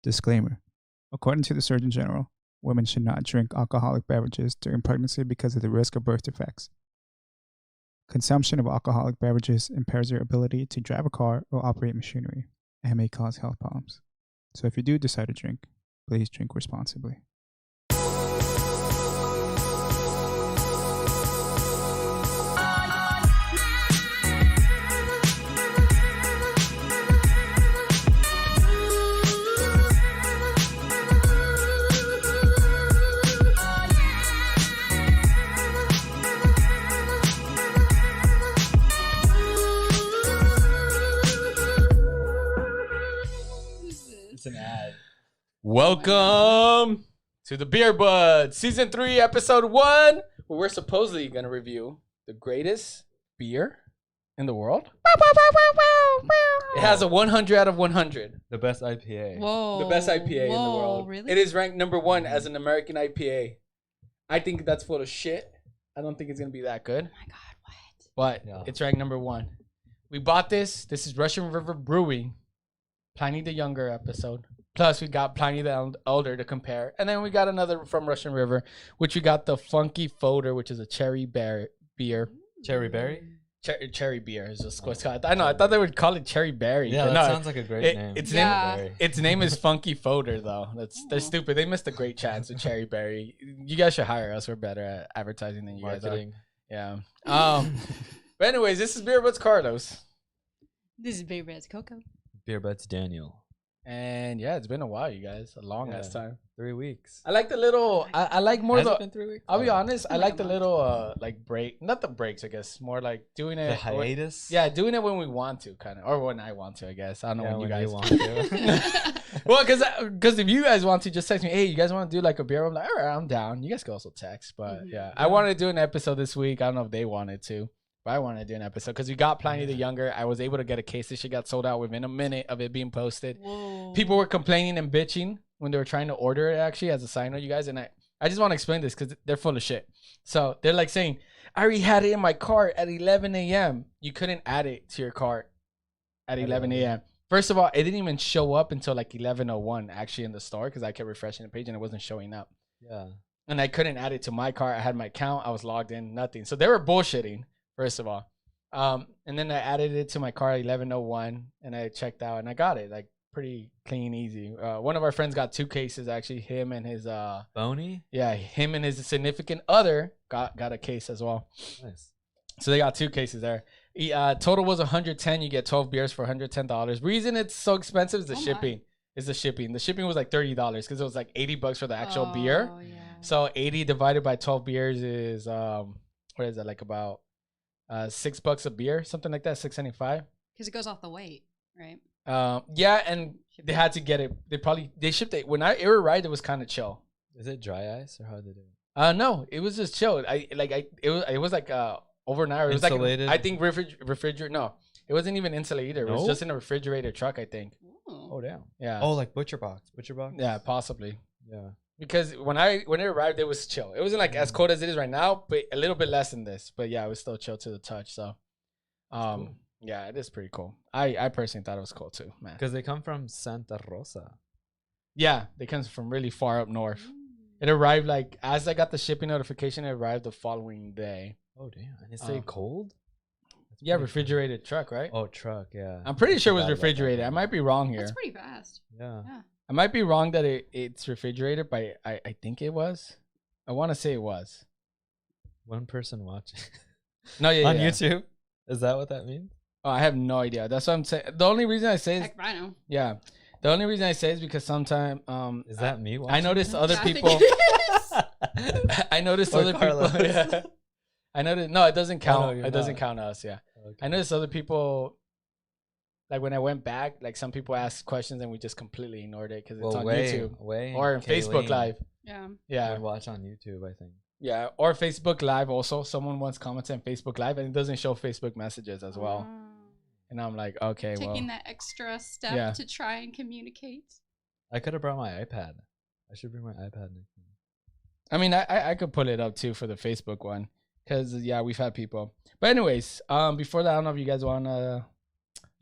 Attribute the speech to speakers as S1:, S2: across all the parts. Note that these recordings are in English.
S1: Disclaimer. According to the Surgeon General, women should not drink alcoholic beverages during pregnancy because of the risk of birth defects. Consumption of alcoholic beverages impairs your ability to drive a car or operate machinery and may cause health problems. So if you do decide to drink, please drink responsibly.
S2: An ad. Welcome to the Beer Buds, Season 3, Episode 1, where we're supposedly going to review the greatest beer in the world. It has a 100 out of 100.
S3: The best IPA.
S4: Whoa.
S2: The best IPA in the world.
S4: Really?
S2: It is ranked number 1 as an American IPA. I think that's full of shit. I don't think it's going to be that good.
S4: Oh my God, what?
S2: But
S3: Yeah.
S2: It's ranked number 1. We bought this. This is Russian River Brewing. Pliny the Younger episode. Plus, we got Pliny the Elder to compare. And then we got another from Russian River, which we got the Funky Folder, which is a cherry beer.
S3: Cherry berry?
S2: Cherry beer is just what's called. I know. I thought they would call it cherry berry.
S3: Yeah,
S2: but
S3: that
S2: no,
S3: sounds like a great name.
S2: Its name is Funky Folder, though. They're stupid. They missed a great chance with cherry berry. You guys should hire us. We're better at advertising than you
S3: Marketing.
S2: guys are. Yeah. But anyways, this is Beer Buds Carlos.
S4: This is Baby Red's Coco.
S3: Beer Butts Daniel.
S2: And yeah, it's been a while, you guys. A long ass time.
S3: 3 weeks.
S2: I like the little. I like more
S3: Has
S2: the.
S3: it been 3 weeks?
S2: I'll be honest. I
S4: Like
S2: like
S4: a
S2: the
S4: month.
S2: little like break, not the breaks. I guess more like doing it.
S3: The hiatus?
S2: Yeah, doing it when we want to, kind of, or when I want to. I guess I don't know
S3: Yeah,
S2: when you
S3: when
S2: guys
S3: you want to.
S2: Well, because if you guys want to, just text me. Hey, you guys want to do like a beer? I'm like, all right, I'm down. You guys can also text, but yeah, I wanted to do an episode this week. I don't know if they wanted to. But I wanted to do an episode because we got Pliny the Younger. I was able to get a case. This shit got sold out within a minute of it being posted.
S4: Whoa.
S2: People were complaining and bitching when they were trying to order it, actually, as a side note, you guys. And I just want to explain this because they're full of shit. So they're like saying, I already had it in my cart at 11 a.m. You couldn't add it to your cart at 11 a.m. First of all, it didn't even show up until like 11:01 actually in the store because I kept refreshing the page and it wasn't showing up.
S3: Yeah.
S2: And I couldn't add it to my cart. I had my account. I was logged in, nothing. So they were bullshitting. First of all, and then I added it to my car at 11:01, and I checked out, and I got it like pretty clean, easy. One of our friends got 2 cases actually. Him and his
S3: Boney?
S2: him and his significant other got a case as well.
S3: Nice.
S2: So they got 2 cases there. Total was 110. You get 12 beers for $110. Reason it's so expensive is the shipping. Is the shipping. The shipping was like $30 because it was like $80 for the actual beer.
S4: Yeah.
S2: So 80 divided by 12 beers is what is that, like about $6 a beer, something like that, $6.75.
S4: Because it goes off the weight, right?
S2: Yeah, and they had to get it. They shipped it when it arrived. It was kind of chill.
S3: Is it dry ice or how did they do it?
S2: No, it was just chill. It was like overnight. It was
S3: Insulated?
S2: like I think refrigerator. No, it wasn't even insulated either. It was
S3: No?
S2: just in a refrigerator truck, I think.
S3: Oh, damn.
S2: Yeah.
S3: Oh, like Butcher Box. Butcher Box?
S2: Yeah, possibly.
S3: Yeah.
S2: Because when it arrived, it was chill. It wasn't like as cold as it is right now, but a little bit less than this. But yeah, it was still chill to the touch. So,
S3: cool.
S2: yeah, it is pretty cool. I personally thought it was cool too, man.
S3: Because they come from Santa Rosa.
S2: Yeah, they come from really far up north. It arrived like as I got the shipping notification. It arrived the following day.
S3: Oh, damn. And it's say cold? That's
S2: Yeah,
S3: pretty
S2: refrigerated truck, right?
S3: cool. Oh, truck, yeah.
S2: I'm pretty sure it was
S3: Forgot about that.
S2: refrigerated. I might be wrong here.
S4: That's pretty fast.
S3: Yeah.
S4: Yeah.
S2: I might be wrong that it's refrigerated, but I think it was. I want to say it was.
S3: One person watching.
S2: No, yeah,
S3: On
S2: yeah.
S3: YouTube? Is that what that means?
S2: Oh, I have no idea. That's what I'm saying. The only reason I say is
S4: Heck, I know.
S2: yeah. The only reason I say is because sometimes
S3: Is that me watching?
S2: I noticed other
S4: Yeah, I think
S2: people.
S4: it is.
S2: I noticed
S3: Or
S2: other people.
S3: Carlos.
S2: Yeah. I noticed. No, it doesn't count.
S3: no, you're
S2: It doesn't
S3: not.
S2: count us. Yeah.
S3: Okay.
S2: I noticed other people. Like when I went back, like some people asked questions and we just completely ignored it because it's on YouTube or Facebook Live.
S4: Yeah.
S2: Yeah.
S3: Would watch on YouTube, I think.
S2: Yeah, or Facebook Live also. Someone once commented on Facebook Live and it doesn't show Facebook messages as well. And I'm like, okay,
S4: Taking
S2: well.
S4: that extra step
S2: Yeah.
S4: to try and communicate.
S3: I could have brought my iPad. I should bring my iPad next time.
S2: I mean, I could pull it up too for the Facebook one because, yeah, we've had people. But anyways, before that, I don't know if you guys want to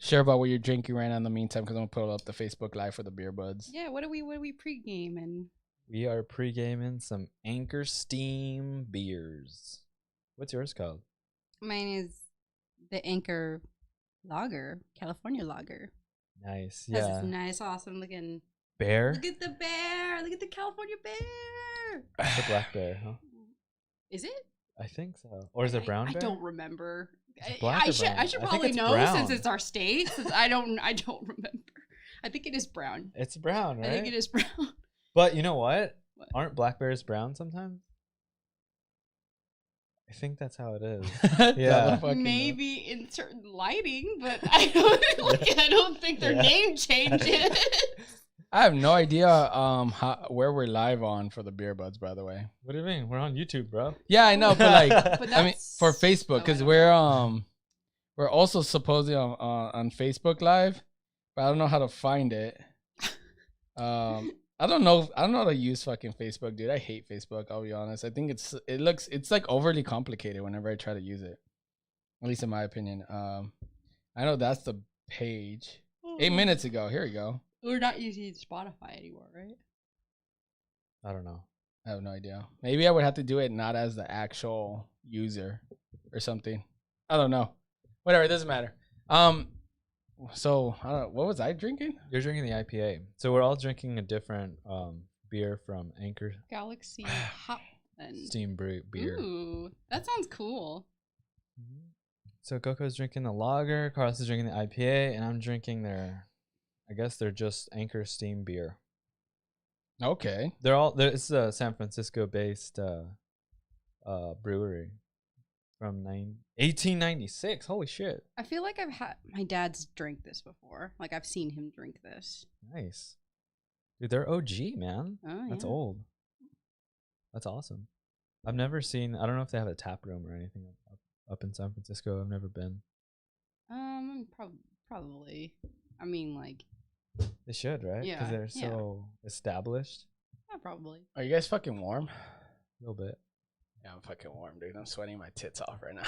S2: share about what you're drinking right now in the meantime, because I'm gonna put up the Facebook Live for the beer buds.
S4: Yeah, what do we pregame and
S3: We are pre-gaming some Anchor Steam beers. What's yours called?
S4: mine is the Anchor Lager, California Lager.
S3: Nice.
S4: Has
S3: Yeah.
S4: this nice, awesome looking.
S3: Bear?
S4: Look at the bear! Look at the California bear!
S3: It's a black bear, huh?
S4: Is it?
S3: I think so. Or is it brown
S4: I
S3: bear?
S4: don't remember.
S3: it black or brown?
S4: I should
S3: I think
S4: probably
S3: it's
S4: know
S3: brown.
S4: since it's our state. Since I don't remember. I think it is brown.
S3: It's brown, right?
S4: I think it is brown.
S3: But you know what?
S4: What?
S3: Aren't black bears brown sometimes? I think that's how it is.
S2: Yeah.
S4: Maybe in certain lighting, but I don't think their
S3: Yeah.
S4: name changes.
S2: I have no idea where we're live on for the beer buds, by the way.
S3: What do you mean? We're on YouTube, bro.
S2: Yeah, I know, but like
S4: But
S2: I mean for
S4: that's-
S2: Facebook,
S4: oh, I
S2: because
S4: don't
S2: we're also supposedly on Facebook Live, but I don't know how to find it. I don't know how to use fucking Facebook, dude. I hate Facebook, I'll be honest. I think it's like overly complicated whenever I try to use it. At least in my opinion. I know that's the page. 8 minutes ago. Here we go.
S4: We're not using Spotify anymore, right?
S3: I don't know.
S2: I have no idea. Maybe I would have to do it not as the actual user or something. I don't know. Whatever, it doesn't matter. So I don't know, what was I drinking?
S3: You're drinking the IPA. So we're all drinking a different beer from Anchor
S4: Galaxy Hop. And
S3: Steam beer.
S4: Ooh, that sounds cool.
S3: Mhm. So Coco's drinking the lager, Carlos is drinking the IPA, and I'm drinking I guess they're just Anchor Steam beer.
S2: Okay.
S3: It's a San Francisco based brewery from 1896. Holy shit.
S4: I feel like I've had my dad's drank this before. Like I've seen him drink this.
S3: Nice. Dude, they're OG, man.
S4: Oh,
S3: That's
S4: yeah.
S3: old. That's awesome. I've never seen, I don't know if they have a tap room or anything up in San Francisco. I've never been.
S4: Probably. I mean, like,
S3: They should, right?
S4: Yeah,
S3: Because they're
S4: yeah.
S3: so established.
S4: yeah, probably.
S2: Are you guys fucking warm?
S3: A little bit.
S2: Yeah, I'm fucking warm, dude. I'm sweating my tits off right now.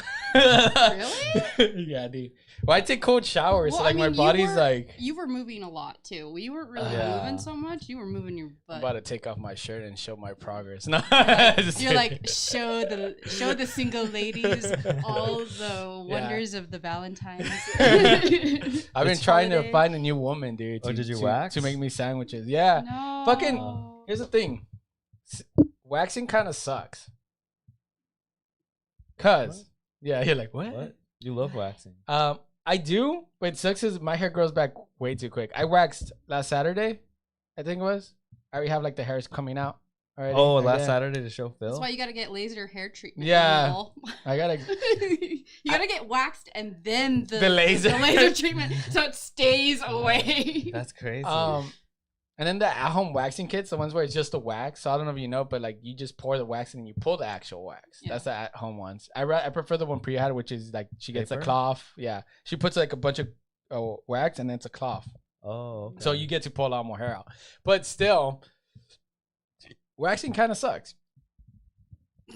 S4: Really?
S2: Yeah, dude. Well, I take cold showers, so
S4: Well,
S2: like
S4: I
S2: my
S4: mean,
S2: body's like
S4: You were moving a lot too. You weren't really
S3: Yeah.
S4: moving so much. You were moving your
S2: I'm
S4: butt.
S2: about to take off my shirt and show my progress. No, just
S4: You're
S2: kidding.
S4: like show the single ladies all the wonders of the Valentine's.
S2: I've been
S4: It's
S2: trying to
S4: holiday.
S2: find a new woman, dude.
S3: Oh, did you
S2: to,
S3: wax?
S2: to make me sandwiches? Yeah.
S4: No.
S2: Fucking- Here's the thing. Waxing kind of sucks. Cause yeah, you're like what?
S3: What? You love waxing.
S2: I do, but it sucks is my hair grows back way too quick. I waxed last Saturday, I think it was. I already have like the hairs coming out already.
S3: Oh,
S2: Like
S3: last
S2: that.
S3: Saturday to show Phil?
S4: That's why you gotta get laser hair treatment.
S2: Yeah.
S4: Lil.
S2: I gotta.
S4: You gotta get waxed and then
S2: The laser.
S4: the laser treatment so it stays away.
S3: That's crazy.
S2: And then the at-home waxing kits, the ones where it's just the wax. So I don't know if you know, but like you just pour the wax and then you pull the actual wax.
S4: Yeah.
S2: That's the at-home ones. I prefer the one Priya had, which is like she gets
S3: Paper?
S2: a cloth. Yeah, she puts like a bunch of wax and then it's a cloth.
S3: oh, okay.
S2: So you get to pull a lot more hair out. But still, waxing kind of sucks.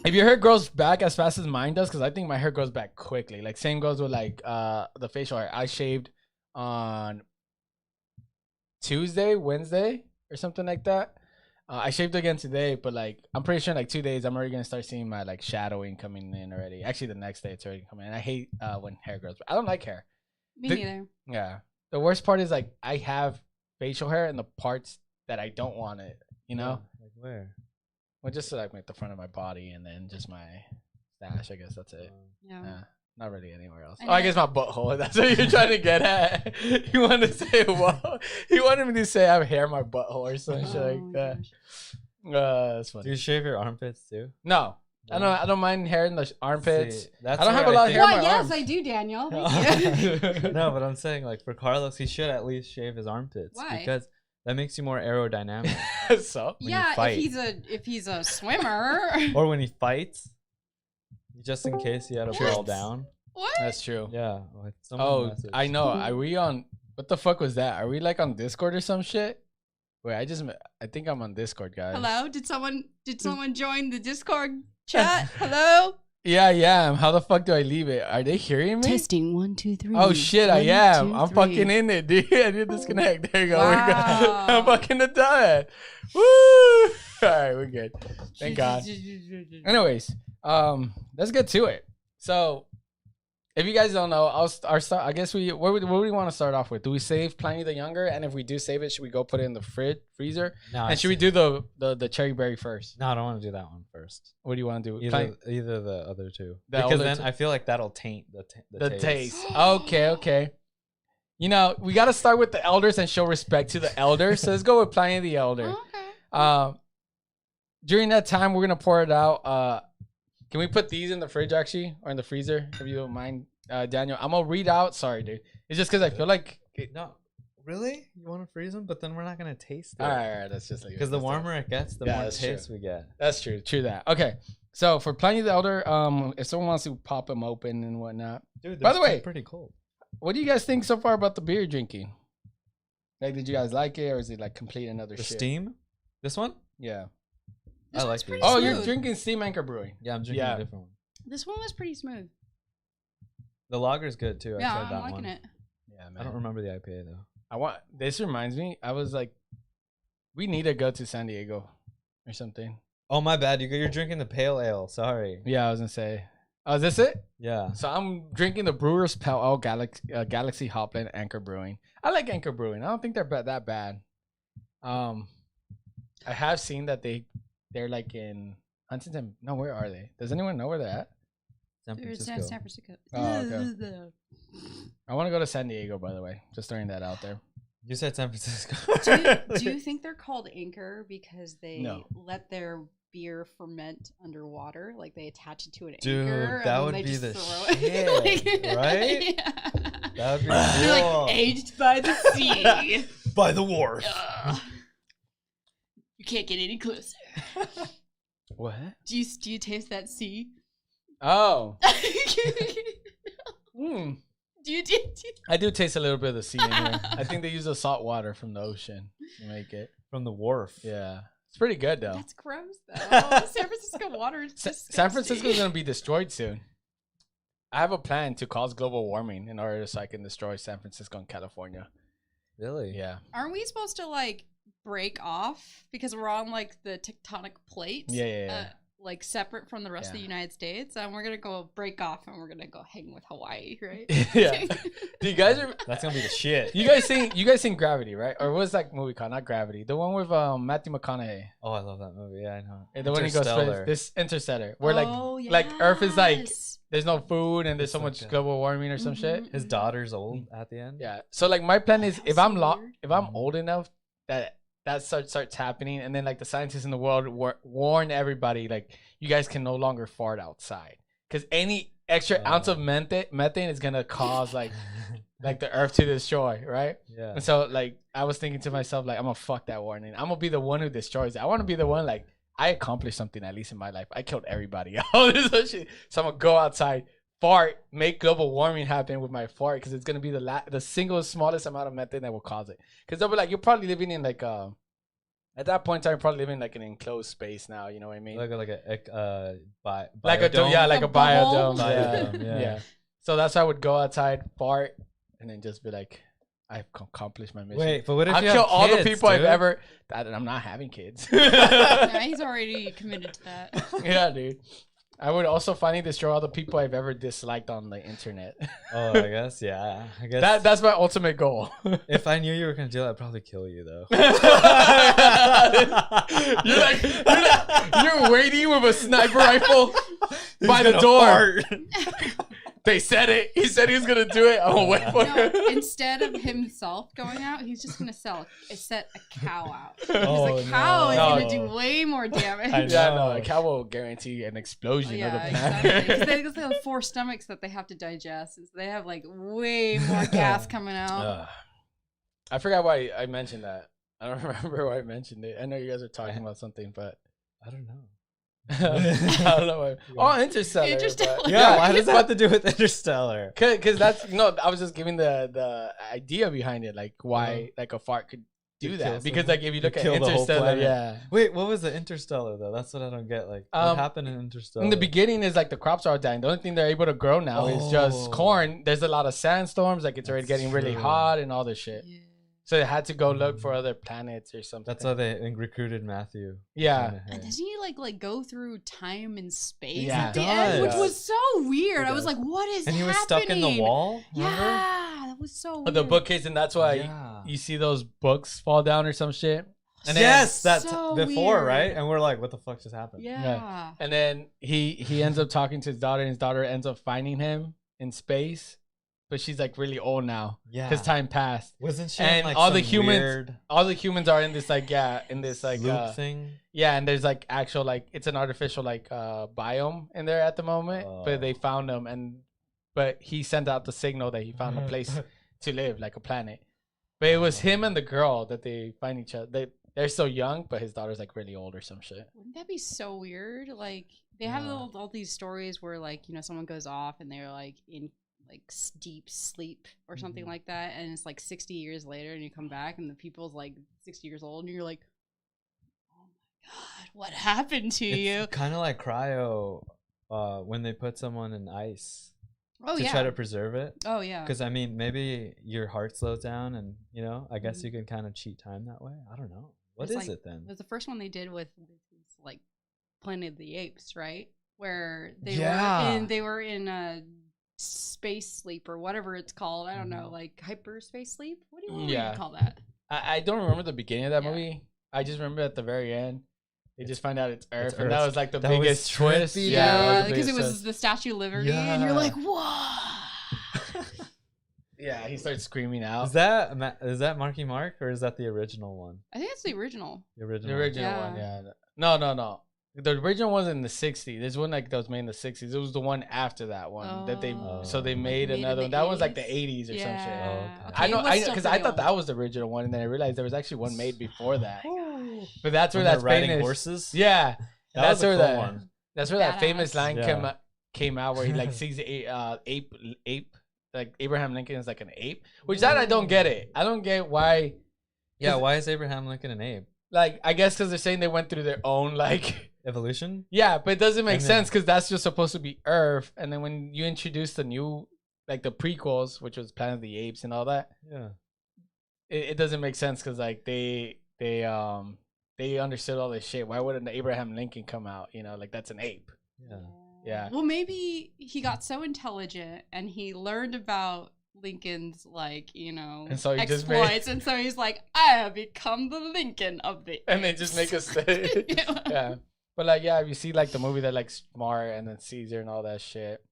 S2: If your hair grows back as fast as mine does, because I think my hair grows back quickly. Like same goes with like the facial hair. I shaved on Tuesday, Wednesday, or something like that. I shaved again today, but like I'm pretty sure in like 2 days I'm already gonna start seeing my like shadowing coming in already. Actually, the next day it's already coming in. I hate when hair grows. But I don't like hair.
S4: Me
S2: The-
S4: neither.
S2: Yeah. The worst part is like I have facial hair in the parts that I don't want it. You know,
S3: Like where?
S2: well, just like the front of my body and then just my stash. I guess that's it.
S4: Yeah.
S2: Yeah. Not really anywhere else.
S4: And
S2: Oh, I
S4: then-
S2: guess my butthole. That's what you're trying to get at. You wanted to say what? He wanted me to say I have hair in my butthole or some shit
S4: Oh
S2: like
S4: my
S2: that.
S4: gosh.
S2: That's
S3: Do
S2: funny.
S3: you shave your armpits too?
S2: No, I don't mind hair in the armpits.
S3: See, that's
S2: I don't have
S3: where
S2: a lot of
S3: think-
S2: hair in
S4: Why?
S2: my
S4: Yes,
S2: arms.
S4: I do, Daniel. Thank you.
S3: No, but I'm saying like for Carlos, he should at least shave his armpits
S4: Why?
S3: because that makes you more aerodynamic.
S2: So
S3: When you
S4: Yeah,
S3: fight.
S4: if he's a swimmer.
S3: Or when he fights, just in case he had to fall
S4: What?
S3: down.
S4: What?
S2: that's true.
S3: Yeah. someone
S2: Oh,
S3: messaged.
S2: I know. Are we on? What the fuck was that? Are we like on Discord or some shit? Wait, I think I'm on Discord, guys.
S4: Hello? Did someone join the Discord chat? Hello?
S2: Yeah, I am. How the fuck do I leave it? Are they hearing me?
S4: Testing 1, 2, 3.
S2: Oh shit, I
S4: 1,
S2: am.
S4: 2,
S2: I'm
S4: 3.
S2: fucking in it, dude. I did disconnect. There you go. We're good.
S4: Wow.
S2: I'm fucking a done. Woo! All right, we're good. Thank God. Anyways, let's get to it. So, if you guys don't know, I guess what do we want to start off with? Do we save Pliny the Younger? And if we do save it, should we go put it in the freezer?
S3: No,
S2: And should we do the cherry berry first?
S3: No, I don't want to do that one first.
S2: What do you want to do?
S3: Either the other two.
S2: The
S3: Because
S2: older
S3: then
S2: two?
S3: I feel like that'll taint the
S2: taste. Okay. You know, we got to start with the elders and show respect to the elders. So let's go with Pliny the Elder.
S4: Okay.
S2: During that time, we're gonna pour it out. Can we put these in the fridge actually, or in the freezer, if you don't mind, Daniel? I'm gonna read out. Sorry, dude. It's just because I feel like.
S3: No, really? You want to freeze them, but then we're not gonna taste it.
S2: All right. That's just like
S3: Because the warmer it gets, the
S2: Yeah,
S3: more
S2: that's
S3: taste we get.
S2: That's true. True that. Okay. So for Pliny the Elder, if someone wants to pop them open and whatnot,
S3: Dude,
S2: by the way,
S3: pretty cold.
S2: what do you guys think so far about the beer you're drinking? Like, did you guys like it, or is it like complete another
S3: The
S2: shit?
S3: steam? This one?
S2: Yeah.
S4: This
S3: I
S4: one's
S3: like
S4: pretty
S3: these.
S2: Oh,
S4: smooth.
S2: you're drinking Steam Anchor Brewing.
S3: Yeah, I'm drinking
S2: Yeah.
S3: a different one.
S4: This one was pretty smooth.
S3: The lager's good too. I
S4: Yeah,
S3: tried
S4: I'm
S3: that
S4: liking
S3: one.
S4: it.
S2: Yeah,
S3: I don't remember the IPA though.
S2: This reminds me. I was like, we need to go to San Diego or something.
S3: Oh my bad, you're drinking the pale ale. Sorry.
S2: Yeah, I was gonna say. Oh, is this it?
S3: Yeah.
S2: So I'm drinking the Brewer's Pale Ale Galaxy Hopland Anchor Brewing. I like Anchor Brewing. I don't think they're that bad. I have seen that they're like in Huntington. No, where are they? Does anyone know where they're at?
S3: San
S4: There's
S3: Francisco.
S4: San Francisco.
S2: Oh, okay. I want to go to San Diego, by the way. Just throwing that out there.
S3: You said San Francisco.
S4: Do you think they're called Anchor because they
S2: No.
S4: let their beer ferment underwater? Like they attach it to an
S3: Dude,
S4: anchor?
S3: that
S4: and
S3: would
S4: then they
S3: be
S4: just
S3: the
S4: throw it?
S3: shit, right?
S4: Yeah.
S3: That would be
S4: They're
S3: cool.
S4: like aged by the sea.
S3: By the wharf.
S4: Ugh. You can't get any closer.
S2: What?
S4: Do you taste that sea?
S2: Oh.
S4: do you?
S2: I do taste a little bit of the sea in here. I think they use the salt water from the ocean to make it.
S3: From the wharf.
S2: Yeah. It's pretty good, though.
S4: That's gross, though. San Francisco water is disgusting.
S2: San Francisco is going to be destroyed soon. I have a plan to cause global warming in order so I can destroy San Francisco and California.
S3: Really?
S2: Yeah.
S4: Aren't we supposed to like break off because we're on like the tectonic plate?
S2: Yeah.
S4: Like separate from the rest of the
S2: Yeah.
S4: United States, and we're gonna go break off and we're gonna go hang with Hawaii, right?
S2: Yeah. Do you guys
S3: That's gonna be the shit.
S2: you guys seen Gravity, right? Or what's that movie called? Not Gravity. The one with Matthew McConaughey.
S3: Oh, I love that movie. Yeah, I know.
S2: And the one he goes
S3: Interstellar.
S2: this Interstellar, where
S4: Oh,
S2: like Earth is like
S4: yes.
S2: there's no food and there's so
S3: It's
S2: much
S3: like a-
S2: global warming or some shit.
S4: Mhm.
S3: His daughter's old at the end.
S2: Yeah. So like my plan is if
S4: That's
S2: I'm
S4: so weird.
S2: if I'm old enough that starts happening, and then like the scientists in the world warn everybody like you guys can no longer fart outside because any extra ounce of methane is gonna cause like the Earth to destroy, right?
S3: Yeah.
S2: And so like I was thinking to myself like I'm gonna fuck that warning. I'm gonna be the one who destroys it. I want to be the one like I accomplished something at least in my life. I killed everybody. All this shit. So I'm gonna go outside, fart, make global warming happen with my fart because it's gonna be the single smallest amount of methane that will cause it. Because they'll be like, you're probably living in like at that point in time, you're probably living in like an enclosed space now. You know what I mean?
S3: Like a
S2: Like a
S3: biodome?
S2: like a
S4: A bubble?
S2: biodome. Yeah.
S3: Biodome, yeah.
S2: Yeah. So that's why I would go outside, fart, and then just be like, I've accomplished my mission.
S3: Wait, but what if
S2: I'll
S3: you
S2: kill
S3: have
S2: all the
S3: kids,
S2: people I've
S3: dude?
S2: ever. I'm not having kids.
S4: Yeah, he's already committed to that.
S2: Yeah, dude. I would also finally destroy all the people I've ever disliked on the internet.
S3: Oh, I guess, yeah. I guess
S2: That's my ultimate goal.
S3: if I knew you were gonna do that, I'd probably kill you though.
S2: you're waiting with a sniper rifle by the door. They said it. He said he was gonna do it. I'm gonna wait for
S4: No,
S2: it.
S4: instead of himself going out, he's just gonna set a cow out.
S3: Oh,
S4: Because the cow is
S2: no.
S4: gonna do way more damage.
S3: I
S2: Yeah,
S3: know.
S2: no, a cow will guarantee an explosion of the
S4: Yeah,
S2: planet.
S4: exactly. Because they have 4 stomachs that they have to digest. So they have like way more gas coming out.
S2: I forgot why I mentioned that. I don't remember why I mentioned it. I know you guys are talking about something, but
S3: I don't know.
S2: I don't know. Why. Oh, Interstellar.
S4: Interstellar.
S2: but-
S3: Yeah, why does that have to do with Interstellar?
S2: Cause that's no. I was just giving the idea behind it, like why like a fart could do
S3: You
S2: that
S3: kill
S2: because,
S3: someone?
S2: like, if you
S3: You
S2: look at
S3: kill the whole
S2: Interstellar,
S3: planet.
S2: yeah.
S3: Wait, what was the Interstellar though? That's what I don't get. Like, what happened in Interstellar?
S2: In the beginning, is like the crops are dying. The only thing they're able to grow now is just
S3: Oh.
S2: corn. There's a lot of sandstorms. Like, it's already
S3: That's
S2: getting really
S3: true.
S2: hot and all this shit.
S4: Yeah.
S2: So they had to go look for other planets or something.
S3: That's why they recruited Matthew.
S2: Yeah.
S3: Kinda,
S4: And
S3: hey.
S4: doesn't he like go through time and space
S2: Yeah.
S4: at the
S3: He
S4: end, which
S3: does.
S4: was so weird.
S3: He
S4: I was
S3: does.
S4: like, "What is?"
S3: And he was
S4: happening?
S3: stuck in the wall. Remember?
S4: Yeah, that was so weird.
S2: The bookcase, and that's why
S3: Yeah.
S2: you see those books fall down or some shit. And then,
S3: Yes, that's
S4: So
S3: before,
S4: weird.
S3: right? And we're like, what the fuck just happened?
S4: Yeah.
S2: And then he ends up talking to his daughter, and his daughter ends up finding him in space, but she's like really old now
S3: Yeah.
S2: because time passed.
S3: Wasn't she
S2: And
S3: in, like,
S2: all the
S3: some
S2: humans-
S3: weird
S2: All the humans are in this like in this like
S3: loop thing?
S2: yeah, and there's like actual like it's an artificial like biome in there at the moment, but they found them, but he sent out the signal that he found a place to live, like a planet. But it was him and the girl that they find each other. They're so young, but his daughter's like really old or some shit.
S4: Wouldn't that be so weird? Like they have
S3: Yeah.
S4: all these stories where like someone goes off and they're like in like deep sleep or something
S3: Mhm.
S4: like that, and it's like 60 years later, and you come back and the people's like 60 years old, and you're like, oh my god, what happened to you?
S3: It's kind of like cryo when they put someone in ice
S4: Oh
S3: to
S4: yeah.
S3: try to preserve it.
S4: Oh yeah.
S3: Because, I mean, maybe your heart slows down and, I guess
S4: Mhm.
S3: you can kind of cheat time that way. I don't know. What
S4: It's
S3: is
S4: like-
S3: it then?
S4: It was the first one they did with like Planet of the Apes, right? Where
S3: Yeah.
S4: they were in a space sleep or whatever it's called. I don't know,
S3: Mhm.
S4: like hyperspace sleep. What do you
S2: Yeah.
S4: call that?
S2: I don't remember the beginning of that
S4: Yeah.
S2: movie. I just remember at the very end, they just find out it's Earth, and
S3: Earth.
S2: that was like the
S3: That was
S2: biggest twist.
S3: trippy,
S2: Yeah, that was the
S4: because it
S2: biggest
S4: was
S2: twist.
S4: the Statue of Liberty, and you're
S3: Yeah.
S4: like, whoa.
S2: Yeah, he starts screaming out.
S3: Is that Marky Mark or is that the original one?
S4: I think that's the original.
S3: The original.
S2: The original
S4: Yeah.
S2: one, yeah. No. The original was in the 60s. There's one like that was made in the 60s. It was the one after that one that they so they
S3: Like
S2: made
S4: made in
S2: another
S4: the
S2: one. That was like the
S4: 80s?
S2: 80s or some shit.
S4: Yeah.
S3: Oh, okay.
S2: I know,
S4: it was still
S2: because I
S4: pretty
S2: thought
S4: old.
S2: that was the original one, and then I realized there was actually one made before that. But that's where
S3: When they're
S2: that's
S3: riding
S2: famous.
S3: horses.
S2: Yeah,
S3: That
S2: that's
S3: was a
S2: where
S3: cool
S2: that
S3: one.
S2: that's where that famous
S4: Badass.
S2: line
S3: Yeah.
S2: came out where he like sees the ape like Abraham Lincoln is like an ape, which that I don't get it. I don't get why.
S3: Yeah,
S2: 'Cause-
S3: why is Abraham Lincoln an ape?
S2: Like I guess because they're saying they went through their own like.
S3: Evolution?
S2: Yeah, but it doesn't make
S3: And then-
S2: sense because that's just supposed to be Earth, and then when you introduce the new, like the prequels, which was Planet of the Apes and all that,
S3: Yeah.
S2: it doesn't make sense because like they understood all this shit. Why wouldn't Abraham Lincoln come out? Like that's an ape.
S3: Yeah.
S2: Yeah.
S4: Well, maybe he got so intelligent and he learned about Lincoln's
S2: And so he just made-
S4: exploits, and so he's like, I have become the Lincoln of the
S2: And they just make us say,
S4: Yeah.
S2: yeah. But like, yeah, if you see like the movie that like Smart and then Caesar and all that shit,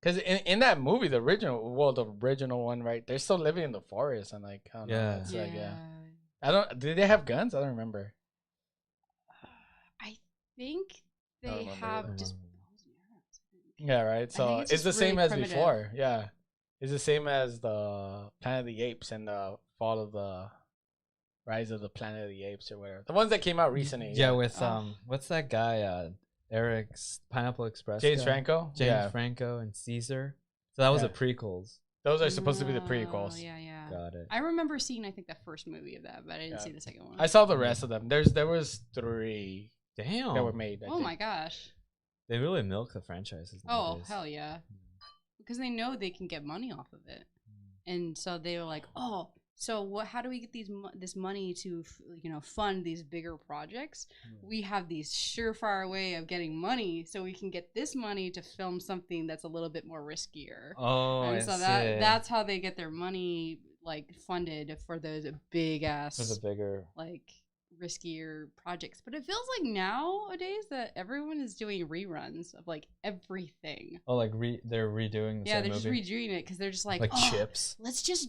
S2: because in that movie, the original one, right? They're still living in the forest and like, I don't know,
S3: Yeah.
S2: it's like, yeah. I don't. Did they have guns? I don't remember.
S4: I think
S2: I don't
S4: they
S2: remember
S4: have
S2: either.
S4: disposed
S2: Yeah, right. So
S4: it's
S2: it's the
S4: just
S2: same
S4: really
S2: as
S4: primitive.
S2: before. Yeah, it's the same as the Planet of the Apes and the Fall of the Rise of the Planet of the Apes or whatever. The ones that came out recently.
S3: Yeah, with
S4: Oh.
S3: what's that guy? Eric's Pineapple Express.
S2: James
S3: guy?
S2: Franco.
S3: James
S2: Yeah,
S3: Franco and Caesar. So that was
S2: Yeah.
S3: the prequels.
S2: those are supposed to be the
S4: Oh,
S2: prequels.
S4: Yeah.
S3: Got it.
S4: I remember seeing, I think, the first movie of that, but I didn't
S2: Yeah.
S4: see the second one.
S2: I saw the rest of them. There was 3
S3: Damn.
S2: that were made. I
S4: Oh
S2: think.
S4: my gosh.
S3: They really milk the franchises.
S4: Oh,
S3: nowadays.
S4: hell yeah. Because they know they can get money off of it. And so they were like, oh, so how do we get this money to fund these bigger projects? We have these surefire way of getting money, so we can get this money to film something that's a little bit more riskier.
S3: Oh,
S4: And
S3: I
S4: so
S3: see.
S4: that's how they get their money funded for those big
S3: For
S4: ass
S3: the bigger.
S4: riskier projects. But it feels like nowadays that everyone is doing reruns of everything.
S3: Oh, like they're redoing the
S4: Yeah,
S3: same
S4: they're just
S3: movie?
S4: redoing it because they're just like,
S3: Like
S4: oh,
S3: chips.
S4: let's just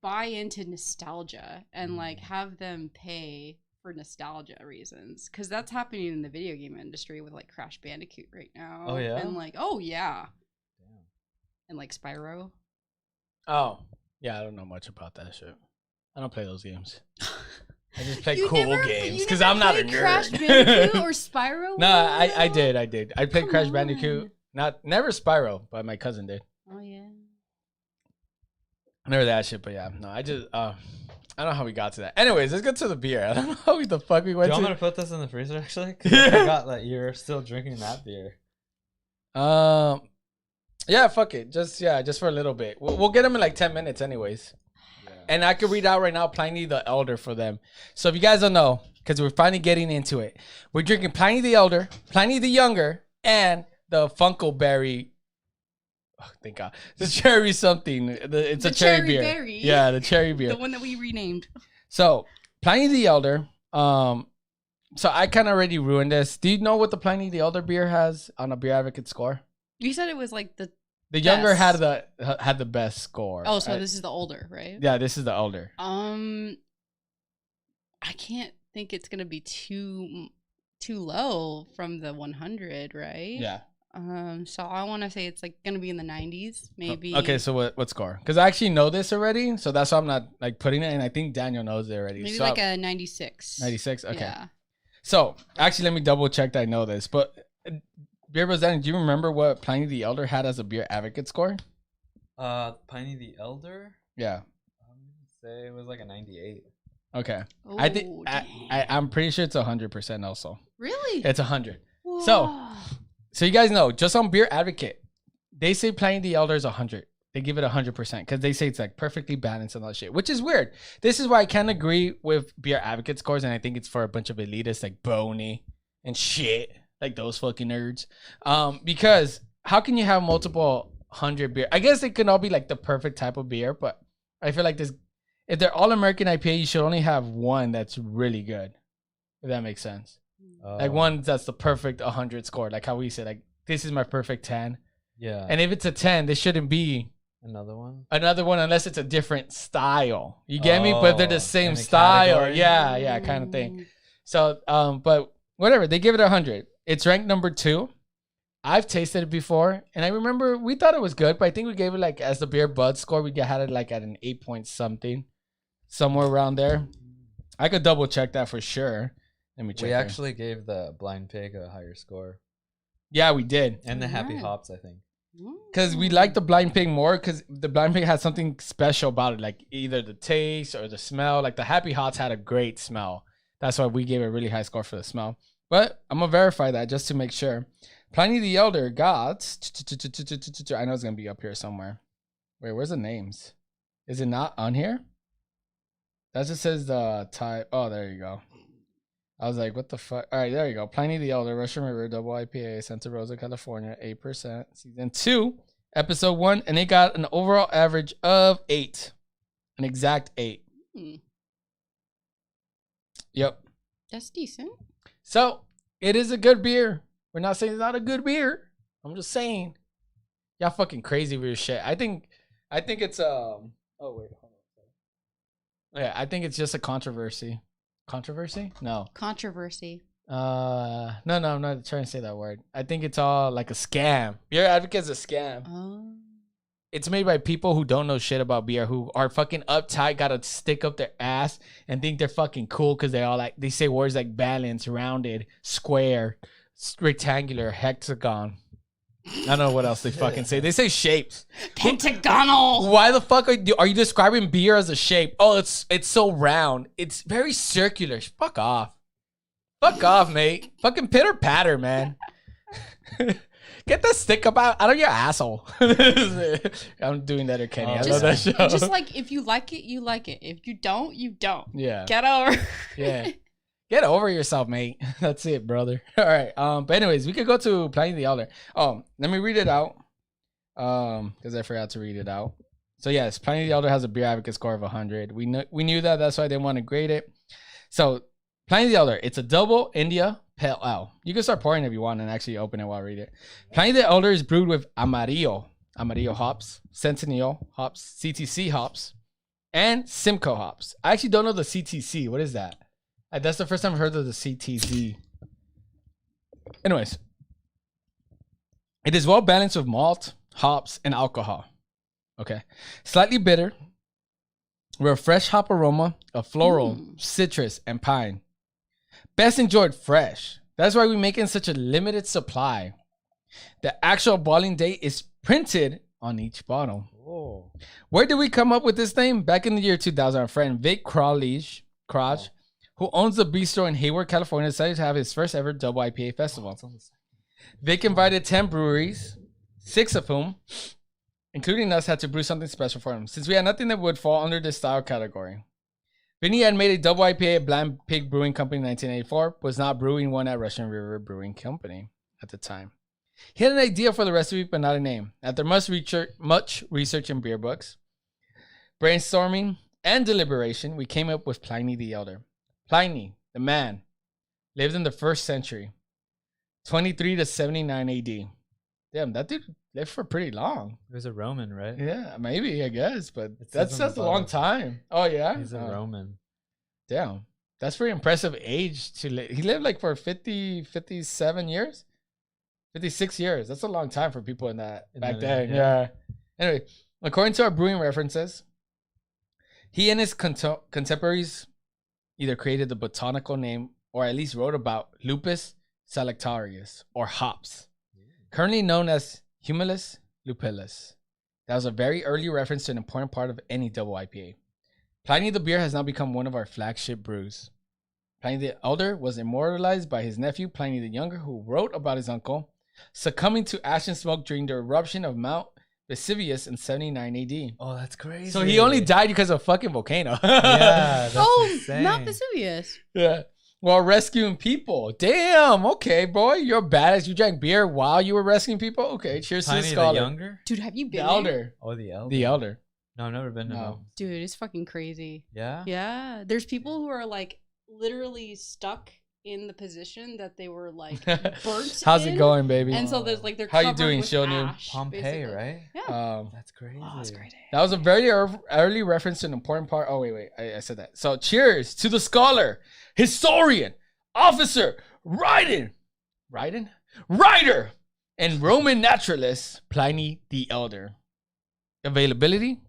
S4: buy into nostalgia and have them pay for nostalgia reasons, because that's happening in the video game industry with Crash Bandicoot right now.
S3: Oh, yeah?
S4: And oh yeah,
S3: Damn.
S4: and Spyro.
S2: Oh, yeah. I don't know much about that shit. I don't play those games. I just play
S4: You
S2: cool
S4: never-
S2: games
S4: you
S2: because
S4: never
S2: I'm not a
S4: played
S2: nerd.
S4: Crash Bandicoot or Spyro?
S2: No, I
S4: Will?
S2: did. I played
S4: Come
S2: Crash
S4: on.
S2: Bandicoot. Never Spyro, but my cousin did.
S4: Oh yeah.
S2: Never that shit, but yeah, no. I just I don't know how we got to that. Anyways, let's get to the beer. I don't know how the fuck we
S3: Do
S2: went
S3: you want
S2: to.
S3: me to put this in the freezer actually? 'Cause I forgot that you're still drinking that beer.
S2: Yeah, fuck it. Just for a little bit. We'll get them in like 10 minutes, anyways.
S3: Yeah.
S2: And I could read out right now Pliny the Elder for them. So if you guys don't know, because we're finally getting into it, we're drinking Pliny the Elder, Pliny the Younger, and the Funkelberry. Oh, thank God. The cherry something. It's
S4: The
S2: a cherry
S4: cherry
S2: beer.
S4: berry.
S2: Yeah, the cherry beer.
S4: The one that we renamed.
S2: So Pliny the Elder. So I kind of already ruined this. Do you know what the Pliny the Elder beer has on a beer advocate score?
S4: You said it was like the.
S2: The younger
S4: Best.
S2: had the best score.
S4: Oh, so this is the older, right?
S2: Yeah, this is the elder.
S4: I can't think it's gonna be too low from the 100, right?
S2: Yeah.
S4: So I want to say it's like gonna be in the 90s, maybe.
S2: Okay, so what score? Because I actually know this already, so that's why I'm not like putting it. And I think Daniel knows it already.
S4: maybe
S2: so
S4: like a 96.
S2: 96. Okay.
S4: Yeah.
S2: So actually, let me double check that I know this. But Beer Bros, Daniel, do you remember what Pliny the Elder had as a beer advocate score?
S3: Pliny the Elder.
S2: Yeah.
S3: I'm gonna say it was like a 98.
S2: Okay.
S4: Oh,
S2: I think
S4: dang.
S2: I'm pretty sure it's 100% also.
S4: Really?
S2: It's 100. So-
S4: Whoa.
S2: So you guys know, just on Beer Advocate, they say Pliny the Elder is 100. They give it 100% because they say it's like perfectly balanced and all that shit, which is weird. This is why I can't agree with Beer Advocate scores, and I think it's for a bunch of elitists like Boney and shit, like those fucking nerds. Because how can you have multiple 100 beer? I guess it can all be like the perfect type of beer, but I feel like this, if they're all American IPA, you should only have one that's really good. If that makes sense. Like one that's the perfect 100 score, like how we said, like this is my perfect 10.
S3: Yeah.
S2: And if it's a 10, there shouldn't be
S3: another one.
S2: another one unless it's a different style. You get me? But they're the
S3: Oh,
S2: same
S3: in a
S2: style.
S3: category?
S2: Yeah, kind of thing. So, but whatever, they give it 100. It's ranked number 2. I've tasted it before, and I remember we thought it was good, but I think we gave it like as the beer bud score, we had it like at an 8 point something, somewhere around there. I could double check that for sure. Let me check.
S3: We
S2: here.
S3: actually gave the Blind Pig a higher score.
S2: Yeah, we did.
S3: And the Happy
S4: Alright.
S3: Hops, I think.
S2: Because we like the Blind Pig more because the Blind Pig has something special about it, like either the taste or the smell. Like the Happy Hots had a great smell. That's why we gave it a really high score for the smell. But I'm going to verify that just to make sure. Pliny the Elder got... I know it's going to be up here somewhere. Wait, where's the names? Is it not on here? That just says the type. Oh, there you go. I was like, what the fuck? All right, there you go. Pliny the Elder, Russian River, double IPA, Santa Rosa, California, 8%. Season 2, episode 1, and it got an overall average of 8. An exact 8. Yep.
S4: That's decent.
S2: So, it is a good beer. We're not saying it's not a good beer. I'm just saying. Y'all fucking crazy with your shit. I think it's, oh, wait, hold on. Yeah, I think it's just a controversy. Controversy? No.
S4: Controversy.
S2: No, I'm not trying to say that word. I think it's all like a scam. Beer Advocate's a scam.
S4: Oh.
S2: It's made by people who don't know shit about beer, who are fucking uptight, gotta stick up their ass and think they're fucking cool because they say words like balanced, rounded, square, rectangular, hexagon. I don't know what else they fucking say. They say shapes.
S4: Pentagonal.
S2: Why the fuck are you describing beer as a shape? Oh, it's so round. It's very circular. Fuck off. Fuck off, mate. Fucking pitter patter, man. Get the stick up out of your asshole. I'm doing that at Kenny. I love that show.
S4: Just like if you like it, you like it. If you don't, you don't.
S2: Yeah.
S4: Get over.
S2: Yeah. Get over yourself, mate. That's it, brother. All right. But anyways, we could go to Pliny the Elder. Oh, let me read it out. Because I forgot to read it out. So yes, Pliny the Elder has a beer advocate score of 100. We knew that. That's why I didn't want to grade it. So Pliny the Elder, it's a double India Pale Ale. You can start pouring if you want and actually open it while I read it. Pliny the Elder is brewed with Amarillo hops, Centennial hops, CTC hops, and Simcoe hops. I actually don't know the CTC. What is that? That's the first time I've heard of the CTZ. Anyways, it is well balanced with malt, hops, and alcohol. Okay. Slightly bitter, with a fresh hop aroma of floral, citrus, and pine. Best enjoyed fresh. That's why we're making such a limited supply. The actual boiling date is printed on each bottle.
S3: Oh.
S2: Where did we come up with this name? Back in the year 2000, our friend Vic Crotch, who owns the bistro in Hayward, California, decided to have his first ever double IPA festival. Vic invited 10 breweries, 6 of whom, including us, had to brew something special for him, since we had nothing that would fall under this style category. Vinny had made a double IPA at Blind Pig Brewing Company in 1984, was not brewing one at Russian River Brewing Company at the time. He had an idea for the recipe, but not a name. After much research in beer books, brainstorming, and deliberation, we came up with Pliny the Elder. Pliny, the man, lived in the 1st century, 23 to 79 AD. Damn, that dude lived for pretty long.
S3: He was a Roman, right?
S2: Yeah, maybe, I guess, but
S3: It
S2: that's
S3: says on the
S2: a long
S3: bottom.
S2: time. Oh, yeah?
S3: He's a Roman.
S2: Damn. That's pretty impressive age to live. He lived like for 57 years? 56 years. That's a long time for people in that back then. Yeah. Anyway, according to our brewing references, he and his contemporaries either created the botanical name or at least wrote about Lupus selectarius, or hops, currently known as Humulus lupulus. That was a very early reference to an important part of any double IPA. Pliny the Beer has now become one of our flagship brews. Pliny the Elder was immortalized by his nephew, Pliny the Younger, who wrote about his uncle succumbing to ash and smoke during the eruption of Mount Vesuvius in 79 AD.
S3: Oh, that's crazy.
S2: So he only died because of a fucking volcano.
S3: Yeah, that's insane.
S4: Mount Vesuvius.
S2: Yeah. While rescuing people. Damn. Okay, boy. You're badass. You drank beer while you were rescuing people? Okay. Cheers to
S3: Pliny
S2: the
S3: the
S2: scholar.
S3: Younger?
S4: Dude, have you
S2: The
S4: been there?
S2: elder.
S3: Oh, the Elder.
S2: The elder.
S3: No, I've never been to
S2: No.
S3: Mount.
S4: Dude, it's fucking crazy.
S3: Yeah?
S4: Yeah, there's people who are like literally stuck in the position that they were like burnt.
S2: How's it
S4: in.
S2: going, baby?
S4: And so there's like they're
S2: How you
S4: covered
S2: doing,
S4: with
S2: Shonu?
S4: ash,
S3: Pompeii,
S4: basically.
S3: right?
S4: Yeah.
S3: That's crazy.
S4: Oh, that's crazy.
S2: That was a very early reference to an important part. Oh, wait. I said that. So cheers to the scholar, historian, officer, writer, and Roman naturalist, Pliny the Elder. Availability: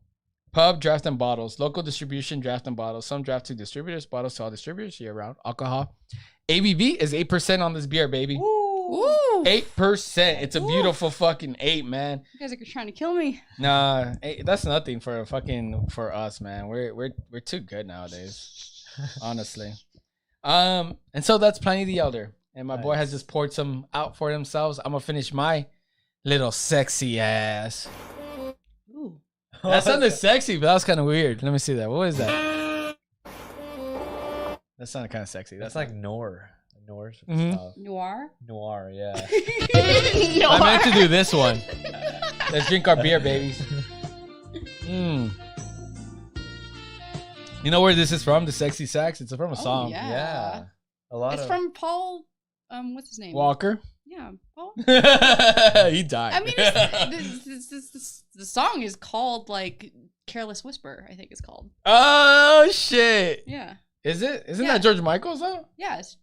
S2: pub, draft, and bottles. Local distribution, draft, and bottles. Some draft to distributors, bottles to all distributors year round. Alcohol. ABV is 8% on this beer, baby.
S4: Ooh.
S2: 8%. It's a beautiful fucking 8, man.
S4: You guys are trying to kill me.
S2: Nah, that's nothing for us, man. We're too good nowadays, honestly. And so that's Pliny the Elder, and my boy has just poured some out for themselves. I'm gonna finish my little sexy ass.
S4: Ooh.
S2: That sounded sexy, but that was kind of weird. Let me see that. What was that? That sounded kind of sexy.
S3: That's like Noir. Noir
S2: Mhm.
S3: stuff.
S4: Noir?
S3: Noir, yeah.
S2: I meant to do this one. Let's drink our beer, babies. You know where this is from? The Sexy Sax. It's from a song.
S4: yeah.
S3: Yeah. A lot
S4: It's
S3: of
S4: from Paul. What's his name?
S2: Walker.
S4: Yeah, Paul.
S2: He died.
S4: I mean, the song is called like "Careless Whisper." I think it's called.
S2: Oh shit!
S4: Yeah.
S2: Is it? Isn't
S4: Yeah.
S2: that George Michael's though?
S4: Yes.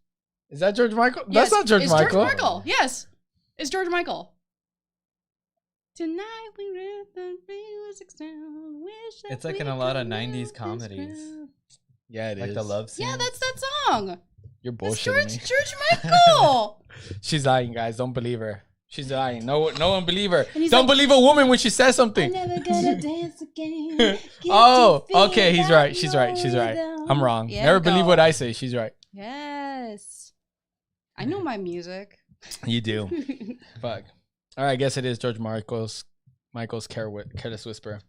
S2: Is that George Michael?
S4: Yes,
S2: That's not George
S4: it's
S2: Michael.
S4: George Michael. Yes, it's George Michael. Tonight we read the music sound. Wish that
S3: It's like
S4: we
S3: in a lot of
S4: could
S3: 90s
S4: melt this
S3: comedies.
S4: ground.
S2: Yeah, it is.
S3: like the love scene.
S4: Yeah, that's that song.
S2: You're
S4: That's
S2: bullshitting me.
S4: George Michael.
S2: She's lying, guys. Don't believe her. She's lying. No one believe her.
S4: And he's
S2: Don't
S4: like,
S2: believe a woman when she says something.
S4: never gonna dance again.
S2: Oh, okay. He's right. She's right. She's right. I'm wrong.
S4: Yeah,
S2: Never believe
S4: go.
S2: what I say. She's right.
S4: Yes. I know my music.
S2: You do. Fuck. All right. I guess it is George Michael's Careless Whisper.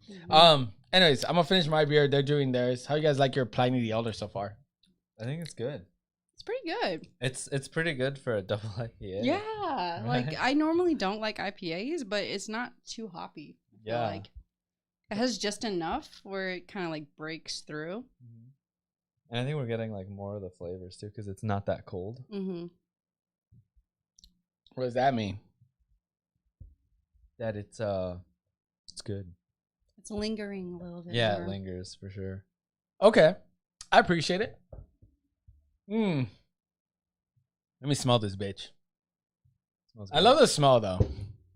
S2: Anyways, I'm gonna finish my beer. They're doing theirs. How you guys like your Pliny the Elder so far?
S3: I think it's good.
S4: It's pretty good.
S3: It's pretty good for a double IPA.
S4: Yeah. Like
S3: Right.
S4: I normally don't like IPAs, but it's not too hoppy. I feel
S3: Yeah.
S4: like it has just enough where it kind of like breaks through.
S3: Mhm. And I think we're getting like more of the flavors too because it's not that cold.
S4: Mm-hmm.
S2: What does that mean?
S3: That it's good.
S4: It's lingering a little bit.
S3: Yeah,
S4: more.
S3: it lingers for sure.
S2: Okay, I appreciate it. Let me smell this bitch.
S3: Smells
S2: I
S3: good.
S2: love the smell though.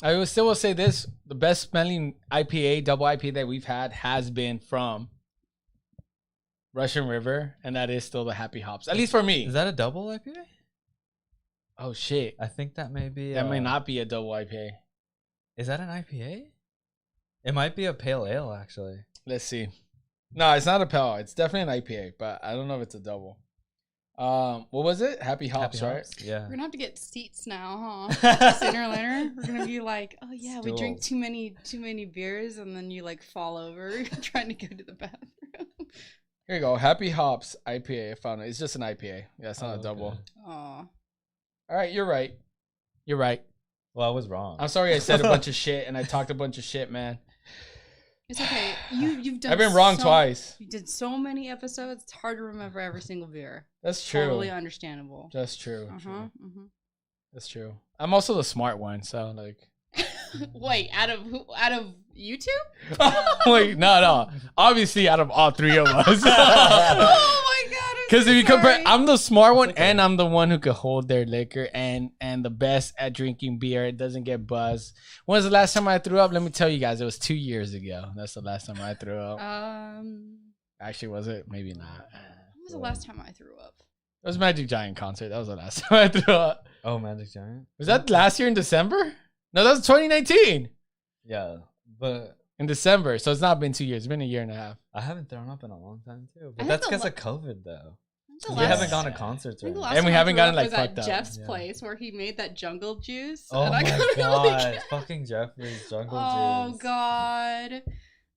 S2: I will still will say this: the best smelling IPA, double IPA that we've had has been from Russian River, and that is still the Happy Hops. At least for me.
S3: Is that a double IPA?
S2: Oh shit,
S3: I think that may be.
S2: that may not be a double IPA.
S3: Is that an IPA? It might be a pale ale, actually.
S2: Let's see. No, it's not a pale. It's definitely an IPA, but I don't know if it's a double. What was it? Happy Hops, right?
S3: Yeah.
S4: We're gonna have to get seats now, huh? Sooner or later, we're gonna be like, oh yeah, we drink
S3: Stools.
S4: too many beers, and then you like fall over trying to go to the bathroom.
S2: Here you go. Happy Hops IPA. I found it. It's just an IPA. Yeah, it's not
S3: Oh,
S2: a double.
S3: okay.
S4: Aw.
S2: All right, you're right. You're right.
S3: Well, I was wrong.
S2: I'm sorry I said a bunch of shit and I talked a bunch of shit, man.
S4: It's okay. You've done.
S2: I've been wrong twice.
S4: You did so many episodes. It's hard to remember every single beer.
S2: That's true.
S4: Totally understandable.
S2: That's true.
S4: Uh-huh.
S2: That's true. I'm also the smart one, so like.
S4: Wait, out of who? Out of you two?
S2: Wait, no. Obviously, out of all three of us.
S4: Oh my god!
S2: Because if you compare,
S4: sorry.
S2: I'm the smart one,
S3: okay.
S2: and I'm the one who could hold their liquor, and the best at drinking beer. It doesn't get buzzed. When was the last time I threw up? Let me tell you guys, it was 2 years ago. That's the last time I threw up. Actually, was it? Maybe not.
S4: When was the last time I threw up?
S2: It was Magic Giant concert. That was the last time I threw up.
S3: Oh, Magic Giant?
S2: Was that last year in December? No, that was 2019
S3: Yeah, but
S2: in December. So it's not been 2 years. It's been a year and a half.
S3: I haven't thrown up in a long time, too.
S4: I
S3: But
S4: think
S3: that's
S4: the
S3: because
S4: la-
S3: of COVID, though.
S4: The
S3: We
S4: last-
S3: haven't gone to concerts
S4: I think
S3: or
S4: the
S3: anything.
S4: last
S2: And we
S4: time I
S2: haven't
S4: threw
S2: gotten,
S4: up
S2: like,
S4: was
S2: fucked
S4: at
S2: up.
S4: Jeff's
S3: Yeah.
S4: place where he made that jungle juice.
S3: Oh
S4: and I
S3: my
S4: couldn't
S3: god.
S4: really-
S3: Fucking Jeffrey's jungle
S4: Oh
S3: juice.
S4: god.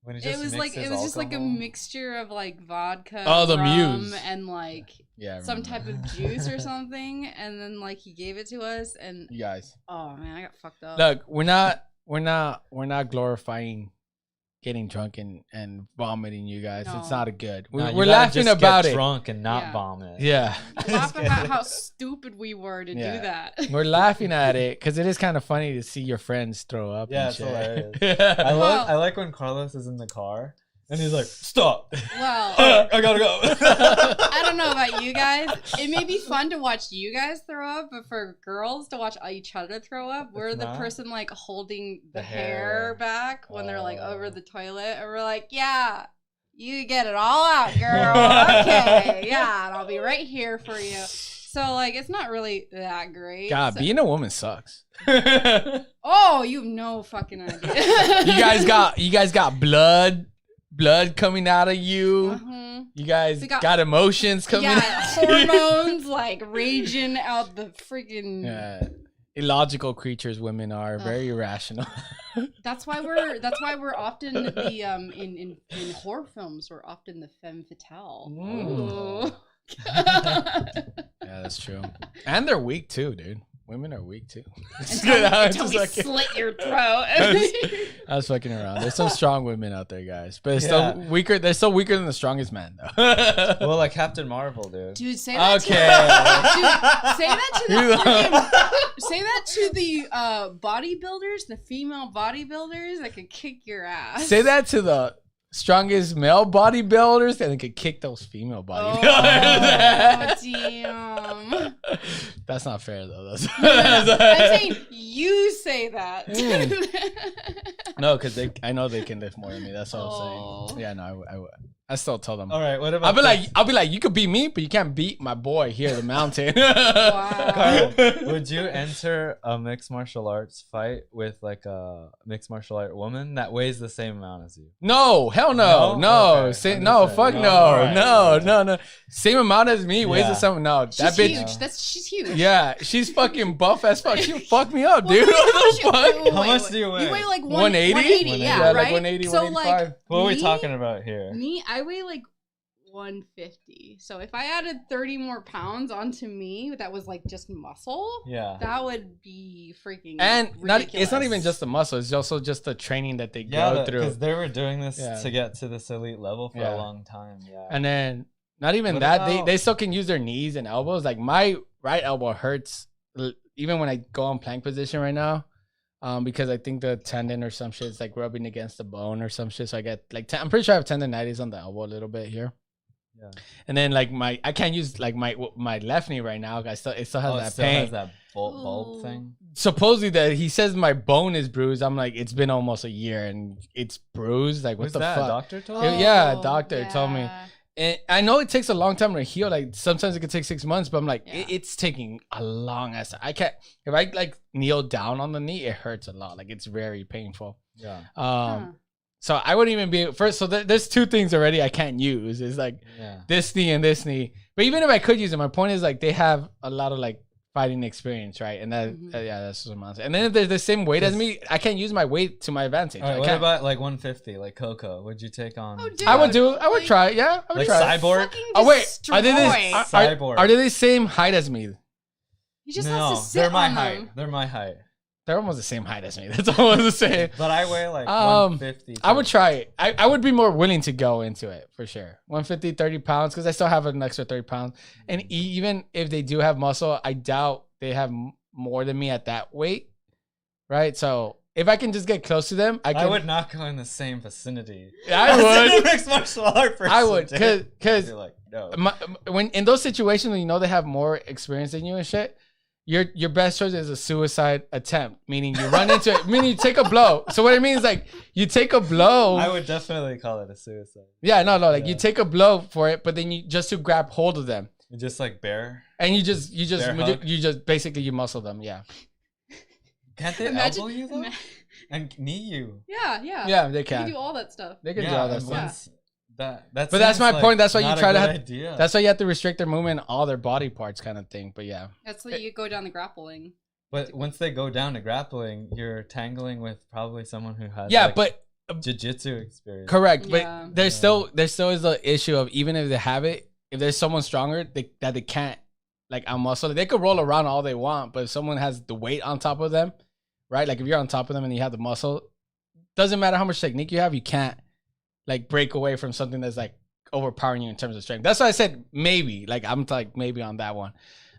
S3: When he
S4: It
S3: just
S4: was like
S3: mixes
S4: it was just like a
S3: alcohol.
S4: mixture of like vodka,
S2: Oh, the
S4: rum,
S2: Muse.
S4: and like
S2: Yeah. I
S4: some
S2: remember.
S4: type of juice or something, and then like he gave it to us, and
S2: You guys.
S4: oh man, I got fucked up.
S2: Look, we're not glorifying getting drunk and vomiting, you guys. It's
S4: No.
S2: not a good.
S3: Nah, you
S2: We're
S3: gotta
S2: laughing
S3: just
S2: about
S3: get
S2: it.
S3: drunk and not
S4: Yeah.
S3: vomit.
S2: Yeah.
S4: Laugh about how stupid we were to
S2: Yeah.
S4: do that.
S2: We're laughing at it because it is kind of funny to see your friends throw up.
S3: Yeah,
S2: and
S3: it's
S2: shit.
S3: hilarious.
S2: Yeah.
S4: Well-
S3: I like when Carlos is in the car and he's like, "Stop!
S4: Well,
S3: I gotta go."
S4: I don't know about you guys. It may be fun to watch you guys throw up, but for girls to watch each other throw up, we're
S3: It's
S4: the
S3: not?
S4: person like holding the
S3: The
S4: hair
S3: hair.
S4: back when they're like
S3: Oh.
S4: over the toilet, and we're like, yeah, you get it all out, girl. Okay, yeah, and I'll be right here for you. So like, it's not really that great.
S2: God,
S4: So-
S2: being a woman sucks.
S4: oh, you have no fucking idea.
S2: you guys got blood coming out of you.
S4: Uh-huh.
S2: You guys
S4: We
S2: got,
S4: got-
S2: emotions coming
S4: Yeah,
S2: out.
S4: hormones like raging out the freaking.
S2: Yeah. Illogical creatures women are,
S4: Ugh.
S2: very irrational.
S4: That's why we're often the in horror films we're often the femme fatale.
S2: Mm.
S4: Ooh.
S2: Yeah, that's true. And they're weak too, dude. Women are weak too.
S4: Until we slit your throat.
S2: I was fucking around. There's some strong women out there, guys, but it's
S3: Yeah.
S2: still weaker. They're still weaker than the strongest man, though.
S3: Well, like Captain Marvel, dude.
S4: Dude, say that
S2: Okay.
S4: to say that to
S2: You
S4: the
S2: know.
S4: freaking, say that to the bodybuilders, the female bodybuilders that could kick your ass.
S2: Say that to the strongest male bodybuilders, and they could kick those female
S4: Oh,
S2: bodybuilders.
S4: damn.
S2: That's not fair, though.
S4: I'm saying you say that.
S2: No, because I know they can lift more than me. That's all
S4: Oh.
S2: I'm saying. Yeah, no, I still tell them.
S3: All right, what about?
S2: I'll be like, you could beat me, but you can't beat my boy here, the mountain.
S4: Wow.
S3: Carl, would you enter a mixed martial arts fight with like a mixed martial art woman that weighs the same amount as you?
S2: No, hell no,
S3: No?
S2: no,
S3: Okay,
S2: say,
S3: I'm
S2: no,
S3: just
S2: fuck
S3: saying.
S2: no,
S3: All right.
S2: no. Same amount as me, weighs the
S3: Yeah.
S2: same. No,
S4: She's
S2: that bitch.
S4: huge. She's huge.
S2: Yeah, she's fucking buff as fuck. She fuck me up,
S4: Well,
S2: dude.
S4: wait,
S2: What the
S4: how much
S2: fuck?
S4: you-
S3: How much do you weigh?
S4: You weigh like
S2: 180?
S4: 180, yeah,
S2: Yeah, like
S4: right?
S2: 180,
S4: so
S2: 185.
S4: like,
S3: What are we
S4: me-
S3: talking about here?
S4: Me, I weigh like 150. So if I added 30 more pounds onto me, that was like just muscle.
S3: Yeah.
S4: That would be freaking.
S2: And it's not
S4: ridiculous.
S2: even just the muscle; it's also just the training that they
S3: Yeah,
S2: go through.
S3: because they were doing this
S2: Yeah.
S3: to get to this elite level for
S2: Yeah.
S3: a long time. Yeah.
S2: And then not even
S3: What
S2: that,
S3: about-
S2: they still can use their knees and elbows. Like my right elbow hurts even when I go on plank position right now. Because I think the tendon or some shit is like rubbing against the bone or some shit. So I get like I'm pretty sure I have tendonitis on the elbow a little bit here.
S3: Yeah.
S2: And then like I can't use like my left knee right now. It still has
S3: Oh, it
S2: that
S3: still
S2: pain.
S3: has that bulb
S4: Ooh.
S3: thing.
S2: Supposedly that he says my bone is bruised. I'm like, it's been almost a year and it's bruised. Like what
S3: What's
S2: the
S3: that?
S2: fuck?
S3: Doctor told
S2: Yeah,
S3: you?
S2: yeah, a doctor told me.
S4: yeah.
S2: And I know it takes a long time to heal. Like sometimes it could take 6 months, but I'm like,
S4: Yeah.
S2: it's taking a long ass. I can't. If I like kneel down on the knee, it hurts a lot. Like it's very painful.
S3: Yeah.
S4: Huh.
S2: So I wouldn't even be first. So there's two things already I can't use. It's like this knee and this knee. But even if I could use them, my point is like they have a lot of like fighting experience, right? And that that's what I'm saying. And then if they're the same weight as me, I can't use my weight to my advantage.
S3: All right, what about like 150, like Coco? Would you take on?
S4: Oh, dude,
S2: I would try. Yeah, I would
S3: like
S2: try.
S3: Cyborg.
S2: Oh wait, are
S3: Cyborg?
S2: they the same height as me?
S4: You just have to sit
S3: they're my
S4: on
S3: height.
S4: them.
S3: They're my height.
S2: They're almost the same height as me. That's all I was saying.
S3: But I weigh like 150.
S2: I would try it. I would be more willing to go into it for sure. 150, 30 pounds, because I still have an extra 30 pounds. And even if they do have muscle, I doubt they have more than me at that weight. Right? So if I can just get close to them, I
S3: would not go in the same vicinity.
S2: I would.
S3: Mixed martial art person,
S2: I would. Because
S3: like, no.
S2: when in those situations when you know they have more experience than you and shit, your best choice is a suicide attempt, meaning you run into it, meaning you take a blow. So what it means is like you take a blow.
S3: I would definitely call it a suicide.
S2: Yeah, no, like you take a blow for it, but then you just to grab hold of them.
S3: You just like bear.
S2: And you just basically you muscle them, yeah.
S3: Can't they elbow you though? And knee you?
S4: Yeah.
S2: Yeah, they
S4: They
S2: can.
S4: can do all that stuff.
S2: They can do all that stuff.
S3: But
S2: that's my point. That's why you try to have.
S3: Idea.
S2: That's why you have to restrict their movement, all their body parts, kind of thing. But yeah,
S4: That's why you go down the grappling.
S3: But once they go down to grappling, you're tangling with probably someone who has
S2: but
S3: jiu-jitsu experience.
S2: Correct,
S4: Yeah.
S2: but there still is the issue of even if they have it, if there's someone stronger that they can't like outmuscle, they could roll around all they want, but if someone has the weight on top of them, right? Like if you're on top of them and you have the muscle, doesn't matter how much technique you have, you can't like break away from something that's like overpowering you in terms of strength. That's why I said maybe. Like I'm like maybe on that one,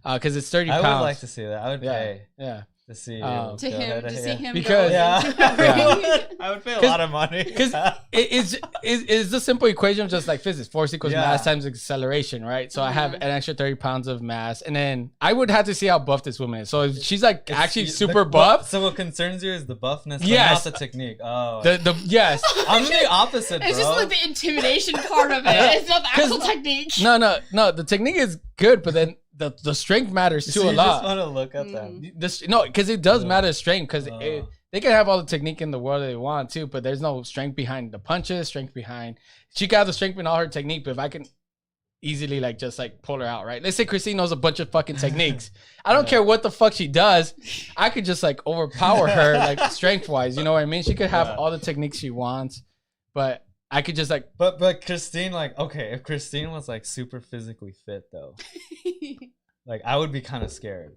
S2: because it's 30 pounds.
S3: I would like to see that. I would pay.
S2: Yeah.
S3: To see
S4: To see him
S2: Because-
S3: I would pay a lot of money.
S2: Because it's the simple equation of just like physics. Force equals mass times acceleration, right? So I have an extra 30 pounds of mass. And then I would have to see how buff this woman is. So if she's like actually super buff.
S3: So what concerns you is the buffness, but
S2: Yes.
S3: not the technique. Oh.
S2: Yes.
S3: I'm the opposite, bro.
S4: It's just like the intimidation part of it. It's not the actual technique.
S2: No. The technique is good, but then the strength matters too
S3: So
S2: a
S3: you
S2: lot.
S3: just want to look at them.
S2: No, because it does matter strength. Because they can have all the technique in the world they want too, but there's no strength behind the punches. Strength behind she can have the strength in all her technique, but if I can easily like just like pull her out, right? Let's say Christine knows a bunch of fucking techniques. I don't care what the fuck she does. I could just like overpower her like strength wise. You know what I mean? She could have all the techniques she wants, but I could just like.
S3: But Christine, like, okay, if Christine was like super physically fit though, like I would be kind of scared.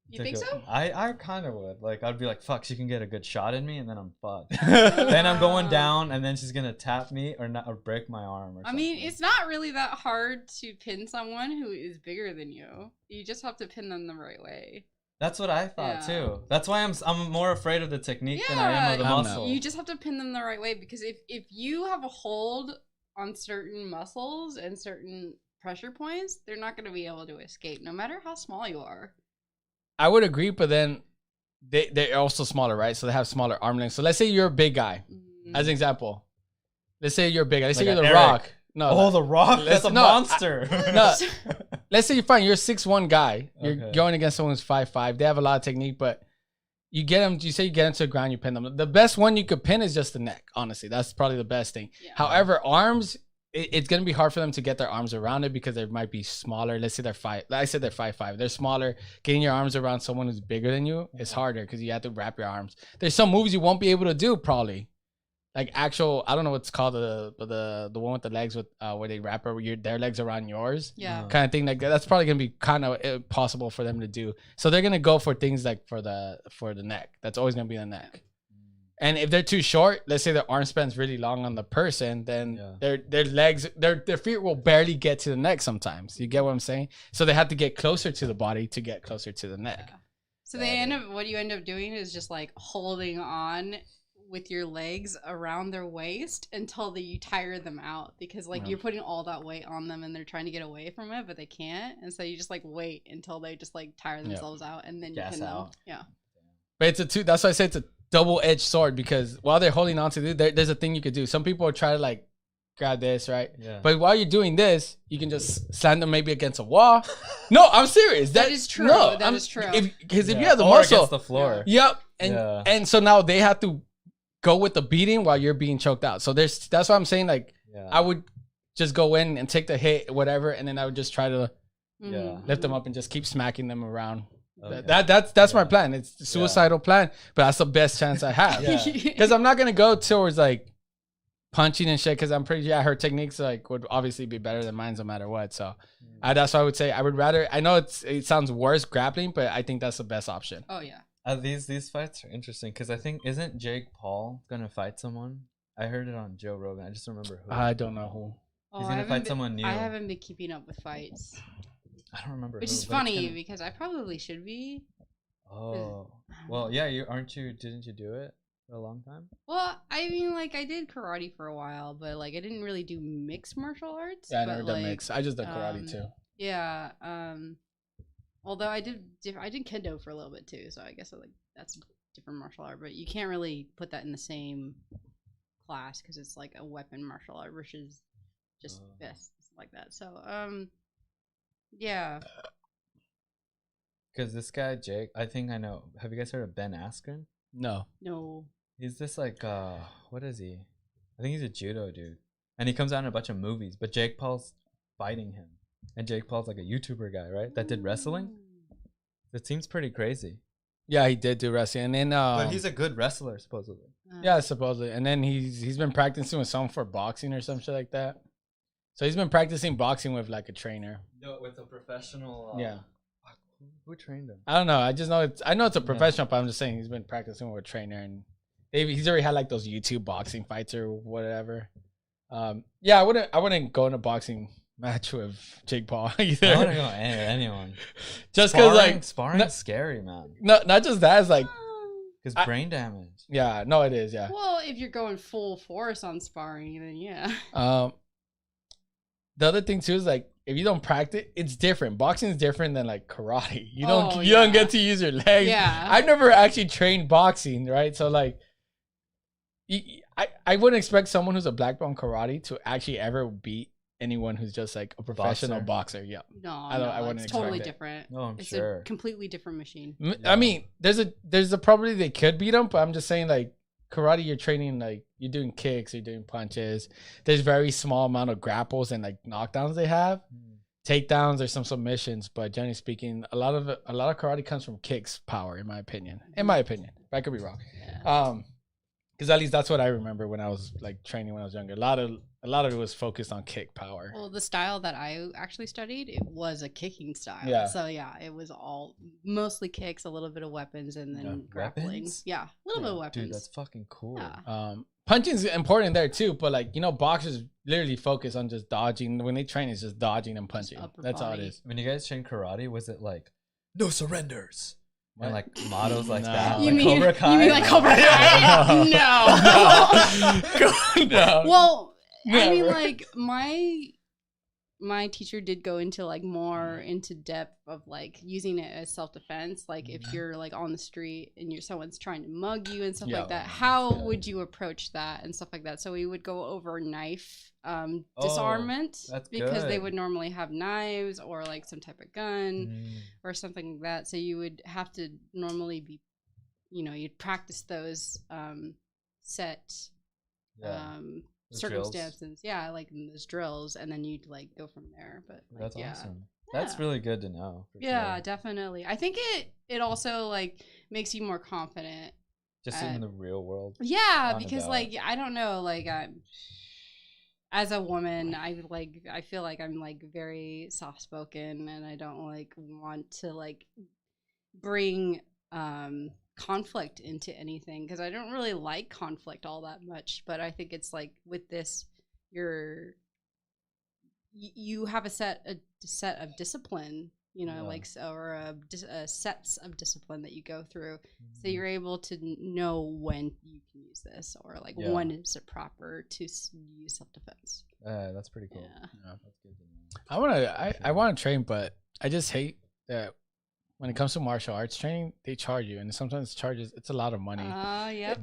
S4: You think so?
S3: I kind of would. Like I'd be like, fuck, she can get a good shot in me, and then I'm fucked. Then I'm going down, and then she's gonna tap me or break my arm. Or
S4: I mean, it's not really that hard to pin someone who is bigger than you. You just have to pin them the right way.
S3: That's what I thought too. That's why I'm more afraid of the technique than I am of the muscle.
S4: You just have to pin them the right way, because if you have a hold on certain muscles and certain pressure points, they're not going to be able to escape, no matter how small you are.
S2: I would agree, but then they're also smaller, right? So they have smaller arm lengths. So let's say you're a big guy, as an example. Let's say you're big. Let's say you're the Rock.
S3: No, the Rock. That's a monster.
S2: Let's say you're fine. You're a 6'1" guy. You're going against someone who's 5'5". They have a lot of technique, but you get them. You say you get them to the ground, you pin them. The best one you could pin is just the neck. Honestly, that's probably the best thing. Yeah. However, arms, it's gonna be hard for them to get their arms around it because they might be smaller. Let's say they're 5. I said they're 5'5". They're smaller. Getting your arms around someone who's bigger than you is harder because you have to wrap your arms. There's some moves you won't be able to do probably. Like actual, I don't know what's called the one with the legs with where they wrap their legs around yours, kind of thing. Like that's probably gonna be kind of impossible for them to do. So they're gonna go for things like for the neck. That's always gonna be the neck. And if they're too short, let's say their arm span's really long on the person, then their legs, their feet will barely get to the neck sometimes. You get what I'm saying? So they have to get closer to the body to get closer to the neck.
S4: Yeah. So what you end up doing is just like holding on with your legs around their waist until you tire them out, because like you're putting all that weight on them and they're trying to get away from it, but they can't. And so you just like wait until they just like tire themselves out, and then you pin them. Yeah.
S2: But that's why I say it's a double-edged sword, because while they're holding on to it, there's a thing you could do. Some people try to like grab this, right? Yeah. But while you're doing this, you can just slam them maybe against a wall. No, I'm serious.
S4: That is true. No, that is true.
S2: Because if you have the muscle,
S3: against the floor.
S2: Yep. And so now they have to go with the beating while you're being choked out. So that's why I'm saying like
S3: Yeah.
S2: I would just go in and take the hit, whatever, and then I would just try to
S3: Yeah.
S2: lift them up and just keep smacking them around.
S3: Okay.
S2: That's my plan. It's a suicidal plan, but that's the best chance I have.
S3: Yeah.
S2: Because I'm not gonna go towards like punching and shit. Because I'm pretty sure her techniques like would obviously be better than mine no matter what. So that's why I would say I would rather. I know it sounds worse grappling, but I think that's the best option.
S4: Oh yeah.
S3: These fights are interesting because I think isn't Jake Paul gonna fight someone? I heard it on Joe Rogan. I just don't remember who.
S2: I don't know who.
S3: He's
S4: I
S3: gonna
S4: haven't
S3: fight
S4: been-
S3: someone new.
S4: I haven't been keeping up with fights,
S3: I don't remember.
S4: which
S3: who,
S4: is
S3: but it's
S4: funny
S3: gonna-
S4: because I probably should be.
S3: Oh, well, yeah. Didn't you do it for a long time?
S4: Well, I mean, like I did karate for a while, but like I didn't really do mixed martial arts.
S2: Yeah, I
S4: but,
S2: never done
S4: like,
S2: mix. I just done karate too.
S4: Yeah. Although I did kendo for a little bit too, so I guess that's a different martial art. But you can't really put that in the same class because it's like a weapon martial art versus just fists like that. So yeah.
S3: Because this guy Jake, I think I know. Have you guys heard of Ben Askren?
S2: No.
S4: No.
S3: He's this like what is he? I think he's a judo dude, and he comes out in a bunch of movies. But Jake Paul's fighting him, and Jake Paul's like a YouTuber guy, right? That did wrestling. It seems pretty crazy.
S2: Yeah, he did do wrestling, and then
S3: But he's a good wrestler, supposedly.
S2: yeah, supposedly, and then he's been practicing with someone for boxing or some shit like that. So he's been practicing boxing with like a trainer.
S3: No, with a professional.
S2: Yeah.
S3: Who trained him?
S2: I don't know. I just know it's a professional, but I'm just saying he's been practicing with a trainer, and he's already had like those YouTube boxing fights or whatever. Yeah, I wouldn't go in a boxing match with Jake Paul either.
S3: I wouldn't go anyone.
S2: Just because like
S3: sparring's scary, man.
S2: not just that, it's like
S3: Because brain damage.
S2: yeah, no, it is, yeah.
S4: Well, if you're going full force on sparring, then yeah.
S2: The other thing too is like if you don't practice, it's different. Boxing is different than like karate. You don't
S4: yeah.
S2: get to use your legs.
S4: Yeah.
S2: I've never actually trained boxing, right? So like, I wouldn't expect someone who's a black belt in karate to actually ever beat anyone who's just like a professional boxer. Yeah.
S4: No,
S2: I wouldn't
S4: it's totally
S2: expect it.
S4: different.
S3: No, I'm
S4: It's
S3: sure.
S4: a completely different machine.
S2: I mean, there's a probably they could beat them, but I'm just saying like karate, you're training like you're doing kicks, you're doing punches. There's very small amount of grapples and like knockdowns they have. Takedowns, there's some submissions, but generally speaking, a lot of karate comes from kicks power, in my opinion. But I could be wrong.
S4: Yeah.
S2: Because at least that's what I remember when I was like training when I was younger. A lot of it was focused on kick power.
S4: Well, the style that I actually studied, it was a kicking style.
S2: Yeah.
S4: So yeah, it was all mostly kicks, a little bit of weapons, and then grappling.
S3: Weapons?
S4: Yeah, a little bit of weapons.
S3: Dude, that's fucking cool.
S4: Yeah.
S2: Punching's important there too, but like boxers literally focus on just dodging. When they train, it's just dodging and punching. That's all it
S4: body.
S2: is.
S3: When you guys train karate, was it like no surrenders? And
S2: What?
S3: like mottos like
S2: No.
S3: that?
S4: You
S3: Like
S4: mean
S3: Cobra Kai?
S4: You mean like Cobra Kai? No.
S2: No.
S4: Well, I mean,
S2: Never.
S4: like my teacher did go into like more into depth of like using it as self-defense. Like if you're like on the street and someone's trying to mug you and stuff
S2: Yeah.
S4: like that, how would you approach that and stuff like that? So we would go over knife disarmament
S3: that's
S4: because they
S3: good.
S4: would normally have knives or like some type of gun or something like that. So you would have to normally be, you'd practice those set
S3: Those drills.
S4: circumstances. Yeah, like in those drills, and then you'd like go from there. But like,
S3: That's
S4: yeah.
S3: awesome. That's really good to know. for
S4: Yeah,
S3: sure.
S4: definitely. I think it also like makes you more confident.
S3: Just in the real world.
S4: Yeah,
S3: On
S4: because
S3: about.
S4: like I don't know, like as a woman, I feel like I'm like very soft spoken, and I don't like want to like bring conflict into anything because I don't really like conflict all that much. But I think it's like with this, you have a set of discipline, like or sets of discipline that you go through, so you're able to know when you can use this or like when is it proper to use self-defense.
S3: That's pretty cool.
S4: Yeah.
S3: That's good to know.
S2: I want to train, but I just hate that when it comes to martial arts training, they charge you, and sometimes it's a lot of money.
S4: Yep.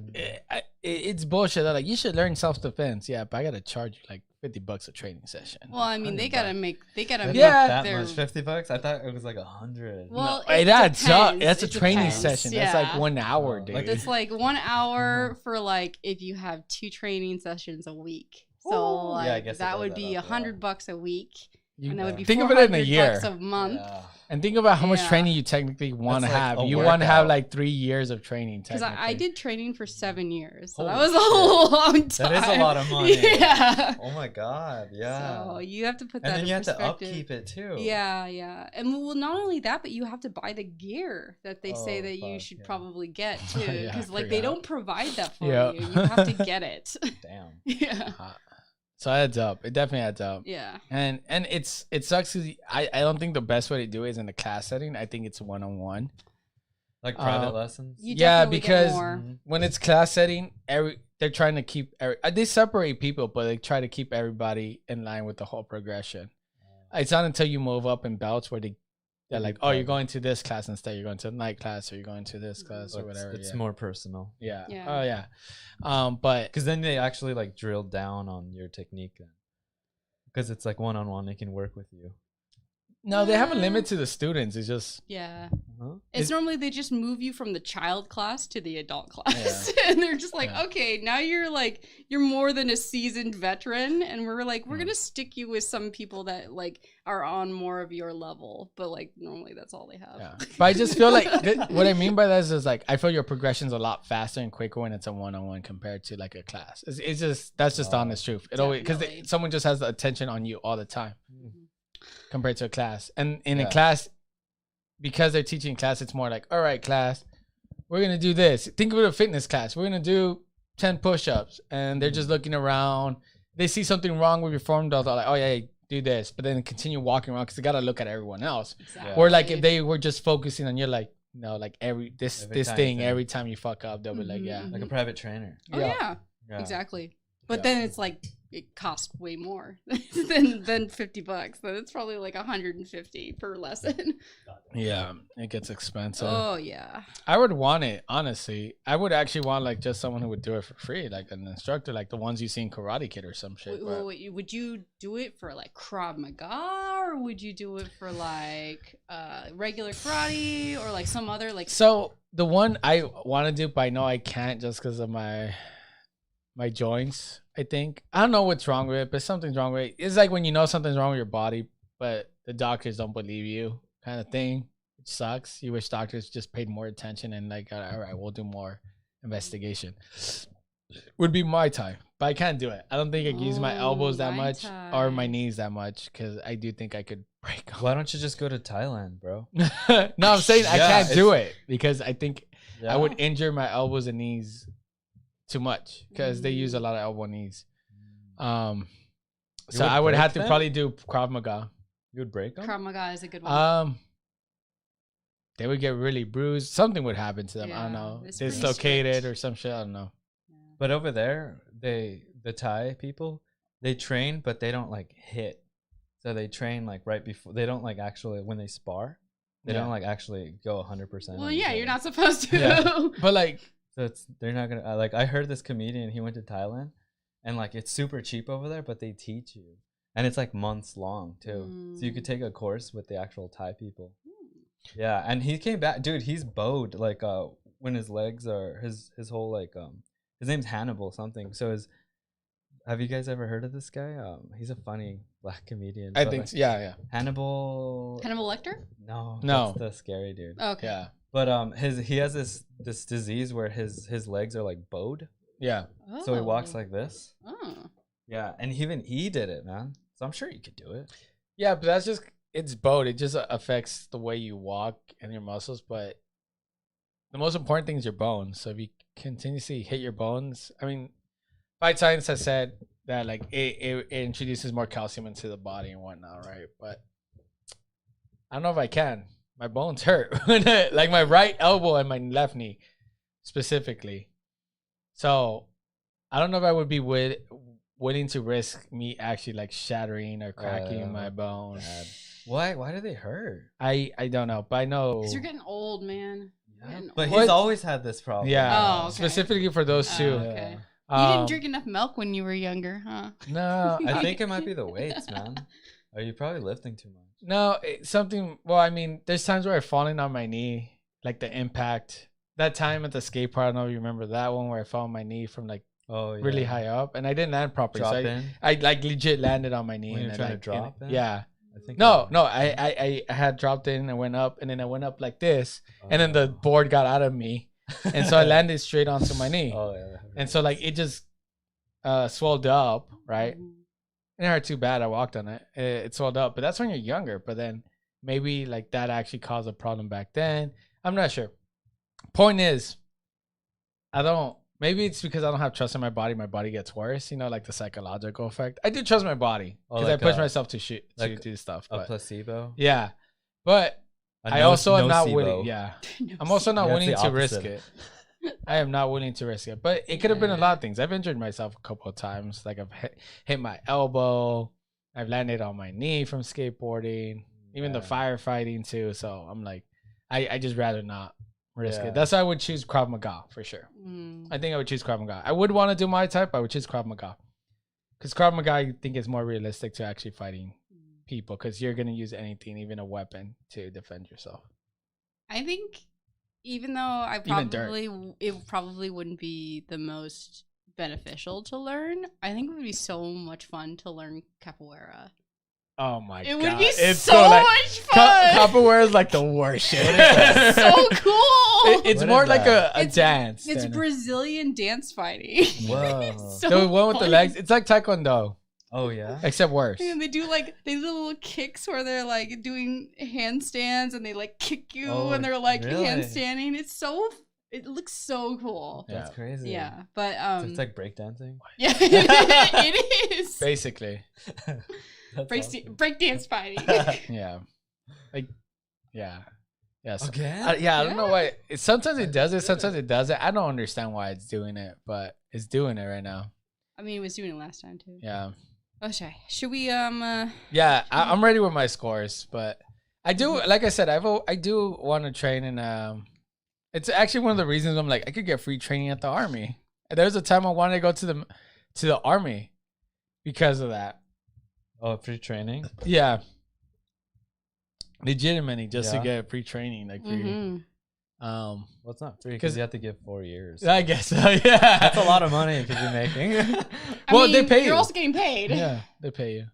S2: it's bullshit. They're like, you should learn self defense. Yeah, but I gotta charge you like $50 a training session.
S4: Well, I mean, they gotta
S3: $100.
S4: make
S3: That's
S2: Yeah.
S3: not that
S4: their.
S3: much. $50? I thought it was like 100.
S4: Well,
S2: No, it adds up.
S4: depends.
S2: That's a
S4: It
S2: training
S4: depends.
S2: session. That's like
S4: Yeah.
S2: 1 hour,
S3: Oh,
S2: dude.
S3: like
S4: It's like 1 hour for like if you have 2 training sessions a week. So
S3: Yeah, I
S4: like
S3: guess it
S4: that
S3: does
S4: would
S3: add
S4: be
S3: up, yeah.
S4: $100 a week,
S2: You
S4: and that would be
S2: think of it in a year.
S4: $400 a month.
S3: Yeah.
S2: And think about how much
S4: Yeah.
S2: training you technically want to
S3: That's like
S2: have.
S3: a
S2: You want to have
S3: workout.
S2: like 3 years of training.
S4: Because
S2: Technically,
S4: I did training for 7 years, so that
S3: Holy
S4: was a long time.
S3: That is a lot of money.
S4: Yeah.
S3: Oh my god, yeah.
S4: So you have to put that
S3: And then
S4: in
S3: you have to
S4: perspective.
S3: upkeep it too.
S4: Yeah, yeah. And well, not only that, but you have to buy the gear that they say
S3: Oh,
S4: that you
S3: fuck,
S4: should
S3: yeah.
S4: probably get too.
S2: Yeah, I
S4: Because like they
S3: forgot.
S4: don't provide that for
S2: Yeah.
S4: you. You have to get it.
S3: Damn.
S4: Yeah.
S2: So it adds up. It definitely adds up.
S4: Yeah.
S2: And it sucks because I don't think the best way to do it is in a class setting. I think it's 1-on-1.
S3: Like private lessons.
S4: You
S2: Yeah,
S4: definitely get
S2: because
S4: more.
S3: Mhm.
S2: when it's class setting, they're trying to keep they separate people, but they try to keep everybody in line with the whole progression. It's not until you move up in belts where they're like, oh, you're going to this class instead. You're going to the night class, or you're going to this class,
S3: So
S2: or whatever.
S3: It's
S2: yeah.
S3: more personal.
S2: Yeah.
S4: Yeah.
S2: Oh yeah. But
S3: Because then they actually like drill down on your technique then. Because it's like one-on-one, they can work with you.
S2: no, they have a limit to the students. It's just
S4: Yeah.
S3: Huh?
S4: It's normally they just move you from the child class to the adult class. and they're just like,
S2: Yeah.
S4: okay, now you're more than a seasoned veteran. And we're like, we're
S2: Mm.
S4: going to stick you with some people that like are on more of your level. But like normally that's all they have.
S2: yeah. But I just feel like what I mean by that is like I feel your progression's a lot faster and quicker when it's a 1-on-1 compared to like a class. It's just that's just the honest truth. It always because
S4: Definitely.
S2: someone just has the attention on you all the time compared to a class. And in a
S3: Yeah.
S2: class, because they're teaching class, it's more like, all right, class, we're gonna do this. Think of it a fitness class. We're gonna do 10 push-ups, and they're just looking around. They see something wrong with your form, they're like, oh yeah, do this, but then continue walking around because they gotta look at everyone else.
S4: Exactly.
S2: Or like if they were just focusing on you, like no, like this
S3: Every time
S2: thing,
S3: you-
S2: every time you fuck up, they'll be like, yeah,
S4: Mhm.
S3: Like a private trainer.
S4: Oh yeah,
S3: Yeah.
S4: exactly. But
S2: Yeah.
S4: then it's like it costs way more than $50. Then it's probably like $150 per lesson.
S2: yeah, it gets expensive.
S4: Oh yeah.
S2: I would want it, honestly. I would actually want like just someone who would do it for free, like an instructor, like the ones you see in Karate Kid or some shit. but-
S4: Would you do it for like Krav Maga, or would you do it for like regular karate, or like some other like?
S2: So the one I want to do, but I know I can't just because of my joints. I think I don't know what's wrong with it, but something's wrong with it. It's like when you know something's wrong with your body, but the doctors don't believe you, kind of thing. It sucks. You wish doctors just paid more attention and like, all right, we'll do more investigation. Would be my time, but I can't do it. I don't think I can use my elbows that
S4: Muay
S2: much or my
S4: Thai.
S2: knees that much because I do think I could break them.
S3: Why don't you just go to Thailand, bro?
S2: No, I'm saying I
S3: Yeah,
S2: can't do it because I think
S3: Yeah.
S2: I would injure my elbows and knees too much because they use a
S4: Mm.
S2: lot of elbow and knees. So
S3: would
S2: I would
S3: break
S2: have to
S3: them?
S2: probably do Krav Maga.
S3: You would break them?
S4: Krav Maga is a good one.
S2: They would get really bruised. Something would happen to them. I don't
S4: Yeah,
S2: know,
S4: it's pretty
S2: dislocated
S4: strict.
S2: or some shit. I don't know.
S3: But over there, the Thai people, they train, but they don't like hit. So they train like right before. They don't like actually when they spar. They
S2: Yeah.
S3: don't like actually go 100%.
S4: Well, yeah, you're not supposed to.
S2: Yeah. But like,
S3: So they're not gonna like. I heard this comedian. He went to Thailand, and like it's super cheap over there, but they teach you, and it's like months long too. So you could take a course with the actual Thai people. Yeah, and he came back, dude. He's bowed like when his legs are his whole like his name's Hannibal something. So have you guys ever heard of this guy? He's a funny black comedian.
S2: I
S3: but,
S2: think,
S3: like,
S2: yeah.
S3: Hannibal.
S4: Hannibal Lecter?
S3: No,
S2: No.
S3: that's the scary dude.
S4: Okay.
S2: Yeah.
S3: But he has this disease where his legs are like bowed,
S2: Yeah.
S3: so he walks
S4: Oh.
S3: like this.
S4: Oh.
S3: Yeah, and even he did it, man. So I'm sure you could do it.
S2: Yeah, but that's just, it's both. It just affects the way you walk and your muscles. But the most important thing is your bones. So if you continuously hit your bones, I mean, fight science has said that like it introduces more calcium into the body and whatnot, right? But I don't know if I can. My bones hurt, like my right elbow and my left knee specifically. So I don't know if I would be willing to risk me actually like shattering or cracking my bone.
S3: Bad. Why do they hurt?
S2: I don't know, but I know.
S4: Because you're getting old, man.
S3: Yeah,
S4: And-
S3: but
S2: What?
S3: he's always had this problem.
S2: Yeah,
S4: Oh, okay.
S2: specifically for those two.
S4: Oh, okay. You
S2: Um,
S4: didn't drink enough milk when you were younger, huh?
S2: No,
S3: I think it might be the weights, man. Are you probably lifting too much?
S2: no, something. Well, I mean, there's times where I've fallen on my knee, like the impact. That time at the skate park, I don't know if you remember that one where I fell on my knee from like
S3: Oh, yeah.
S2: really high up, and I didn't land properly.
S3: Drop
S2: So
S3: in.
S2: I like legit landed on my knee.
S3: When you're
S2: and
S3: trying to
S2: like,
S3: drop in?
S2: Yeah.
S3: I think
S2: No, I had dropped in and went up, and then I went up like this, and then the board got out of me, and so I landed straight onto my knee,
S3: Oh yeah.
S2: and so like it just swelled up, right?
S4: Mhm.
S2: It didn't hurt too bad. I walked on it. It swelled up, but that's when you're younger. But then maybe like that actually caused a problem back then. I'm not sure. Point is, I don't. Maybe it's because I don't have trust in my body. My body gets worse. You know, like the psychological effect. I do trust my body
S3: Oh,
S2: because
S3: like
S2: I push
S3: a-
S2: myself to shit to
S3: like
S2: do stuff.
S3: A
S2: But
S3: placebo.
S2: yeah, but
S3: A
S2: I also am not
S3: nocebo.
S2: willing. Yeah, I'm also not
S3: Yeah, it's
S2: willing
S3: the
S2: to risk
S3: opposite.
S2: it. I am not willing to risk it. But it could have been a lot of things. I've injured myself a couple of times. Like I've hit my elbow. I've landed on my knee from skateboarding. Even the
S3: Yeah.
S2: firefighting too. So I'm like, I just rather not risk
S3: Yeah.
S2: it. That's why I would choose Krav Maga for sure.
S4: Mm.
S2: I think I would choose Krav Maga. I would want to do my type. I would choose Krav Maga. Because Krav Maga, I think, is more realistic to actually fighting people. Because you're going to use anything, even a weapon, to defend yourself.
S4: I think even though I
S2: Even dirt.
S4: probably wouldn't be the most beneficial to learn, I think it would be so much fun to learn capoeira.
S2: Oh my god.
S4: It would be
S2: It's
S4: so
S2: like,
S4: much fun.
S2: Capoeira is like the worst shit.
S4: so cool.
S2: It's
S3: What
S2: more
S3: is
S2: like
S3: that?
S2: a dance.
S4: It's
S2: than a-
S4: Brazilian dance fighting.
S3: Whoa.
S4: So
S2: the one with the
S4: fun.
S2: legs. It's like Taekwondo,
S3: Oh yeah.
S2: except worse.
S4: And they do little kicks where they're like doing handstands and they like kick you
S3: Oh,
S4: and they're like
S3: really?
S4: handstanding. It looks so cool.
S2: Yeah.
S3: That's crazy.
S4: Yeah, but
S3: So it's like breakdancing.
S4: yeah, it is.
S2: Basically.
S3: That's awesome.
S4: Breakdance fighting.
S2: Yeah. Like, yeah. Yes.
S3: Again?
S2: Yeah, I don't know why. Sometimes it does it, sometimes it doesn't. I don't understand why it's doing it, but it's doing it right now.
S4: I mean, it was doing it last time too.
S2: Yeah.
S4: Okay, should we
S2: Yeah, I'm ready with my scores, but I do, like I said, I do want to train, and it's actually one of the reasons I'm like I could get free training at the army. And there was a time I wanted to go to the army because of that.
S3: Oh, free training.
S2: Yeah, legitimately just to
S3: Yeah.
S2: get free training, like free.
S4: Mhm.
S2: Um,
S3: Well, it's not free
S2: 'Cause-
S3: because you have to give 4 years.
S2: I guess so. Yeah,
S3: That's a lot of money you could be making.
S4: I
S2: Well,
S4: mean,
S2: they pay
S4: you're
S2: you.
S4: also getting paid.
S2: Yeah, they pay you.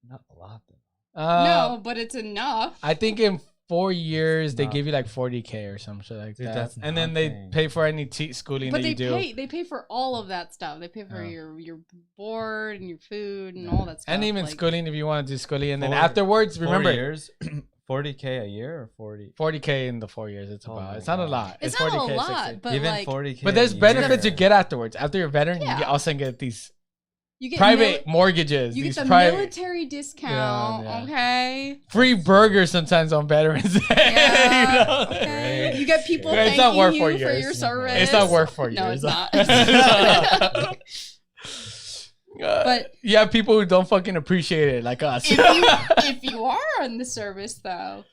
S3: Not a lot though.
S4: No, but it's enough.
S2: I think in 4 years they
S3: No.
S2: give you like 40K or some shit like
S3: Dude,
S2: that,
S3: that's
S2: and then they
S3: nothing.
S2: pay for any schooling
S4: But
S2: that
S4: they
S2: you do.
S4: they pay for all of that stuff. They pay for
S2: Yeah.
S4: your board and your food and all that stuff.
S2: And even
S4: like,
S2: schooling if you want to do schooling, and then
S3: 4
S2: afterwards,
S3: 4
S2: remember
S3: years, 40K a year or 40.
S2: 40K in the 4 years. It's
S3: Oh
S2: about.
S3: my
S2: It's not a
S3: God.
S2: lot.
S4: It's not a
S2: 40K,
S4: lot,
S2: 60.
S4: but
S3: Even
S4: like
S3: 40K.
S2: But there's
S3: a
S2: benefits you
S3: year.
S2: get afterwards. After you're a veteran,
S4: Yeah.
S2: you also get these
S4: you get
S2: private mortgages.
S4: you get
S2: these
S4: the
S2: private
S4: military discount.
S2: Yeah.
S4: Okay.
S2: free burgers sometimes on Veterans Day.
S4: Yeah.
S2: You know?
S4: Okay. You get people
S2: Yeah, it's
S4: thanking
S2: not worth
S4: you
S2: 4
S4: for
S2: years.
S4: your service.
S2: It's not worth 4
S4: No,
S2: years.
S4: it's not. But-
S2: you have people who don't fucking appreciate it like us.
S4: if you are in the service though,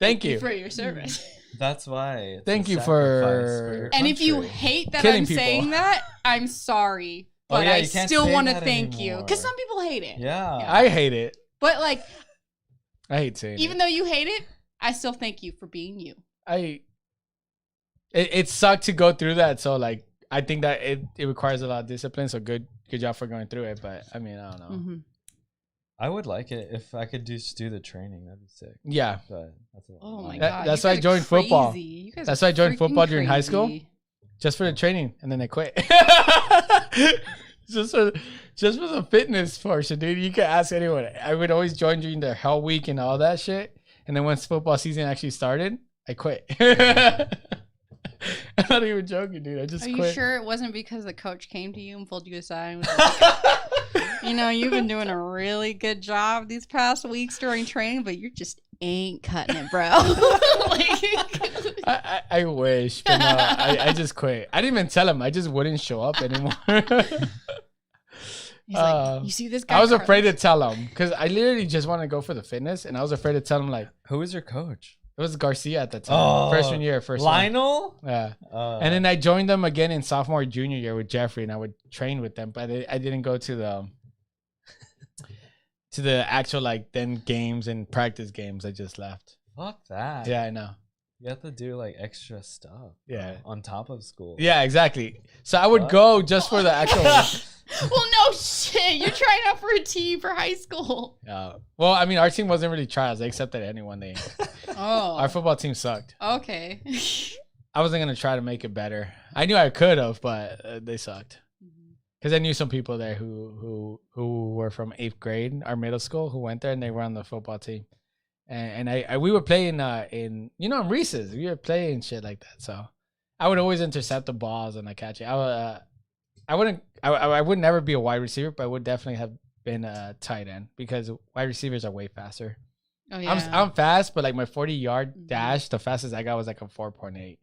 S2: Thank you.
S4: for your service.
S3: That's why. It's
S2: Thank
S3: a
S2: you
S3: sacrifice
S2: for-
S3: your
S4: And if you
S3: country.
S4: hate that
S2: Killing
S4: I'm
S2: people.
S4: saying that, I'm sorry.
S3: Oh,
S4: But
S3: yeah,
S4: I
S3: you can't
S4: still
S3: say
S4: want to
S3: that
S4: thank you.
S3: anymore.
S4: Because some people hate it.
S3: Yeah.
S2: I hate it.
S4: But like,
S2: I hate saying
S4: even
S2: it.
S4: though you hate it, I still thank you for being you.
S2: It sucked to go through that. So like, I think that it requires a lot of discipline. So good job for going through it. But I mean, I don't know.
S4: Mm-hmm.
S3: I would like it if I could just do the training. That'd be sick.
S2: Yeah.
S3: But that's a lot.
S4: Oh
S3: of
S4: my
S3: money.
S4: god.
S2: That's
S4: you
S2: why I
S4: guys are
S2: joined football.
S4: crazy. You guys
S2: That's
S4: are
S2: why I joined
S4: freaking
S2: football during high school.
S4: crazy.
S2: Just for the training, and then I quit. just for the fitness portion, dude. You can ask anyone. I would always join during the Hell Week and all that shit. And then once football season actually started, I quit. I'm not even joking, dude. I just
S4: Are
S2: quit.
S4: you sure it wasn't because the coach came to you and pulled you aside and was like, you know, you've been doing a really good job these past weeks during training, but you just ain't cutting it, bro. Like,
S2: I wish, but no, I just quit. I didn't even tell him. I just wouldn't show up anymore.
S4: he's like, you see this guy?
S2: I was afraid to
S4: Carlos?
S2: tell him because I literally just wanted to go for the fitness, and I was afraid to tell him like
S3: Who was your coach?
S2: it was Garcia at the time.
S3: Oh,
S2: Freshman year, first one.
S3: Lionel.
S2: Yeah. And then I joined them again in sophomore, junior year with Jeffrey, and I would train with them, but I didn't go to the actual like then games and practice games. I just left.
S3: Fuck that.
S2: Yeah, I know.
S3: You have to do like extra stuff.
S2: Yeah.
S3: On top of school.
S2: Yeah, exactly. So I would go just for the actual.
S4: Well, no shit. You're trying out for a team for high school.
S2: Well, I mean, our team wasn't really trials. They accepted anyone.
S4: Oh.
S2: Our football team sucked.
S4: Okay.
S2: I wasn't gonna try to make it better. I knew I could have, but they sucked. Because I knew some people there who were from 8th grade, our middle school, who went there and they were on the football team, and we would play in in recess. We would play and shit like that. So I would always intercept the balls and I catch it. I would never be a wide receiver, but I would definitely have been a tight end because wide receivers are way faster.
S4: Oh yeah.
S2: I'm fast, but like my 40-yard dash, the fastest I got was like a 4.8.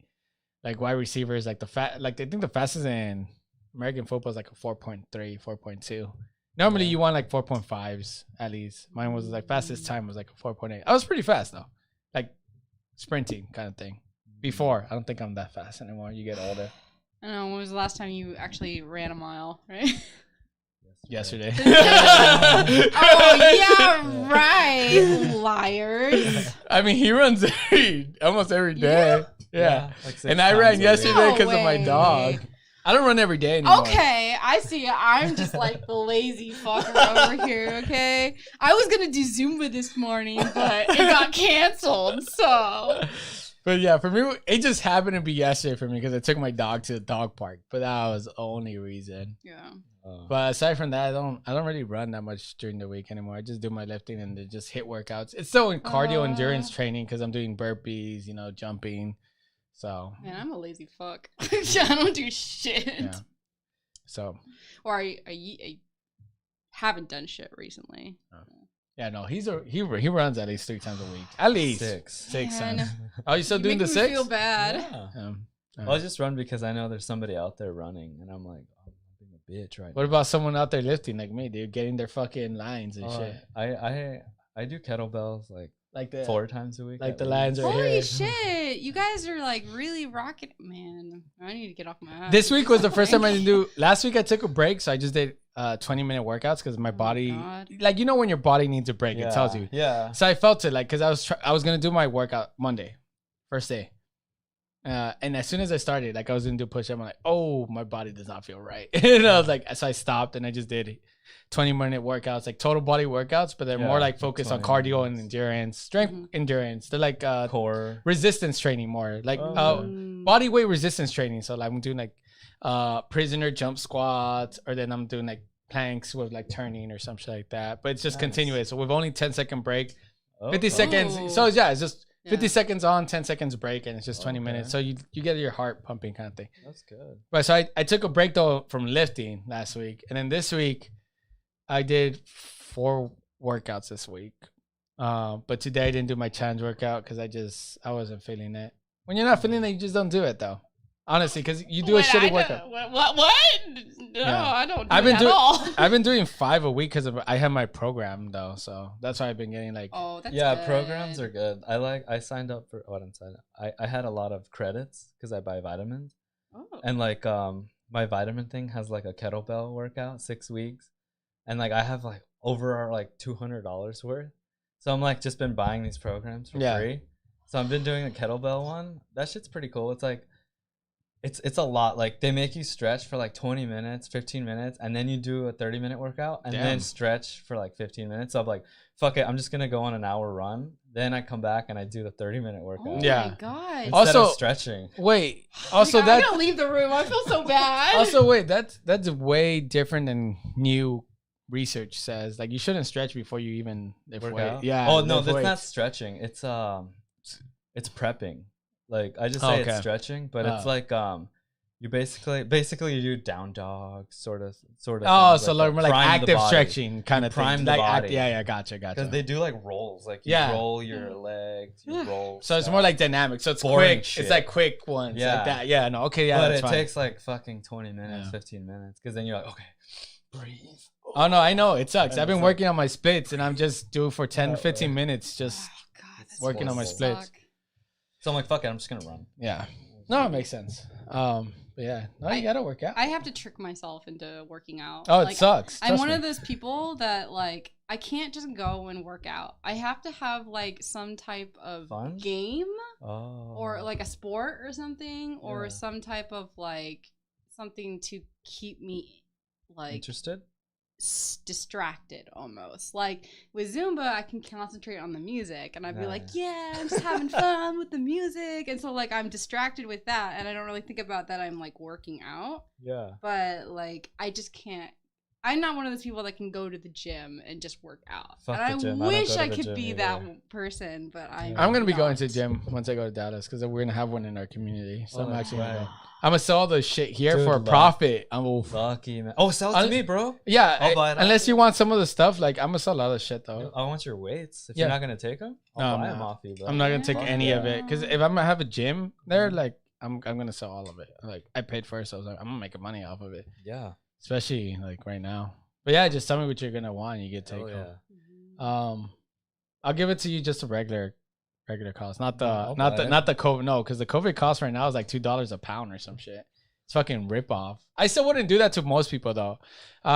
S2: Like wide receivers, like I think the fastest in American football is like a 4.3, 4.2. Normally you want like 4.5s at least. Mine was like fastest time was like a 4.8. I was pretty fast though. Like sprinting kind of thing. Before, I don't think I'm that fast anymore. You get older.
S4: I don't know. When was the last time you actually ran a mile, right?
S2: Yesterday.
S4: Oh, yeah, right. Liars.
S2: I mean, he runs almost every day. Yeah.
S3: Like 6
S2: And I
S3: times
S2: ran
S3: a week.
S2: yesterday because of my
S4: No
S2: dog.
S4: way.
S2: I don't run every day anymore.
S4: Okay, I see. I'm just like the lazy fucker over here, okay? I was going to do Zumba this morning, but it got canceled, so.
S2: But yeah, for me, it just happened to be yesterday for me because I took my dog to the dog park. But that was the only reason.
S4: Yeah.
S2: But aside from that, I don't really run that much during the week anymore. I just do my lifting and just hit workouts. It's still in cardio endurance training because I'm doing burpees, jumping. So
S4: Man, I'm a lazy fuck. I don't do shit.
S2: yeah. So
S4: Or I haven't done shit recently.
S2: yeah, no, he runs at least 3 times a week. At least
S3: 6.
S4: Man.
S2: Oh, you still
S4: You
S2: doing the
S4: make me
S2: 6?
S4: feel bad.
S3: Yeah.
S2: Yeah.
S3: Well, I just run because I know there's somebody out there running, and I'm like, oh, I'm being a bitch right
S2: What
S3: now.
S2: about someone out there lifting like me, dude, getting their fucking lines and shit?
S3: I do kettlebells like
S2: Like
S3: 4 times a week.
S2: like
S3: at
S2: the
S3: least.
S2: lines are
S4: Holy
S2: here.
S4: shit. You guys are like really rocking. Man, I need to get off my ass.
S2: This week was the first time I didn't do. Last week I took a break, so I just did 20-minute workouts because my body,
S4: God.
S2: like when your body needs a break, it tells you.
S3: Yeah.
S2: So I felt it, like, because I was gonna do my workout Monday, first day, and as soon as I started, like I was gonna do push up, I'm like, oh, my body does not feel right, and I was like, so I stopped and I just did 20-minute workouts, like total body workouts, but they're more like focused on
S3: 20
S2: cardio and
S3: minutes.
S2: endurance, strength endurance. They're like
S3: Core.
S2: resistance training more, like
S4: Mm.
S2: body weight resistance training. So like I'm doing like prisoner jump squats, or then I'm doing like planks with like turning or something like that. But it's just
S3: Nice.
S2: continuous. So with only 10-second break,
S3: Oh,
S2: 50
S3: oh.
S2: seconds. So yeah, it's just 50
S4: Yeah.
S2: seconds on, 10 seconds break, and it's just 20
S3: Okay.
S2: minutes. So you get your heart pumping kind of thing.
S3: That's good.
S2: But so I took a break though from lifting last week, and then this week I did 4 workouts this week. But today I didn't do my challenge workout because I wasn't feeling it. When you're not feeling it, you just don't do it though. Honestly, because you do a shitty workout.
S4: What? No,
S2: Yeah.
S4: I don't do
S2: I've been
S4: that
S2: doing
S4: at all.
S2: I've been doing 5 a week because I have my program though, so that's why I've been getting like.
S4: Oh, that's
S3: Yeah,
S4: good.
S3: programs are good. I signed up for what I'm signing up. I had a lot of credits because I buy vitamins,
S4: Oh.
S3: and like my vitamin thing has like a kettlebell workout 6 weeks, and like I have like over like $200 worth. So I'm like just been buying these programs for free. So I've been doing a kettlebell one. That shit's pretty cool. It's like it's a lot. Like they make you stretch for like 20 minutes, 15 minutes, and then you do a 30-minute workout and
S2: Damn.
S3: then stretch for like 15 minutes. So I'm like, fuck it, I'm just gonna go on an hour run. Then I come back and I do the 30-minute
S4: Oh
S3: workout.
S2: Yeah.
S4: my god.
S3: Instead
S2: Also-
S3: of stretching.
S2: Wait. Also
S4: I'm
S2: that.
S4: gonna leave the room. I feel so bad.
S2: Also wait. That's way different than new research says. Like you shouldn't stretch before you even lift
S3: Work
S2: weight.
S3: out?
S2: Yeah.
S3: Oh no,
S2: lift
S3: that's not
S2: weights.
S3: stretching. It's prepping. Like I just
S2: Oh,
S3: say
S2: okay.
S3: it's stretching, but it's
S2: Oh.
S3: like you basically you do down dog sort of.
S2: Oh,
S3: things
S2: so
S3: that
S2: like more like
S3: prime the
S2: active
S3: body.
S2: stretching kind of
S3: prime
S2: thing.
S3: the
S2: Like
S3: body.
S2: yeah, gotcha.
S3: Because they do like rolls, like you
S2: Yeah.
S3: roll your legs, you roll.
S2: So it's more
S3: stuff.
S2: like dynamic. So it's
S3: Boring
S2: quick.
S3: shit.
S2: It's like quick ones.
S3: Yeah.
S2: Like that. Yeah. No. Okay. Yeah.
S3: but
S2: that's
S3: it
S2: fine.
S3: takes like fucking 20 minutes,
S2: Yeah.
S3: 15 minutes, because then you're like, okay, breathe.
S2: Oh no, I know it sucks.
S3: And
S2: I've been
S3: it's
S2: working on my splits, and I'm just doing for 10,
S3: Yeah,
S2: 15
S3: right.
S2: minutes, just
S4: Oh, God, that's
S2: working on my
S4: suck.
S2: splits.
S3: So I'm like, fuck it, I'm just gonna run.
S2: Yeah. No, it makes sense. But yeah, no, you gotta work out.
S4: I have to trick myself into working out.
S2: Oh, it
S4: Like,
S2: sucks.
S4: I'm
S2: Trust
S4: one
S2: me.
S4: of those people that like I can't just go and work out. I have to have like some type of
S3: Fun?
S4: game
S3: Oh.
S4: or like a sport or something or
S3: Yeah.
S4: some type of like something to keep me like
S3: Interested?
S4: distracted almost. Like with Zumba, I can concentrate on the music and I'd be like,
S3: Nice.
S4: yeah, I'm just having fun with the music. And so like I'm distracted with that and I don't really think about that I'm like working out.
S3: Yeah.
S4: But like I just can't. I'm not one of those people that can go to the gym and just work out.
S3: Fuck
S4: and
S3: the gym.
S4: I
S3: I don't
S4: wish
S3: go to
S4: I
S3: the
S4: could
S3: gym
S4: be
S3: either.
S4: that person, but I'm
S2: I'm gonna be going to the
S4: not.
S2: gym once I go to Dallas because we're gonna have one in our community. So I'm
S3: Oh,
S2: actually gonna
S3: right.
S2: go. I'm gonna sell all the shit here
S3: Dude,
S2: for a
S3: love.
S2: profit. I'm gonna,
S3: Lucky man. Oh, sell it
S2: I'll-
S3: to me, bro.
S2: yeah.
S3: I'll buy it off
S2: Unless
S3: you.
S2: you want some of the stuff, like I'm gonna sell other shit though.
S3: I want your weights. If
S2: Yeah.
S3: you're not gonna take them,
S2: No,
S3: I'll
S2: I'm
S3: buy them
S2: not.
S3: off you, bro.
S2: I'm not gonna take
S3: Fuck
S2: any of
S3: yeah.
S2: it because if I'm gonna have a gym there, like I'm gonna sell all of it. Like I paid for it, so I was like, I'm gonna make money off of it,
S3: Yeah.
S2: especially like right now. But yeah, just tell me what you're gonna want. You get to take
S3: Oh
S2: home.
S3: yeah.
S2: I'll give it to you just a regular cost, not the
S3: I'll
S2: not
S3: buy
S2: the
S3: it.
S2: not the COVID. No, because the COVID cost right now is like $2 a pound or some shit. It's fucking rip off. I still wouldn't do that to most people though.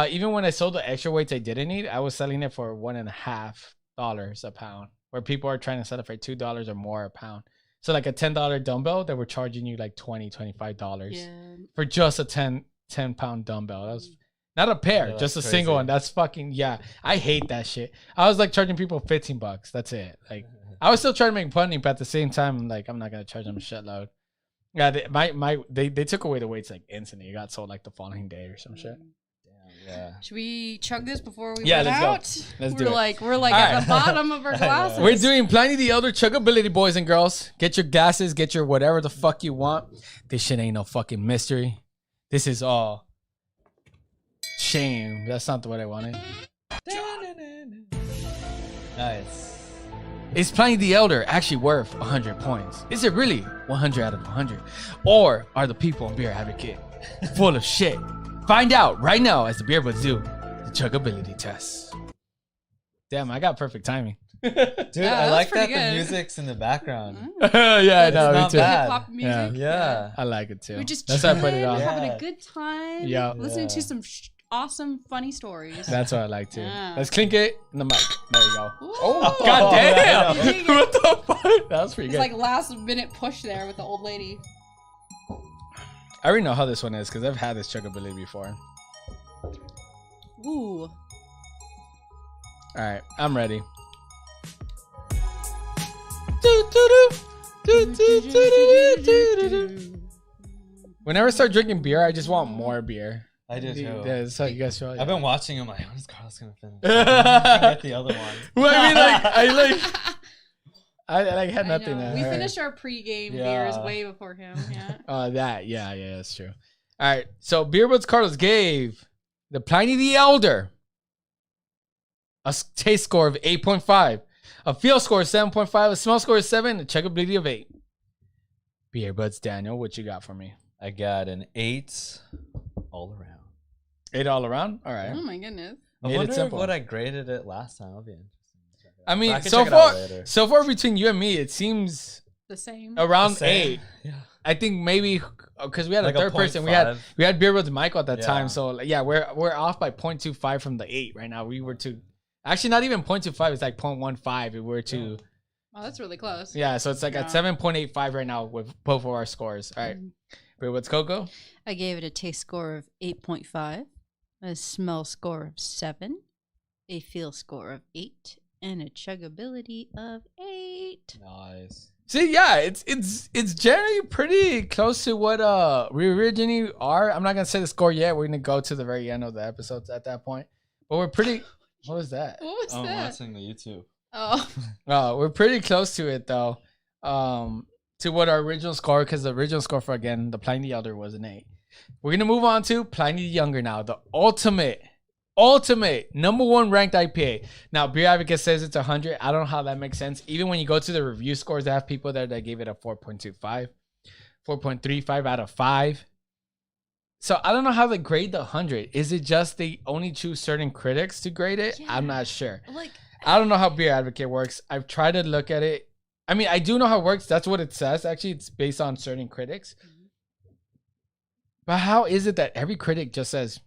S2: Even when I sold the extra weights I didn't need, I was selling it for $1.50 a pound. Where people are trying to sell it for $2 or more a pound. So like a $10 dumbbell, they were charging you like $25
S4: Yeah.
S2: for just a 10 pound dumbbell. That was not a pair,
S3: Yeah,
S2: just a
S3: that's
S2: single
S3: crazy.
S2: one. That's fucking yeah. I hate that shit. I was like charging people $15. That's it. Like I was still trying to make money, but at the same time, I'm like I'm not gonna charge them a shitload. Yeah, they took away the weights like instantly. It got sold like the following day or some shit.
S3: Damn, yeah.
S4: Should we chug this before we
S2: Yeah,
S4: run
S2: let's go.
S4: out?
S2: Let's do
S4: we're
S2: it.
S4: like at
S2: Alright.
S4: the bottom of our glasses.
S2: We're doing Pliny the Elder chuggability, boys and girls. Get your glasses, get your whatever the fuck you want. This shit ain't no fucking mystery. This is all shame. That's not what I wanted.
S3: Nice.
S2: Is Pliny the Elder actually worth 100 points? Is it really 100 out of 100? Or are the people on Beer Advocate full of shit? Find out right now as the Beer Buds do the chuggability test. Damn, I got perfect timing.
S3: Dude,
S4: Yeah,
S3: I
S4: that
S3: like
S4: was
S3: that
S4: pretty
S3: the
S4: good.
S3: music's in the background.
S2: Yeah, I know, me
S3: not
S2: too.
S3: bad.
S4: Hip hop music.
S3: Yeah.
S2: I like it too.
S4: We're just
S2: That's why I
S4: chilling,
S2: put it on.
S4: having
S3: Yeah.
S4: a good time.
S2: Yeah.
S4: Listening to
S3: Yeah.
S4: some awesome, funny stories.
S2: That's what I like too.
S4: Yeah.
S2: Let's clink it in the mic. There you go.
S4: Oh,
S2: God damn!
S4: Dang it.
S2: What the fuck? That was pretty
S4: It's
S2: good.
S4: like last minute push there with the old lady.
S2: I already know how this one is because I've had this chuggability before.
S4: Ooh.
S2: All right, I'm ready. Whenever I start drinking beer, I just want more beer.
S3: I do too.
S2: Yeah, that's how you guys feel.
S3: I've been watching him like, when is Carlos gonna finish? Get the other one.
S2: Well, I mean, I like had
S4: I
S2: nothing.
S4: know.
S2: there.
S4: We
S2: All right.
S4: finished our pregame
S3: Yeah.
S4: beers way before him. Yeah.
S2: Yeah, that's true. All right, so Beerwoods Carlos gave the Pliny the Elder a taste score of 8.5, a feel score of 7.5, a smell score of 7, a checkability of 8. Beerbuds Daniel, what you got for me?
S3: I got an 8 all around.
S2: 8 all around? All right.
S4: Oh my goodness.
S3: I
S2: Made it
S3: wonder
S2: simple.
S3: what I graded it last time. That'll be interesting. to check out.
S2: I mean,
S3: But can
S2: so
S3: check it out
S2: far,
S3: later.
S2: so far between you and me, it seems
S4: The same.
S2: around
S3: Same.
S2: 8.
S3: Yeah.
S2: I think maybe because we had
S3: Like
S2: a
S3: a
S2: third person.
S3: 0.5.
S2: We had Beerwoods Michael at that
S3: Yeah.
S2: time. So like, yeah, we're off by 0.25 from the 8 right now. We were to actually not even 0.25. It's like 0.15. If we were to
S4: Oh, that's really close.
S2: yeah. So it's like at
S4: Yeah.
S2: 7.85 right now with both of our scores. All right, Beerwoods Coco.
S5: I gave it a taste score of 8.5, a smell score of 7, a feel score of 8, and a chuggability of 8.
S3: Nice.
S2: See, yeah, it's generally pretty close to what we originally are. I'm not gonna say the score yet. We're gonna go to the very end of the episodes at that point. But we're pretty. What was that?
S4: What was
S3: I'm
S4: that?
S3: watching the YouTube.
S4: Oh.
S2: We're pretty close to it though. To what our original score, because the original score for again the Pliny the Elder was an 8. We're gonna move on to Pliny the Younger now, the ultimate #1 ranked IPA. Now Beer Advocate says it's 100. I don't know how that makes sense. Even when you go to the review scores, they have people there that gave it a 4.25, 4.35 out of 5. So I don't know how they grade the 100. Is it just they only choose certain critics to grade it?
S4: Yeah.
S2: I'm not sure.
S4: Like,
S2: I don't know how Beer Advocate works. I've tried to look at it I mean, I do know how it works. That's what it says. Actually, it's based on certain critics. But how is it that every critic just says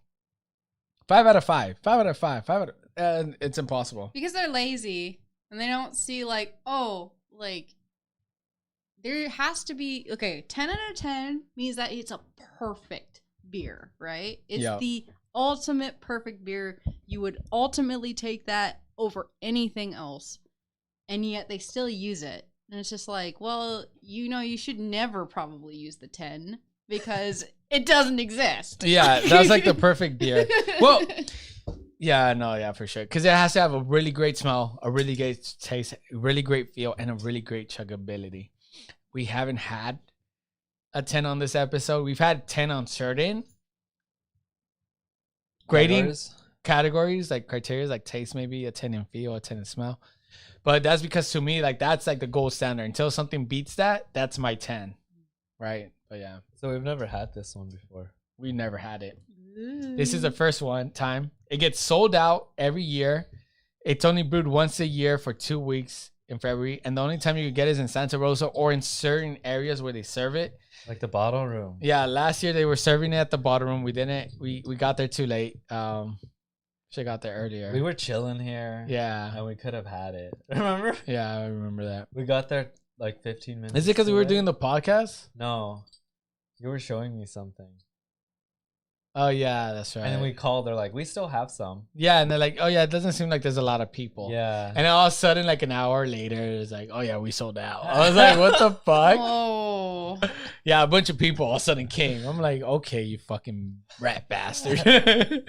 S2: 5 out of 5, 5 out of 5, 5 out of, and it's impossible.
S4: Because they're lazy and they don't see like, oh, like there has to be, okay, 10 out of 10 means that it's a perfect beer, right? It's
S2: Yep.
S4: the ultimate perfect beer. You would ultimately take that over anything else. And yet they still use it. And it's just like, well, you know, you should never probably use the 10 because it doesn't exist.
S2: Yeah, that's like the perfect beer. Well, yeah, no, yeah, for sure. Because it has to have a really great smell, a really great taste, a really great feel, and a really great chuggability. We haven't had a 10 on this episode. We've had 10 on certain grading categories, like criteria, like taste, maybe a 10 in feel, a 10 in smell. But that's because to me, like that's like the gold standard. Until something beats that, that's my 10, right? But yeah,
S3: So we've never had this one before.
S2: we never had it. This is the first one time. It gets sold out every year. It's only brewed once a year for 2 weeks in February, and the only time you can get it is in Santa Rosa or in certain areas where they serve it.
S3: Like the bottle room.
S2: Yeah, last year they were serving it at the bottom room. We didn't. We got there too late. Should have got there earlier.
S3: We were chilling here.
S2: Yeah,
S3: And we could have had it. Remember?
S2: yeah, I remember that.
S3: We got there like 15 minutes.
S2: Is it because we were
S3: away.
S2: doing the podcast?
S3: No. You were showing me something.
S2: Oh yeah, that's right.
S3: And then we called. They're like, we still have some.
S2: yeah, and they're like, oh yeah, it doesn't seem like there's a lot of people.
S3: Yeah.
S2: And then all of a sudden, like an hour later, it's like, oh yeah, we sold out. I was like, what the fuck?
S4: Oh.
S2: Yeah, a bunch of people all of a sudden came. I'm like, okay, you fucking rat bastard.
S3: It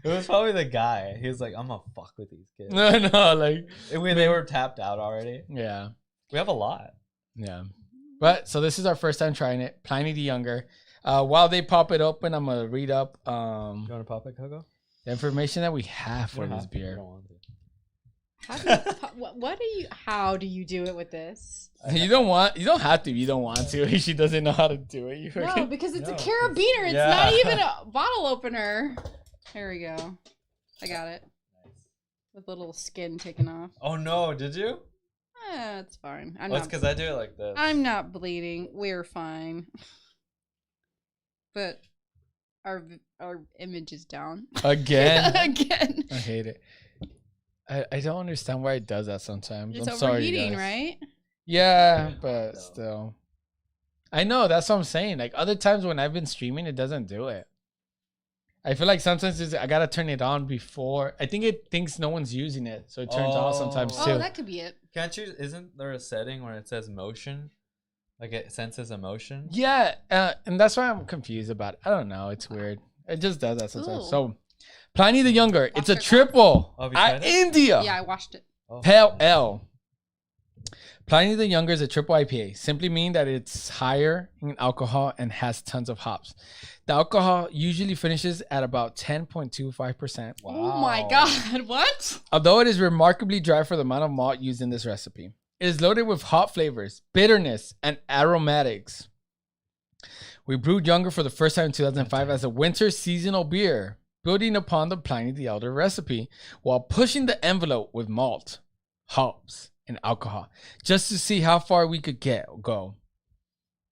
S3: was probably the guy. He was like, I'm gonna fuck with these kids.
S2: no, like,
S3: They were tapped out already.
S2: yeah,
S3: We have a lot.
S2: yeah. But so this is our first time trying it. Pliny the Younger. While they pop it open, I'm gonna read up
S3: You want to pop it, Coco?
S2: the information that we have
S3: You
S2: for
S3: don't
S2: this
S3: have to, you
S2: beer.
S3: don't want to.
S4: How do you do it with this?
S2: You don't have to. You don't want to. She doesn't know how to do it. You
S4: No,
S2: fucking-
S4: because it's
S3: No,
S4: a
S3: 'cause-
S4: carabiner. It's
S3: yeah.
S4: not even a bottle opener. There we go. I got it. With a little skin taken off.
S3: Oh no, did you?
S4: It's fine.
S3: Well, it's because I do it like this.
S4: I'm not bleeding. We're fine. But our image is down.
S2: Again.
S4: Again.
S2: I hate it. I don't understand why it does that sometimes.
S4: It's
S2: I'm sorry,
S4: overheating,
S2: guys.
S4: right?
S2: Yeah, but still. I know, that's what I'm saying. Like other times when I've been streaming, it doesn't do it. I feel like sometimes I gotta turn it on before. I think it thinks no one's using it, so it turns off sometimes
S3: Oh.
S2: too.
S4: Oh, that could be it.
S3: Can't you? Isn't there a setting where it says motion? Like it senses emotion?
S2: Yeah, and that's why I'm confused about it. I don't know. It's weird. It just does that sometimes.
S4: Ooh.
S2: So, Pliny the Younger. It's a
S4: Oscar
S2: triple.
S3: Oh, have you tried it?
S2: India.
S4: Yeah, I watched it.
S3: Oh.
S2: Pale Ale. Pliny the Younger is a triple IPA. Simply mean that it's higher in alcohol and has tons of hops. The alcohol usually finishes at about 10.25%.
S4: Oh my god, what?
S2: Although it is remarkably dry for the amount of malt used in this recipe. It is loaded with hop flavors, bitterness, and aromatics. We brewed Younger for the first time in 2005 as a winter seasonal beer, building upon the Pliny the Elder recipe, while pushing the envelope with malt, hops, and alcohol, just to see how far we could go.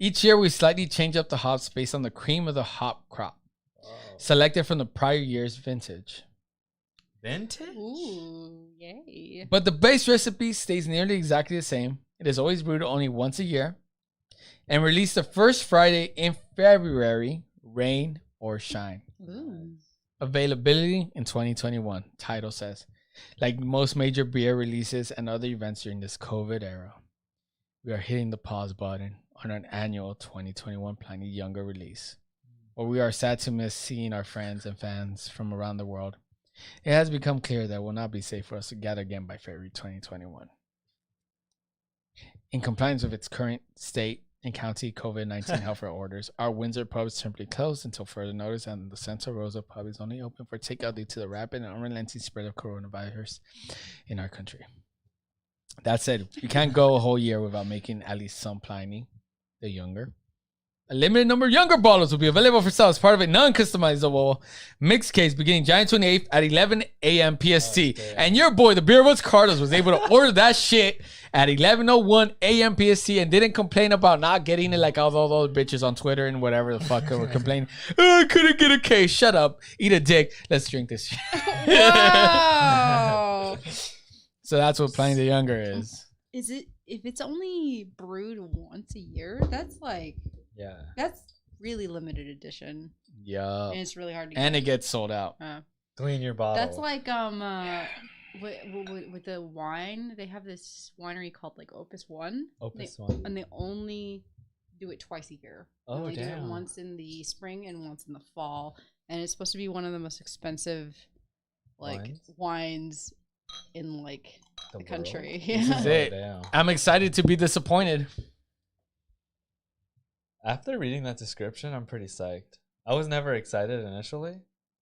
S2: Each year, we slightly change up the hops based on the cream of the hop crop, selected from the prior year's vintage.
S3: Vintage?
S4: Ooh, yay.
S2: But the base recipe stays nearly exactly the same. It is always brewed only once a year and released the first Friday in February, rain or shine.
S4: Ooh.
S2: Availability in 2021, title says. Like most major beer releases and other events during this COVID era, we are hitting the pause button on an annual 2021 Pliny Younger release. While we are sad to miss seeing our friends and fans from around the world, it has become clear that it will not be safe for us to gather again by February 2021. In compliance with its current state and county COVID-19 health orders, our Windsor pub is temporarily closed until further notice, and the Santa Rosa pub is only open for takeout due to the rapid and unrelenting spread of coronavirus in our country. That said, we can't go a whole year without making at least some Pliny the Younger. A limited number of younger bottles will be available for sale as part of a non-customizable mixed case beginning January 28th at 11 a.m. PST. And your boy, the Beer Woods Carlos, was able to order that shit at 11:01 a.m. PST and didn't complain about not getting it like all those bitches on Twitter and whatever the fuck were complaining. Oh, I couldn't get a case. Shut up. Eat a dick. Let's drink this shit.
S4: Wow.
S2: So that's what Pliny the Younger is.
S4: Is it if it's only brewed once a year? That's really limited edition,
S2: Yeah.
S4: and it's really hard to
S2: And
S4: get.
S2: it gets sold out.
S3: Clean your bottle.
S4: That's like with the wine, they have this winery called like Opus One.
S3: Opus One.
S4: And they only do it twice a year. They
S3: Oh,
S4: only do it
S3: damn.
S4: once in the spring and once in the fall, and it's supposed to be one of the most expensive wines in like the country.
S2: This is
S3: Oh,
S2: it.
S3: damn.
S2: I'm excited to be disappointed.
S3: After reading that description, I'm pretty psyched. I was never excited initially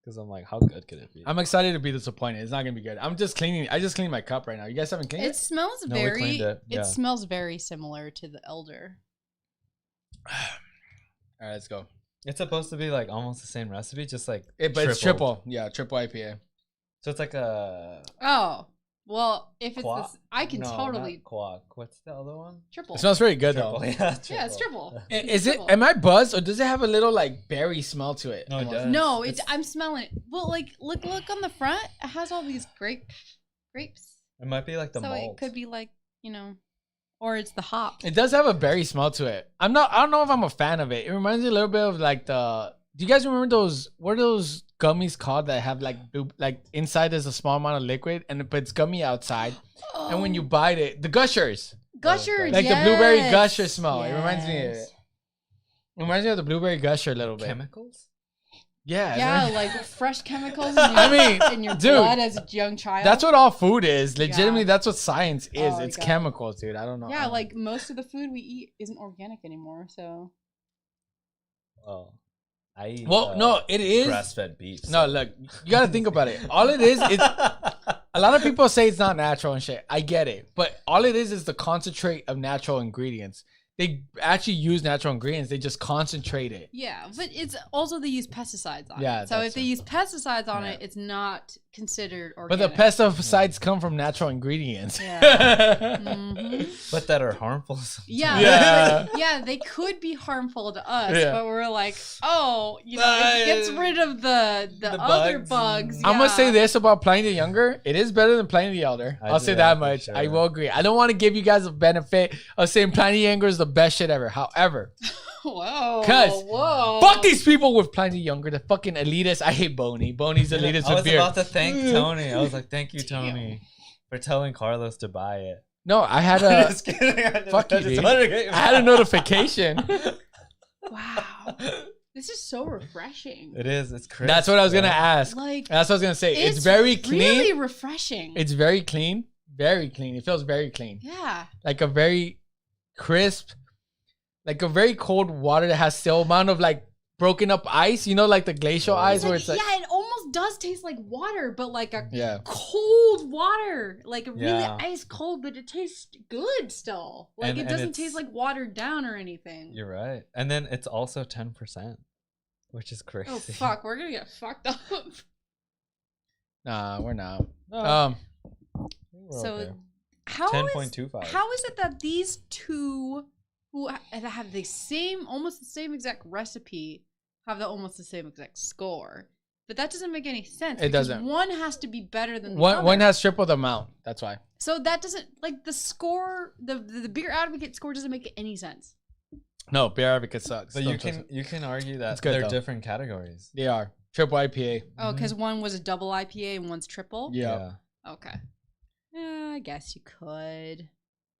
S3: because I'm like, how good could it be?
S2: I'm excited to be disappointed. It's not gonna be good. I just cleaned my cup right now. You guys haven't cleaned
S4: It
S2: it?
S4: smells
S3: No, we
S4: very.
S3: cleaned it, yeah.
S4: It smells very similar to the Elder.
S2: All right, let's go.
S3: It's supposed to be like almost the same recipe, just like
S2: But it's
S3: tripled.
S2: triple. Yeah, triple IPA.
S3: So it's like a
S4: Oh well, if it's
S3: quack.
S4: this, I can
S3: No,
S4: totally
S3: not quack. What's the other one?
S4: triple.
S2: It smells very good
S3: Triple.
S2: though.
S4: Yeah, it's triple.
S2: Is it?
S4: Triple.
S2: Am I buzzed or does it have a little like berry smell to it?
S3: No, it
S2: almost?
S3: does.
S4: No,
S3: It's-
S4: I'm smelling it. Well, like look on the front. It has all these grapes.
S3: It might be like the
S4: So
S3: malt.
S4: it could be like or it's the hop.
S2: It does have a berry smell to it. I don't know if I'm a fan of it. It reminds me a little bit of like the. Do you guys remember those? What are those gummies called that have like inside there's a small amount of liquid but it's gummy outside, and when you bite it, the gushers,
S4: Gushers,
S2: like the blueberry
S4: yes.
S2: gusher smell. It reminds me of it.
S4: Yes.
S2: It reminds me of the blueberry gusher a little bit.
S3: Chemicals?
S2: Yeah.
S4: Yeah, like fresh chemicals in your,
S2: I mean,
S4: in your
S2: dude,
S4: blood as a young child.
S2: That's what all food is. Legitimately,
S4: Yeah.
S2: that's what science is.
S4: Oh,
S2: It's
S4: God.
S2: chemicals, dude. I don't know.
S4: Yeah, like most of the food we eat isn't organic anymore. So
S3: Oh, I eat,
S2: Well, no, it is.
S3: grass-fed beef.
S2: No, look, you gotta think about it. All it is, it's a lot of people say it's not natural and shit. I get it, but all it is the concentrate of natural ingredients. They actually use natural ingredients. They just concentrate it.
S4: yeah, but it's also they use pesticides on
S2: Yeah,
S4: it. So
S2: that's
S4: if they
S2: true.
S4: use pesticides on
S2: Yeah.
S4: it, it's not considered
S2: But
S4: organic.
S2: the pesticides come from natural ingredients.
S4: Yeah. Mhm.
S3: but that are harmful.
S4: Yeah,
S2: Yeah.
S4: but, yeah, they could be harmful to us,
S2: Yeah.
S4: but we're like, oh, it gets rid of the other bugs.
S2: I'm gonna say
S4: yeah.
S2: this about Pliny the Younger. It is better than Pliny the Elder. I'll say that
S3: for
S2: much.
S3: sure.
S2: I will agree. I don't want to give you guys a benefit of saying Pliny the Younger is the best shit ever. However,
S4: Whoa,
S2: 'Cause
S4: whoa,
S2: fuck these people with Pliny the Younger. The fucking elitists. I hate Boney. Boney's elitist
S3: I
S2: with
S3: was
S2: beer.
S3: about to thank Tony. I was like, thank you, Tony, for telling Carlos to buy it.
S2: No, I had a
S3: Just kidding.
S2: fuck you, dude. I had a notification.
S4: wow, this is so refreshing.
S3: It is. It's crazy.
S2: That's what I was gonna ask.
S4: Like,
S2: That's what I was gonna say. It's very clean.
S4: really refreshing.
S2: It's very clean. Very clean. It feels very clean.
S4: yeah,
S2: Like a very crisp, like a very cold water that has still amount of like broken up ice. You know, like the glacial ice where it's like
S4: yeah, it almost does taste like water, but like a
S2: yeah.
S4: cold water, like a really
S3: Yeah.
S4: ice cold, but it tastes good still. Like
S3: And-
S4: it
S3: and
S4: doesn't
S3: it's-
S4: taste like watered down or anything.
S3: You're right. And then it's also 10%, which is crazy.
S4: Oh fuck, we're gonna get fucked up.
S2: Nah, we're not.
S3: No, we're
S4: So
S3: okay.
S4: how is
S3: 10.25.
S4: how is it that these two who have the same, almost the same exact recipe, have almost the same exact score? But that doesn't make any sense.
S2: It
S4: because
S2: doesn't.
S4: One has to be better than the
S2: One
S4: other.
S2: one has triple the amount. That's why.
S4: So that doesn't, like, the score, the Beer Advocate score doesn't make any sense.
S2: No, Beer Advocate sucks.
S3: But
S2: Don't
S3: you
S2: trust it.
S3: can argue that
S2: It's good,
S3: they're
S2: though.
S3: different categories.
S2: They are triple IPA.
S4: Oh, because one was a double IPA and one's triple?
S2: Yeah.
S4: Okay. Yeah, I guess you could.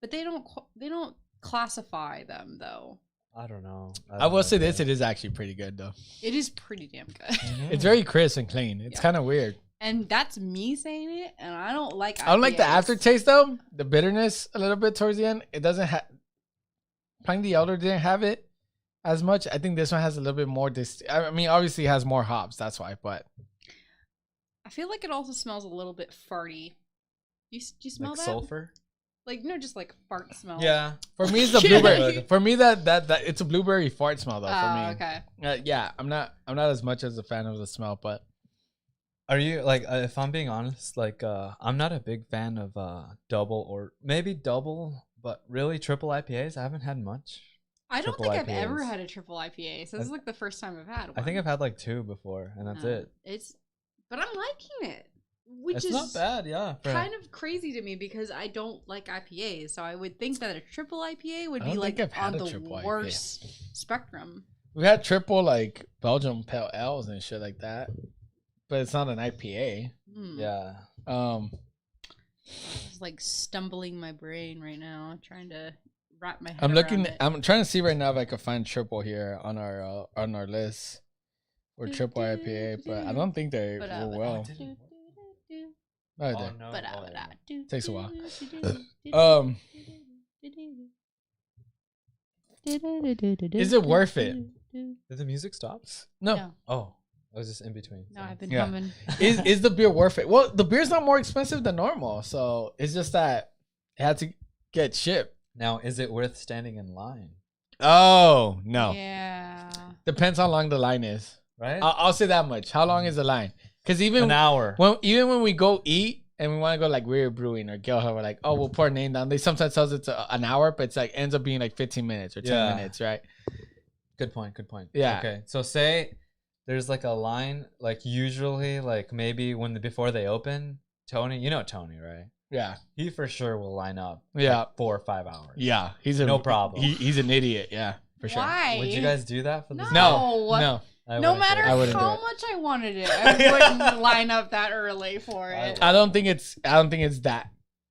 S4: But they don't classify them, though.
S3: I don't know.
S2: I will say this: it is actually pretty good though.
S4: It is pretty damn good.
S2: It's very crisp and clean. It's
S4: Yeah.
S2: kind of weird.
S4: And that's me saying it, and I don't like
S2: I don't like the
S4: IPAs.
S2: aftertaste though. The bitterness a little bit towards the end. It doesn't have. Pliny the Elder didn't have it as much. I think this one has a little bit more. I mean, obviously it has more hops. That's why. But
S4: I feel like it also smells a little bit farty. You smell
S3: Like
S4: that?
S3: sulfur.
S4: Like just like fart smell.
S3: Yeah.
S2: For me, it's a
S4: Yeah.
S2: blueberry. For me, that it's a blueberry fart smell though. For me,
S4: Okay.
S2: Yeah, I'm not as much as a fan of the smell, but
S3: Are you like, if I'm being honest, like, I'm not a big fan of double or maybe double, but really triple IPAs. I haven't had much.
S4: I don't
S3: Triple
S4: think I've ever
S3: IPAs.
S4: had a triple IPA, so this is like the first time I've had one.
S3: I think I've had like 2 before, and that's it.
S4: But I'm liking it, which
S3: It's
S4: is
S3: not bad, yeah.
S4: kind of crazy to me because I don't like IPAs. So I would think that a triple IPA would
S2: I
S4: be
S2: don't
S4: like
S2: think I've had
S4: on
S2: a
S4: the
S2: triple IPA.
S4: worst spectrum.
S2: we had triple like Belgium pale ales and shit like that, but it's not an IPA.
S4: Hmm.
S3: Yeah.
S4: It's like stumbling my brain right now, trying to wrap my head.
S2: I'm looking.
S4: around it.
S2: I'm trying to see right now if I can find triple here on our list for triple IPA, but I don't think they
S4: But,
S2: were well. No, they didn't.
S3: no.
S2: Takes a while. Is it worth it?
S3: Did the music stop?
S2: No.
S4: No.
S3: Oh, I was just in between.
S4: No,
S3: Sorry.
S4: I've been
S2: Yeah.
S4: humming.
S2: Is the beer worth it? Well, the beer's not more expensive than normal, so it's just that it had to get shipped.
S3: Now, is it worth standing in line?
S2: Oh no!
S4: Yeah.
S2: Depends how long the line is.
S3: Right?
S2: I'll say that much. How long is the line? Because even
S3: An hour.
S2: when we go eat and we want to go like Weird Brewing or Gilha, we're like, oh, we'll pour a name down. They sometimes tells it's an hour, but it's like ends up being like 15 minutes or 10
S3: Yeah.
S2: minutes, right?
S3: Good point. Good point.
S2: Yeah.
S3: Okay. So say there's like a line, like usually, like maybe before they open, Tony, you know Tony, right?
S2: Yeah,
S3: He for sure will line up.
S2: Yeah.
S3: Like 4 or 5 hours.
S2: yeah.
S3: No problem.
S2: He's an idiot. Yeah, for sure.
S4: Why?
S3: Would you guys do that for this?
S2: No,
S4: No.
S2: no.
S3: I
S4: No
S3: wouldn't do
S4: matter
S3: it.
S2: I wouldn't do
S4: how
S2: it.
S4: much I wanted it, I wouldn't line up that early for it.
S2: I don't think it's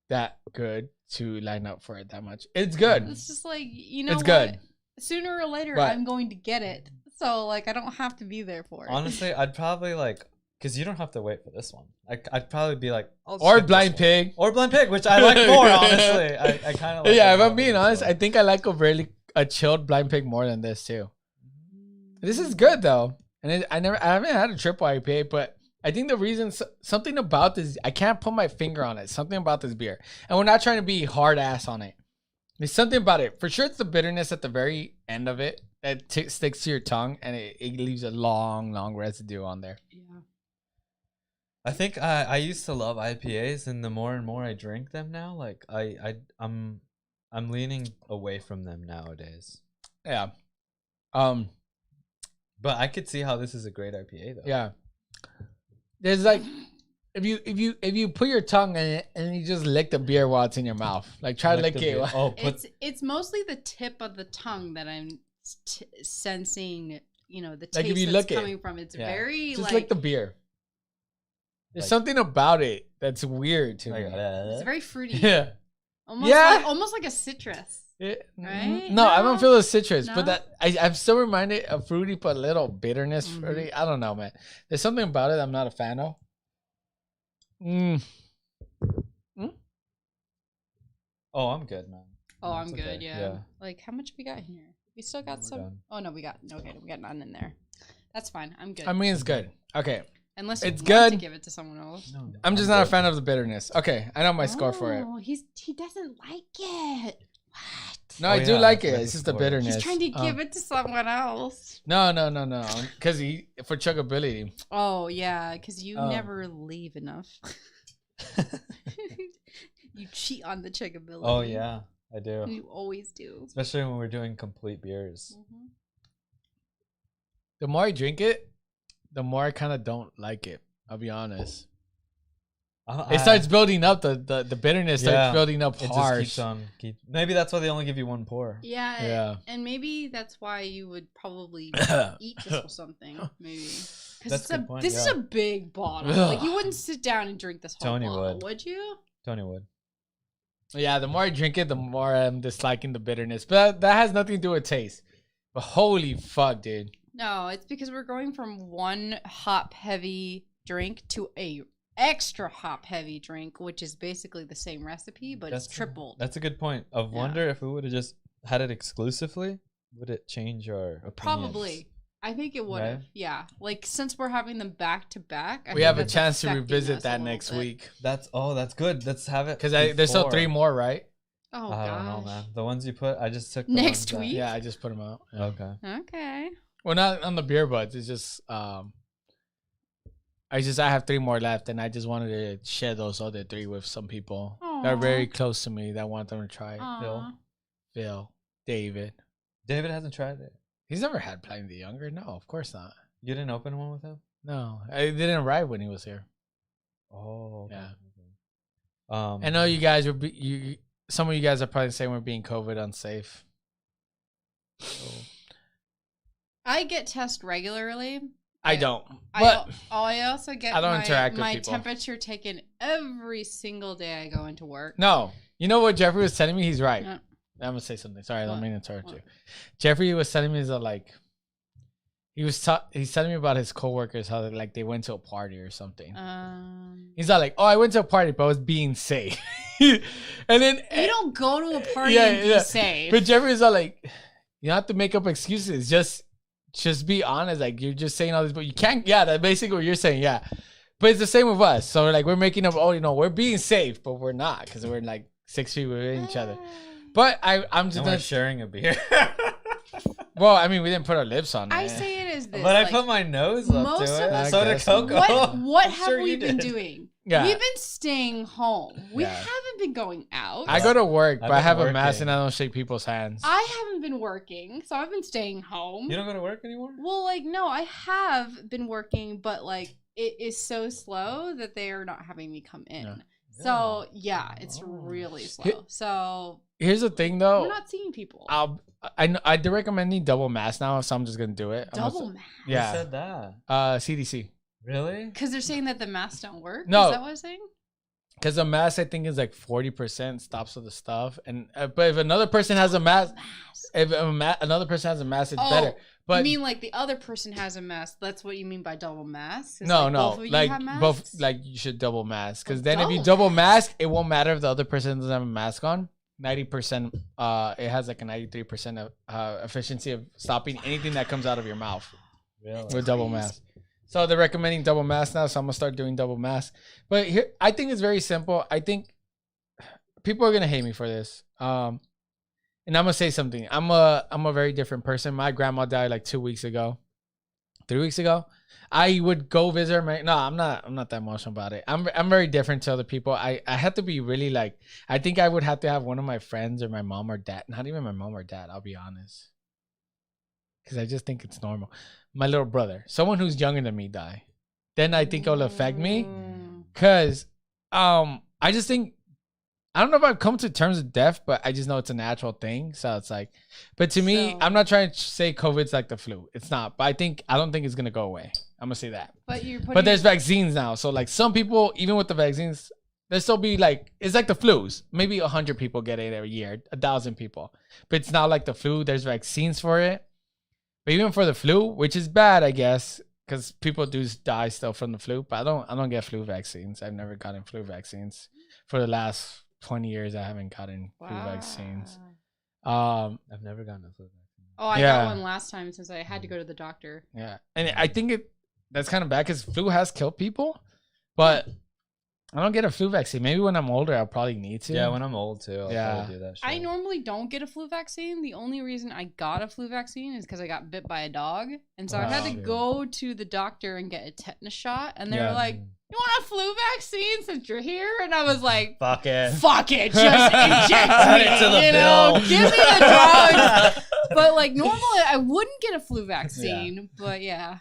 S2: that good to line up for it that much. It's good.
S4: It's just like, you know
S2: It's
S4: what?
S2: good.
S4: Sooner or later,
S2: But-
S4: I'm going to get it. So, like, I don't have to be there for it.
S3: Honestly, I'd probably like, because you don't have to wait for this one. I'd probably be like, I'll
S2: Or
S3: skip this
S2: Blind
S3: one.
S2: Pig.
S3: Or Blind Pig, which I like more, honestly. I kind of like
S2: Yeah,
S3: it
S2: if
S3: more
S2: I'm being
S3: than
S2: honest,
S3: this
S2: I
S3: one.
S2: think I like a chilled Blind Pig more than this too. This is good though, and I haven't had a triple IPA, but I think the reason something about this, I can't put my finger on it. Something about this beer, and we're not trying to be hard ass on it. There's something about it. For sure, it's the bitterness at the very end of it that sticks to your tongue, and it leaves a long, long residue on there.
S4: Yeah.
S3: I think I used to love IPAs, and the more and more I drink them now, like I'm leaning away from them nowadays.
S2: Yeah.
S3: But I could see how this is a great IPA though.
S2: Yeah. There's like if you put your tongue in it and you just lick the beer while it's in your mouth, like try to lick
S3: the
S2: it.
S3: beer. Oh, put
S4: It's mostly the tip of the tongue that I'm sensing, you know, the
S2: Like, if
S4: taste
S2: you
S4: that's
S2: lick it.
S4: coming from. It's
S3: Yeah.
S4: very
S2: Just
S4: like,
S2: lick the beer. There's
S3: Like-
S2: something about it that's weird to
S3: like,
S2: me.
S4: it's very fruity.
S2: Yeah.
S4: Almost
S2: Yeah.
S4: like, almost like a citrus. Right?
S2: No, I don't
S4: No?
S2: feel the citrus,
S4: No?
S2: but that I'm still reminded of fruity, but a little bitterness.
S4: Mhm.
S2: Fruity. I don't know, man. There's something about it I'm not a fan of.
S3: Oh, I'm good, man.
S4: Oh,
S3: No,
S4: I'm
S3: it's
S4: good.
S3: okay.
S4: Yeah. Like, how much we got here? We still got
S3: We're
S4: some.
S3: done.
S4: Oh no, we got none in there. That's fine. I'm good.
S2: I mean, it's good. Okay,
S4: Unless you
S2: it's
S4: want to
S2: good.
S4: give it to someone else.
S3: No,
S2: I'm just not a fan of the bitterness. Okay, I know my score for it.
S4: Oh, he doesn't like it. What?
S2: No,
S3: Oh,
S2: I do
S3: yeah,
S2: like
S3: I
S2: it.
S3: forgot
S2: It's
S3: the
S2: just the
S3: score.
S2: bitterness.
S4: He's trying to give it to someone else.
S2: No, because for chuggability.
S4: Oh yeah, because you
S2: Oh.
S4: never leave enough. You cheat on the checkability.
S3: Oh yeah, I do.
S4: You always do.
S3: Especially when we're doing complete beers.
S4: Mhm.
S2: The more I drink it, the more I kind of don't like it. I'll be honest. It starts building up. The bitterness
S3: Yeah,
S2: starts building up
S3: It just
S2: harsh.
S3: keeps on. Maybe that's why they only give you one pour.
S4: Yeah.
S2: Yeah.
S4: And maybe that's why you would probably eat this or something. Maybe. Because
S3: That's a good point,
S4: this is
S3: yeah.
S4: a big bottle.
S2: Ugh.
S4: Like you wouldn't sit down and drink this whole
S3: Tony
S4: bottle,
S3: would.
S4: you?
S3: Tony would.
S2: Yeah, the more I drink it, the more I'm disliking the bitterness. But that has nothing to do with taste. But holy fuck, dude.
S4: No, it's because we're going from one hop heavy drink to a extra hop heavy drink, which is basically the same recipe, but it's tripled.
S3: That's a good point. I wonder if we would have just had it exclusively, would it change our opinions?
S4: Probably. I think it would have.
S3: Right?
S4: Yeah. Like since we're having them back to back, I
S2: We
S4: think
S2: have a
S4: that's
S2: chance to
S4: affecting
S2: revisit
S4: us a
S2: that
S4: little
S2: next
S4: bit.
S2: week.
S3: That's good. Let's have it.
S2: Because there's still
S3: before.
S2: 3 more, right?
S4: Oh,
S3: I don't know,
S4: gosh.
S3: man. The ones you put, I just took the
S4: Next
S3: ones that-
S4: week?
S2: Yeah, I just put them out. Yeah.
S3: Okay.
S4: Okay.
S2: Well, not on the beer buds. It's just I have 3 more left, and I just wanted to share those other 3 with some people that are very
S4: Aw.
S2: close to me that want them to try it.
S4: Aw.
S2: Phil, David.
S3: David hasn't tried it.
S2: He's never had Pliny the Younger. No, of course not.
S3: You didn't open one with him?
S2: No, I didn't arrive when he was here.
S3: Oh, okay.
S2: Yeah.
S3: Okay.
S2: I know you guys were. Some of you guys are probably saying we're being COVID unsafe. So,
S4: I get tested regularly.
S2: I don't. But
S4: I also get
S2: I don't interact with
S4: my
S2: people.
S4: temperature taken every single day I go into work.
S2: no, you know what Jeffrey was telling me? He's right.
S4: No.
S2: I'm gonna say something. Sorry, I don't
S4: What?
S2: mean to interrupt
S4: What?
S2: you. Jeffrey was telling me that like he's telling me about his coworkers how like they went to a party or something. He's not like, oh, I went to a party, but I was being safe. And then
S4: You don't go to a party
S2: Yeah,
S4: and be
S2: yeah.
S4: safe.
S2: but Jeffrey's all like, you don't have to make up excuses. Just be honest. Like you're just saying all this, but you can't. Yeah, that's basically what you're saying. Yeah, but it's the same with us. So like we're making up. Oh, we're being safe, but we're not because we're like 6 feet within each other. But I'm just
S3: And we're
S2: gonna.
S3: sharing a beer.
S2: Well, I mean, we didn't put our lips on it.
S4: I say it as this.
S3: But I
S4: like,
S3: put my nose up
S4: most
S3: to
S4: of
S3: it.
S2: us-
S3: So
S2: I
S3: did
S2: guess.
S3: Coco.
S4: what
S3: I'm
S4: have
S3: sure
S4: we
S3: you
S4: been
S3: did.
S4: doing?
S2: Yeah.
S4: We've been staying home. We
S2: Yeah.
S4: haven't been going out.
S2: I go to work,
S3: I've
S2: but I
S3: been
S2: have a mask
S3: working.
S2: and I don't shake people's hands.
S4: I haven't been working, so I've been staying home.
S3: You don't go to work anymore?
S4: Well, like, no, I have been working, but like it is so slow that they are not having me come in.
S2: Yeah.
S4: So yeah, it's
S3: Oh.
S4: really
S2: Here-
S4: slow. So
S2: Here's the thing,
S4: we're
S2: though.
S4: not seeing people.
S2: I do recommend the double mask now, so I'm just gonna do it.
S4: Double mask.
S3: Who
S2: Yeah.
S3: said that?
S2: CDC.
S3: Really?
S4: Because they're saying that the masks don't work.
S2: No.
S4: Is that what I'm saying?
S2: Because the mask, I think, is like 40% stops with the stuff, and but if another person has a mask, if another person has a mask, it's
S4: Oh,
S2: better. But
S4: you mean like the other person has a mask? That's what you mean by double mask? Is,
S2: no,
S4: like,
S2: no,
S4: both of you
S2: like
S4: have masks?
S2: both, like you should double mask. Because
S4: Oh,
S2: then if you
S4: double
S2: double mask, it won't matter if the other person doesn't have a mask on. 90%, it has like a 93% of efficiency of stopping anything that comes out of your mouth
S3: Really?
S2: with double
S4: Crazy.
S2: mask. So they're recommending double mask now, so I'm gonna start doing double mask. But here, I think it's very simple. I think people are gonna hate me for this. And I'm gonna say something. I'm a very different person. My grandma died like 2 weeks ago, 3 weeks ago. I would go visit her. No, I'm not that emotional about it. I'm very different to other people. I have to be really like. I think I would have to have one of my friends or my mom or dad. Not even my mom or dad. I'll be honest. Because I just think it's normal. My little brother, someone who's younger than me, die. Then I think it'll affect me.
S4: Mm.
S2: Cause I just think I don't know if I've come to terms with death, but I just know it's a natural thing. So it's like, but to me,
S4: So-
S2: I'm not trying to say COVID's like the flu. It's not. But I don't think it's gonna go away. I'm gonna say that.
S4: But you're putting.
S2: But there's vaccines now. So like some people, even with the vaccines, there'll still be like it's like the flus. Maybe 100 people get it every year, 1,000 people. But it's not like the flu. There's vaccines for it. But even for the flu, which is bad, I guess, because people do die still from the flu. But I don't get flu vaccines. I've never gotten flu vaccines. For the last 20 years, I haven't gotten flu vaccines.
S3: I've never gotten a flu vaccine.
S4: Oh, I
S2: Yeah.
S4: got one last time since I had to go to the doctor.
S2: Yeah, and I think that's kind of bad because flu has killed people, but I don't get a flu vaccine. Maybe when I'm older, I'll probably need to.
S3: Yeah, when I'm old too, I'll
S2: Yeah.
S3: probably do that shit.
S4: I normally don't get a flu vaccine. The only reason I got a flu vaccine is because I got bit by a dog. And so I had to
S3: Wow.
S4: go to the doctor and get a tetanus shot. And they
S2: Yeah.
S4: were like, you want a flu vaccine since you're here? And I was like,
S3: Fuck it.
S4: fuck it, just inject
S3: Add
S4: me.
S3: it to the
S4: you know,
S3: bill.
S4: give me the drugs. But like normally I wouldn't get a flu vaccine. But yeah.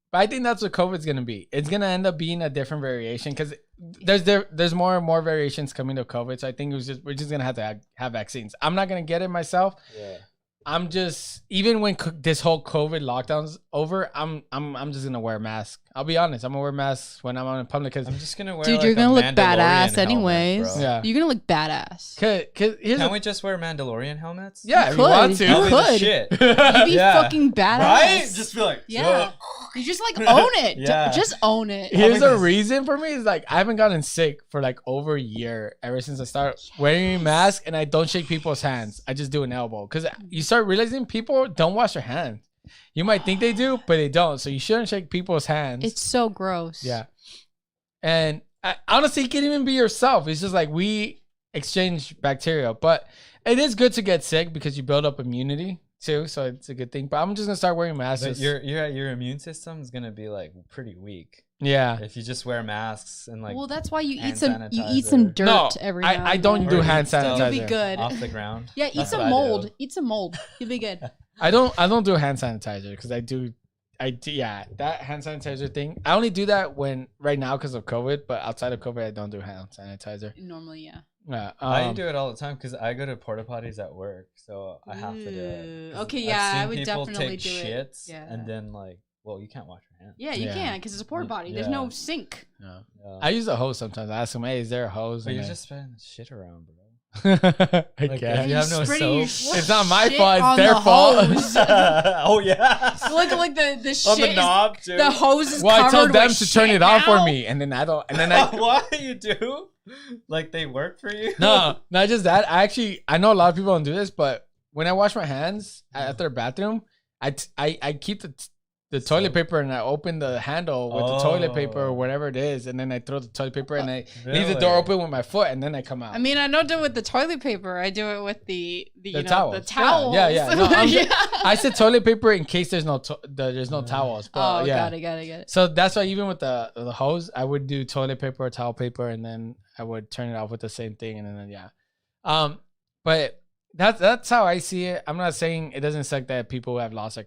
S2: But I think that's what COVID's gonna be. It's gonna end up being a different variation because there's more and more variations coming to COVID. So I think we're just gonna have to have vaccines. I'm not gonna get it myself.
S3: Yeah.
S2: I'm just even when this whole COVID lockdown's over, I'm just gonna wear a mask. I'll be honest. I'm gonna wear masks when I'm out in public because
S3: I'm just gonna wear.
S5: Dude,
S3: like,
S5: you're
S3: a
S5: gonna look
S3: Mandalorian
S5: badass
S3: helmet,
S5: anyways.
S3: bro.
S2: yeah.
S5: You're gonna look badass.
S2: Cause here's
S3: Can't
S2: the,
S3: we just wear Mandalorian helmets?
S2: yeah, if you
S5: could.
S2: want to.
S5: You
S3: That'll be the
S5: could.
S3: shit.
S5: You'd be
S3: Yeah.
S5: fucking badass.
S3: Right? Just be like,
S5: Yeah. You just like own it.
S3: Yeah.
S5: Just own it.
S2: Here's the
S3: this-
S2: reason for me is like I haven't gotten sick for like over a year ever since I started wearing a mask and I don't shake people's hands. I just do an elbow because you start realizing people don't wash their hands. You might think they do, but they don't. So you shouldn't shake people's hands.
S5: It's so gross.
S2: yeah, and honestly, it can even be yourself. It's just like exchange bacteria. But it is good to get sick because you build up immunity too, so it's a good thing. But I'm just gonna start wearing masks.
S3: But your immune system is gonna be like pretty weak
S2: Yeah.
S3: if you just wear masks and like.
S4: Well, that's why you
S3: hand
S4: eat some
S3: sanitizer.
S4: dirt
S2: No,
S4: every now
S2: I
S4: and
S2: don't
S4: then.
S2: do
S3: Or
S2: hand
S3: eat stuff
S2: sanitizer.
S4: You'll be good.
S3: off the ground.
S4: Yeah, eat
S3: That's
S4: some
S3: what I
S4: mold.
S3: do.
S4: Eat some mold. You'll be good.
S2: I don't do hand sanitizer because I do yeah, that hand sanitizer thing. I only do that when right now because of COVID, but outside of COVID, I don't do hand sanitizer.
S4: Normally, yeah.
S2: Yeah,
S3: I do it all the time because I go to porta potties at work, so I have to do it.
S4: Ooh,
S3: 'Cause
S4: okay,
S3: I've
S4: yeah, I
S3: seen
S4: would
S3: people
S4: definitely
S3: take
S4: do it.
S3: shits
S4: Yeah.
S3: and then like, well, you can't wash your hands.
S4: Yeah, you
S2: Yeah.
S4: can because it's a porta potty. There's
S3: Yeah.
S4: no sink.
S2: Yeah.
S3: Yeah.
S2: I use a hose sometimes. I ask them, "Hey, is there a hose?"
S3: But
S2: And
S3: you're
S2: then-
S3: just spreading shit around, bro.
S2: I
S3: Like,
S2: guess.
S3: if you have no
S4: spray
S3: soap.
S4: your
S2: It's not my
S4: shit
S2: fault, it's
S4: on
S2: their
S4: the
S2: fault.
S4: hose.
S3: Oh yeah.
S4: like the shit
S3: On the
S4: is-
S3: knob too.
S4: the hose is
S2: Well, I
S4: covered
S2: told them
S4: with
S2: to turn
S4: shit
S2: it off
S4: now.
S2: for me, and then I don't. And then I
S3: What you do? Like they work for you?
S2: no, not just that. I know a lot of people don't do this, but when I wash my hands after the bathroom, I keep the toilet paper and I open the handle with the toilet paper or
S3: Oh.
S2: whatever it is, and then I throw the toilet paper and I leave the door
S3: Really?
S2: open with my foot, and then I come out.
S4: I mean, I don't do it with the toilet paper. I do it with the
S2: towels.
S4: the towels.
S2: Yeah, yeah. No, I'm
S4: Yeah.
S2: I said toilet paper in case there's no there's no towels. But
S4: Oh,
S2: yeah.
S4: got it.
S2: So that's why even with the hose, I would do toilet paper or towel paper, and then I would turn it off with the same thing, and then yeah. But that's how I see it. I'm not saying it doesn't suck that people who have lost their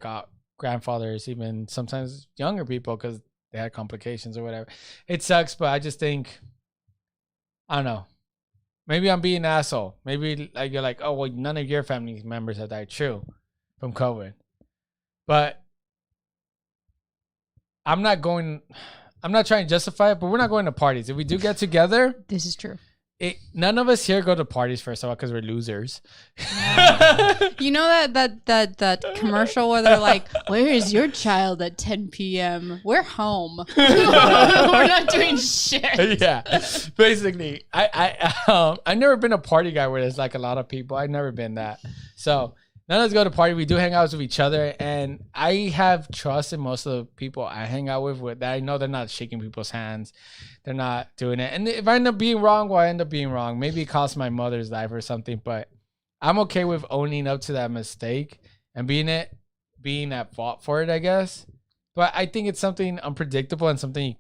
S2: grandfathers, even sometimes younger people, because they had complications or whatever. It sucks, but I just think I don't know. Maybe I'm being an asshole. Maybe like you're like, oh well, none of your family members have died. True, from COVID, but I'm not trying to justify it, but we're not going to parties. If we do get together,
S4: This is true.
S2: none of us here go to parties first of all because we're losers.
S4: You know that commercial where they're like, "Where is your child at 10 p.m.? We're home. We're not doing shit."
S2: Yeah, basically, I've never been a party guy where there's like a lot of people. I've never been that. So none of us go to party. We do hang out with each other, and I have trust in most of the people I hang out with that I know they're not shaking people's hands. They're not doing it. And if I end up being wrong, well, I end up being wrong. Maybe it cost my mother's life or something, but I'm okay with owning up to that mistake and being at fault for it, I guess. But I think it's something unpredictable and something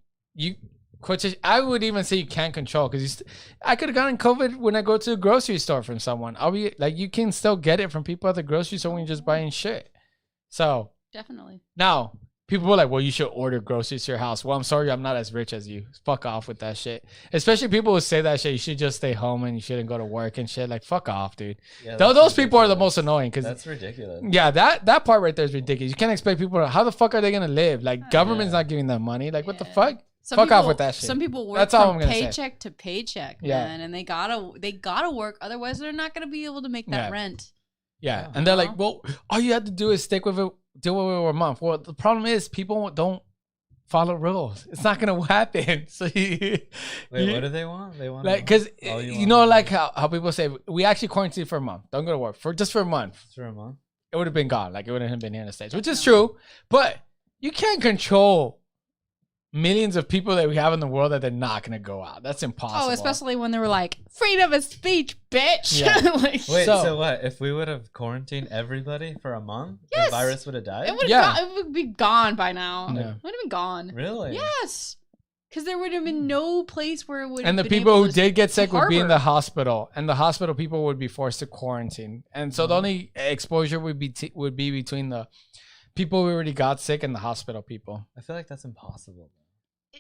S2: I would even say you can't control because I could have gotten COVID when I go to the grocery store from someone. I'll be like, you can still get it from people at the grocery store when you're just buying shit. So
S4: Definitely.
S2: now people were like, well, you should order groceries to your house. Well, I'm sorry, I'm not as rich as you. Fuck off with that shit. Especially people who say that shit. You should just stay home and you shouldn't go to work and shit. Like, fuck off, dude.
S3: Yeah,
S2: Those people are the most annoying because
S3: That's ridiculous.
S2: yeah, that part right there is ridiculous. You can't expect people how the fuck are they gonna live? Like, government's not giving them money. Like, what the
S4: Yeah.
S2: fuck?
S4: Some
S2: Fuck off
S4: people-
S2: with that shit.
S4: Some people work
S2: That's all
S4: from
S2: I'm gonna say.
S4: paycheck to paycheck,
S2: Yeah.
S4: man, and they gotta work. Otherwise, they're not gonna be able to make that
S2: Yeah.
S4: rent.
S2: Yeah,
S3: Yeah.
S2: and they're like, well, all you have to do is stick with it, deal with it for a month. Well, the problem is people don't follow rules. It's not gonna happen. So
S3: Wait, what do they want? They want
S2: like, because
S3: All
S2: you
S3: want
S2: know,
S3: is-
S2: like how people say we actually quarantined for a month. Don't go to work for just for a month.
S3: for a month.
S2: It would have been gone. Like it wouldn't have been here in the States, which is true. But you can't control millions of people that we have in the world that they're not gonna go out. That's impossible.
S4: Oh, especially when they were like, freedom of speech, bitch.
S2: Yeah.
S4: Like,
S3: Wait,
S2: So-
S3: so what? If we would have quarantined everybody for a month,
S4: Yes.
S3: the virus would have died?
S4: it would
S2: Yeah.
S4: it would be gone by now.
S2: Yeah.
S4: It would have been gone.
S3: Really?
S4: Yes. Because there would have been no place where it would
S2: and the
S4: have been
S2: people
S4: able
S2: who
S4: to
S2: did get sick would be in the
S4: harbor.
S2: hospital, and the hospital people would be forced to quarantine. And so the only exposure would be between the people who already got sick and the hospital people.
S3: I feel like that's impossible.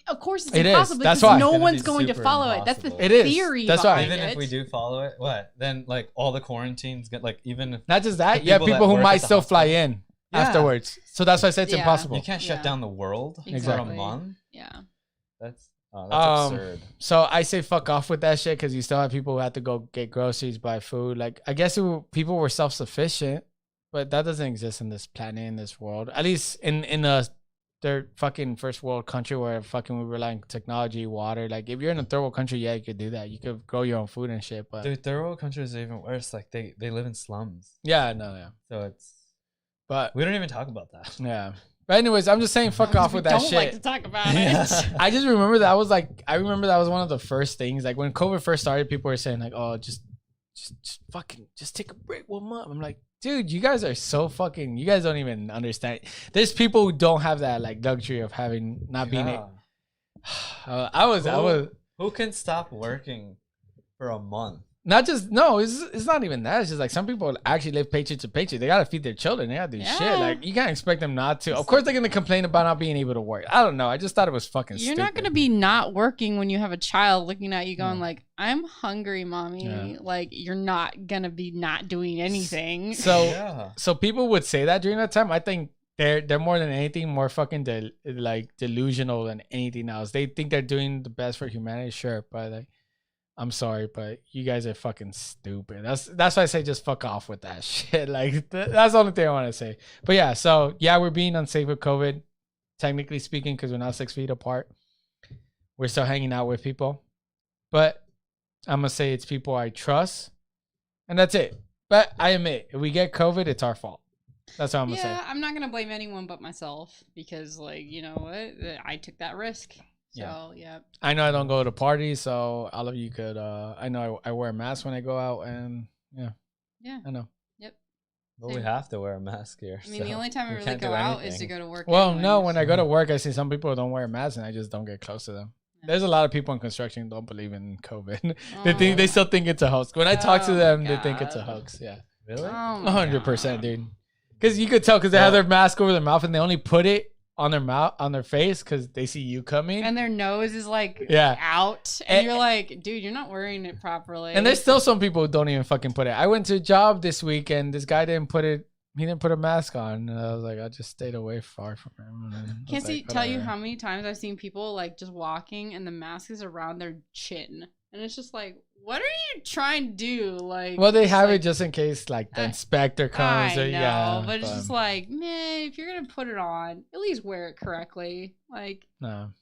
S4: Of course, it's
S2: It is.
S4: impossible
S2: That's
S4: because
S2: why.
S4: no
S3: It's gonna
S4: one's
S3: be
S4: going to
S3: super
S4: follow it. That's the
S3: impossible.
S2: It is.
S4: theory.
S2: That's why.
S4: behind
S3: Even
S4: it.
S3: if we do follow it, what? Then like all the quarantines get like even if
S2: Not just that,
S3: The
S2: you have
S3: people that
S2: people who
S3: work
S2: might
S3: at the
S2: still fly
S3: hospital.
S2: in
S3: Yeah.
S2: afterwards. So that's why I said it's
S4: Yeah.
S2: impossible.
S3: you can't shut
S4: Yeah.
S3: down the world for
S2: Exactly.
S3: a month.
S4: Yeah.
S3: That's
S2: Um,
S3: absurd.
S2: So I say fuck off with that shit because you still have people who have to go get groceries, buy food. Like I guess people were self sufficient, but that doesn't exist in this planet, in this world. At least in a third fucking first world country where fucking we rely on technology, water. Like if you're in a third world country, yeah, you could do that. You could grow your own food and shit. But
S3: Dude, third world countries are even worse. Like they live in slums,
S2: yeah, no, yeah.
S3: so it's
S2: But
S3: we don't even talk about that.
S2: yeah. But anyways, I'm just saying, fuck off with that
S4: Don't
S2: shit.
S4: like to talk about it.
S2: I just remember that was one of the first things. Like when COVID first started, people were saying like, "Oh, just fucking just take a break 1 month." I'm like, dude, you guys are so fucking. You guys don't even understand. There's people who don't have that like luxury of having not being. I was.
S3: Who can stop working for a month?
S2: Not just no, it's not even that. It's just like some people actually live paycheck to paycheck. They gotta feed their children. They gotta do shit. Like you can't expect them not to. Of course, they're gonna complain about not being able to work. I don't know. I just thought it was fucking.
S4: You're
S2: stupid.
S4: not gonna be not working when you have a child looking at you going like, "I'm hungry, mommy."
S2: Yeah.
S4: Like you're not gonna be not doing anything.
S2: So so people would say that during that time. I think they're more than anything more fucking delusional than anything else. They think they're doing the best for humanity, sure, but like. I'm sorry, but you guys are fucking stupid. That's why I say just fuck off with that shit. Like that's the only thing I want to say. But yeah, so yeah, we're being unsafe with COVID, technically speaking, because we're not 6 feet apart. We're still hanging out with people, but I'm gonna say it's people I trust, and that's it. But I admit, if we get COVID, it's our fault. That's what I'm gonna say.
S4: Yeah, I'm not gonna blame anyone but myself because, like, you know what, I took that risk. So yeah.
S2: I know I don't go to parties, so all of you could. I know I wear a mask when I go out, and yeah, I know.
S4: Yep.
S3: Well, we have to wear a mask here.
S4: I mean, the only time I really go out is to go to work.
S2: Well,
S4: anyways.
S2: no, when I go to work, I see some people don't wear masks, and I just don't get close to them. There's a lot of people in construction who don't believe in COVID. They still think it's a hoax. When I talk to them, they think it's a hoax. Yeah,
S3: Really?
S2: 100%, dude. Because you could tell because they have their mask over their mouth and they only put it on their mouth, on their face, because they see you coming.
S4: And their nose is like
S2: Yeah.
S4: out, and you're like, dude, you're not wearing it properly.
S2: And there's still some people who don't even fucking put it. I went to a job this week and this guy didn't put it. He didn't put a mask on. And I was like, I just stayed away far from him. And I was like,
S4: tell you
S2: whatever.
S4: how many times I've seen people like just walking and the mask is around their chin, and it's just like, what are you trying to do? Like,
S2: Well, they
S4: just
S2: have
S4: like,
S2: it just in case like the inspector comes.
S4: I
S2: Or,
S4: know,
S2: yeah,
S4: but it's just like, man, if you're gonna put it on, at least wear it correctly. Like,
S2: no,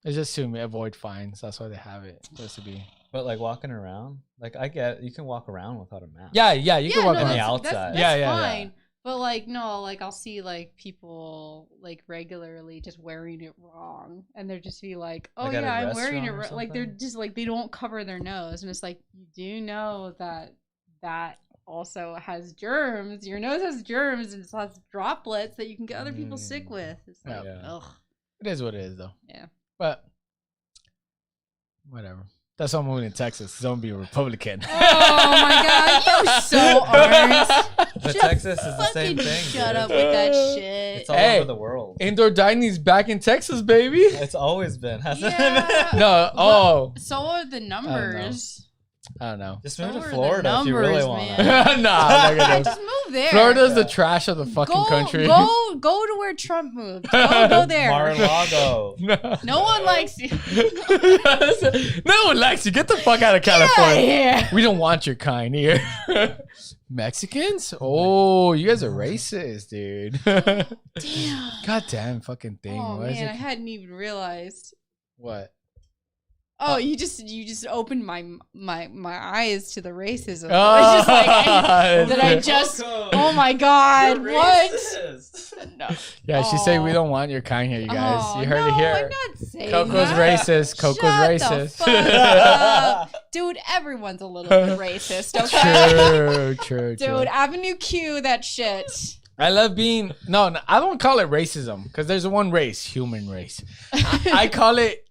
S2: it's just to avoid fines. That's why they have it. It's supposed to be.
S3: But like walking around, like I get, you can walk around without a mask.
S2: Yeah, you can walk
S3: on
S2: around.
S3: the outside.
S4: That's
S2: Yeah.
S4: fine. But like, no, like I'll see like people like regularly just wearing it wrong, and they're just be like, oh
S3: Like at a
S4: yeah, I'm wearing it
S3: restaurant or
S4: like they're
S3: something?
S4: just like they don't cover their nose, and it's like, you do know that also has germs. Your nose has germs and it has droplets that you can get other people sick with. It's like,
S3: Yeah.
S4: ugh.
S2: It is what it is, though.
S4: Yeah.
S2: But whatever. That's why I'm moving to Texas. Because I'm gonna be a Republican.
S4: Oh my god, you so aren't.
S3: But
S4: Just
S3: Texas is the same
S4: fucking
S3: thing.
S4: Shut
S3: dude.
S4: up with that shit.
S3: It's all
S2: Hey.
S3: over the world.
S2: Indoor dining's back in Texas, baby.
S3: It's always been, hasn't
S4: Yeah.
S3: it?
S2: No, oh,
S4: So are the numbers.
S2: I don't know.
S3: Just move
S4: So
S3: to
S4: are the
S3: Florida if you really
S4: numbers,
S3: want.
S4: man.
S2: Nah, I'm not gonna.
S4: Just move there.
S2: Florida's the trash of the fucking country.
S4: Go to where Trump moved. Go there.
S3: Mar-a-Lago.
S4: No one likes you.
S2: No one likes you. Get the fuck out of California.
S4: Yeah.
S2: We don't want your kind here. Mexicans? Oh, you guys are racist, dude.
S4: Damn.
S2: Goddamn fucking thing.
S4: Oh
S2: Why is
S4: man, I
S2: it?
S4: hadn't even realized.
S2: What?
S4: Oh, you just opened my eyes to the racism. I was just like, did I just? Oh my god, what? No.
S2: Yeah, she said
S4: Oh.
S2: we don't want your kind here, you guys.
S4: Oh,
S2: You heard
S4: no,
S2: it here.
S4: I'm not saying
S2: Coco's
S4: that.
S2: racist. Coco's
S4: Shut
S2: racist.
S4: The fuck up. Dude, everyone's a little bit racist, okay?
S2: True.
S4: Dude, Avenue Q, that shit.
S2: I love being no, I don't call it racism because there's one race, human race. I call it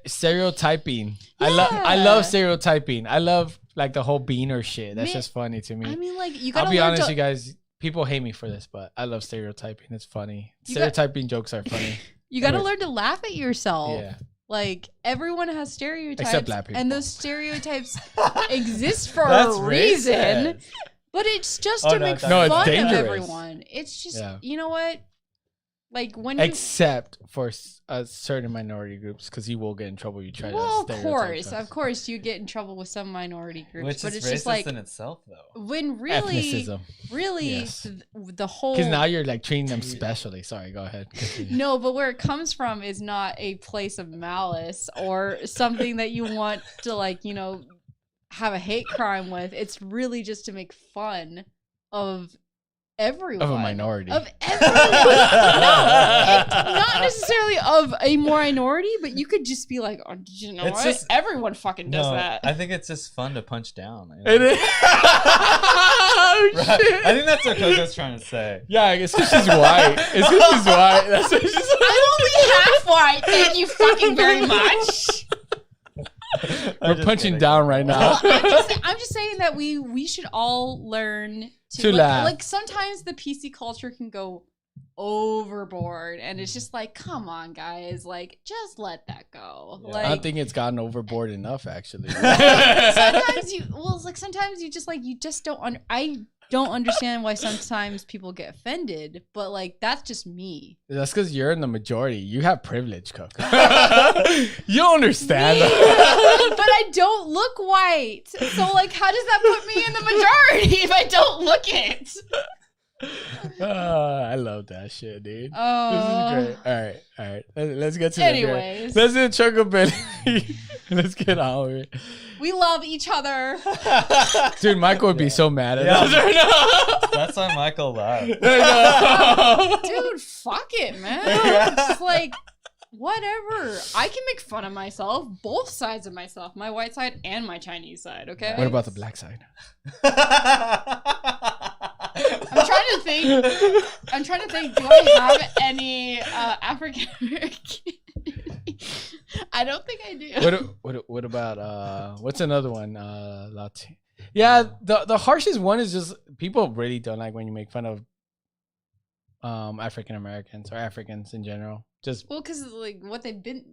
S2: stereotyping. I
S4: Yeah.
S2: love stereotyping. I love like the whole beaner shit. That's
S4: Man,
S2: just funny to me.
S4: I mean, like, you gotta
S2: I'll be
S4: learn
S2: honest,
S4: to,
S2: you guys. People hate me for this, but I love stereotyping. It's funny.
S4: You got-
S2: Stereotyping jokes are funny.
S4: you gotta
S2: Anyways.
S4: learn to laugh at yourself.
S2: Yeah.
S4: Like, everyone has stereotypes,
S2: Except black people.
S4: and those stereotypes exist for
S3: That's
S4: a reason.
S3: racist.
S4: But it's just
S3: Oh,
S4: to
S3: no,
S4: make
S3: it's
S4: fun
S3: not.
S2: No, it's
S4: of
S2: dangerous.
S4: everyone. It's just,
S2: Yeah.
S4: you know what? Like, when you...
S2: Except for certain minority groups, because you will get in trouble. You try
S4: Well,
S2: to
S4: of
S2: stereotype us.
S4: course, you get in trouble with some minority groups,
S3: Which
S4: but
S3: is
S4: it's
S3: racist
S4: just like
S3: in itself, though.
S4: when really,
S2: Ethnicism.
S4: really,
S2: Yes.
S4: the whole
S2: Because now you're like treating them specially. Sorry, go ahead. Continue.
S4: no, but where it comes from is not a place of malice or something that you want to like, you know, have a hate crime with. It's really just to make fun of everyone.
S2: Of a minority.
S4: Of everyone. No, necessarily of a minority, but you could just be like, oh, you know
S3: It's
S4: what?
S3: just-
S4: Everyone fucking does
S3: No,
S4: that.
S3: I think it's just fun to punch down. You know?
S2: It is. Oh,
S3: Right.
S2: shit.
S3: I think that's what Coco's trying to say.
S2: Yeah, it's because she's white. It's because she's white. That's what she's
S4: I'm only half white. Thank you fucking very much.
S2: We're punching down right now.
S4: I'm just saying that we should all learn
S2: To
S4: like,
S2: laugh.
S4: like sometimes the PC culture can go overboard, and it's just like, come on, guys, like just let that go.
S3: Yeah.
S4: Like,
S2: I don't think it's gotten overboard enough, actually.
S4: sometimes it's like sometimes you just like you just don't. I don't understand why sometimes people get offended, but like that's just me.
S2: That's because you're in the majority. You have privilege, Coco. You don't understand.
S4: But I don't look white, so like, how does that put me in the majority if I don't look it?
S2: I love that shit, dude.
S4: Oh,
S2: This is great. All right. Let's get to
S4: anyways,
S2: the Let's do Chocobilly. Let's get on with it.
S4: we love each other.
S2: Dude, Michael would be so mad at
S3: Yeah.
S2: us right now.
S3: That's why Michael laughed.
S2: I know.
S4: Dude, fuck it, man. It's like, whatever. I can make fun of myself, both sides of myself, my white side and my Chinese side, okay?
S2: What about the black side?
S4: I'm trying to think, do I have any African American? I don't think I do.
S2: What about what's another one? Latin. Yeah, the harshest one is just people really don't like when you make fun of African Americans or Africans in general. Just
S4: Well, because like what they've been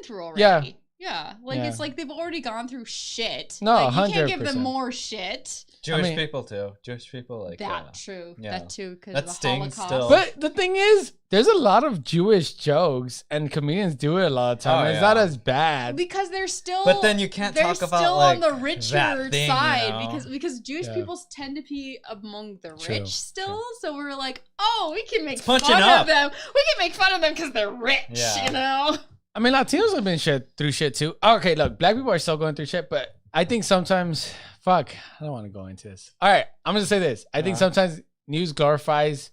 S4: through already.
S2: Yeah.
S4: Yeah, like
S2: Yeah.
S4: it's like they've already gone through shit.
S2: No,
S4: like, you can't give
S2: 100%.
S4: them more shit.
S3: Jewish
S2: I mean-
S3: people too. Jewish people like
S4: That true.
S3: yeah.
S4: That too. Because
S3: That
S4: the
S3: stings
S4: Holocaust.
S3: still.
S2: But the thing is, there's a lot of Jewish jokes, and comedians do it a lot of time.
S3: Oh,
S2: It's
S3: yeah.
S2: not as bad.
S4: Because they're still.
S3: But then you can't
S4: they're
S3: talk about,
S4: still
S3: like,
S4: on the richer
S3: that thing, you
S4: side
S3: know?
S4: because Jewish
S2: Yeah.
S4: people tend to be among the
S2: True,
S4: rich still. So we're like, oh, we can make
S3: It's
S4: fun
S3: punching
S4: of
S3: up.
S4: them. We can make fun of them because they're rich.
S3: Yeah.
S4: You know.
S2: I mean, Latinos have been through shit too. Okay, look, black people are still going through shit, but I think sometimes, fuck, I don't want to go into this. All right, I'm gonna say this. I think sometimes news glorifies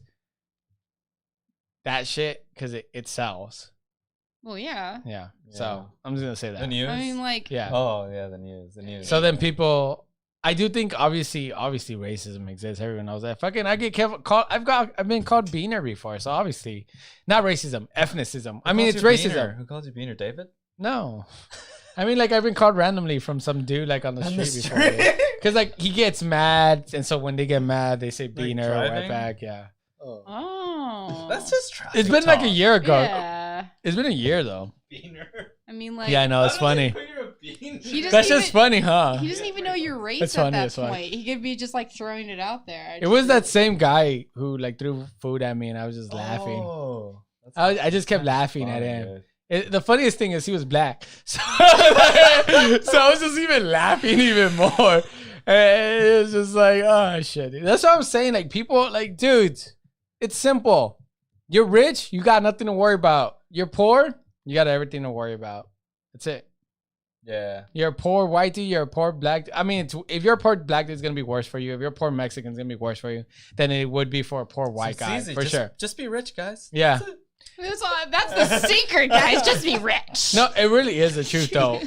S2: that shit because it sells.
S4: Well, yeah.
S2: Yeah.
S3: Yeah.
S2: So I'm just gonna say
S3: The
S2: that.
S3: news.
S4: I mean, like,
S2: Yeah.
S3: Oh yeah, the news.
S2: So then people, I do think obviously racism exists. Everyone knows that. Fucking, I get called. I've been called beaner before. So obviously, not racism, ethnicism. I mean, it's racism.
S3: Who calls you Beaner? David?
S2: No, I mean like I've been called randomly from some dude like on the street before. Because like he gets mad, and so when they get mad, they say beaner right
S3: driving?
S2: back. Yeah.
S4: oh,
S3: That's just traffic
S2: It's been like a
S3: talk.
S2: year ago.
S4: Yeah.
S2: It's been a year though.
S3: Beaner.
S4: I mean, like,
S2: Yeah, I know. It's funny.
S4: he doesn't
S2: That's
S4: even,
S2: just funny, huh?
S4: He doesn't even know your race
S2: That's
S4: at
S2: funny,
S4: that
S2: that's funny.
S4: point. He could be just like throwing it out there.
S2: It was that same guy who like threw food at me, and I was just laughing.
S3: Oh,
S2: I just kept laughing at
S3: funny,
S2: him.
S3: dude.
S2: The funniest thing is he was black, so, so I was just even laughing even more. And it was just like, oh shit. Dude. That's what I'm saying. Like people, like dudes, it's simple. You're rich, you got nothing to worry about. You're poor, you got everything to worry about. That's it.
S3: Yeah.
S2: You're a poor white dude, you're a poor black dude. I mean, if you're a poor black dude, it's gonna be worse for you. If you're a poor Mexican, it's gonna be worse for you than it would be for a poor white
S3: It's
S2: guy,
S3: easy.
S2: for
S3: Just-
S2: sure.
S3: Just be rich, guys.
S2: Yeah.
S4: That's the secret, guys. Just be rich.
S2: No, it really is the truth though.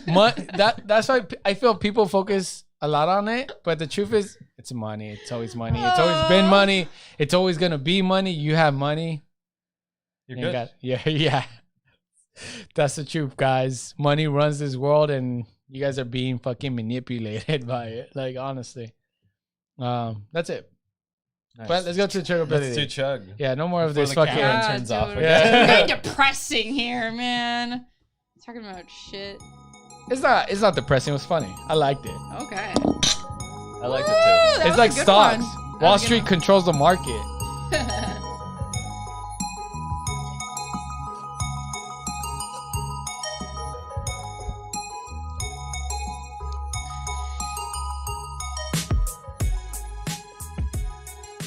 S2: That's why I feel people focus a lot on it, but the truth is, it's money. It's always money. It's always been money. It's always gonna be money. You have money.
S3: You're
S2: You
S3: good.
S2: got- yeah. That's the truth, guys. Money runs this world, and you guys are being fucking manipulated by it. Like honestly, that's it.
S3: Nice.
S2: But let's go to the
S3: Let's do
S2: chugability.
S3: chug.
S2: Yeah, no more of
S3: Before
S2: this
S3: the
S2: fucking.
S3: camera turns off
S4: dude.
S2: again.
S4: Very depressing here, man. Talking about shit.
S2: It's not depressing. It was funny. I liked it.
S4: Okay.
S3: I liked it
S4: Woo,
S3: too.
S4: that
S2: It's
S4: was
S2: like
S4: a good
S2: stocks.
S4: one. That
S2: Wall
S4: was a good
S2: Street controls the market.
S4: one.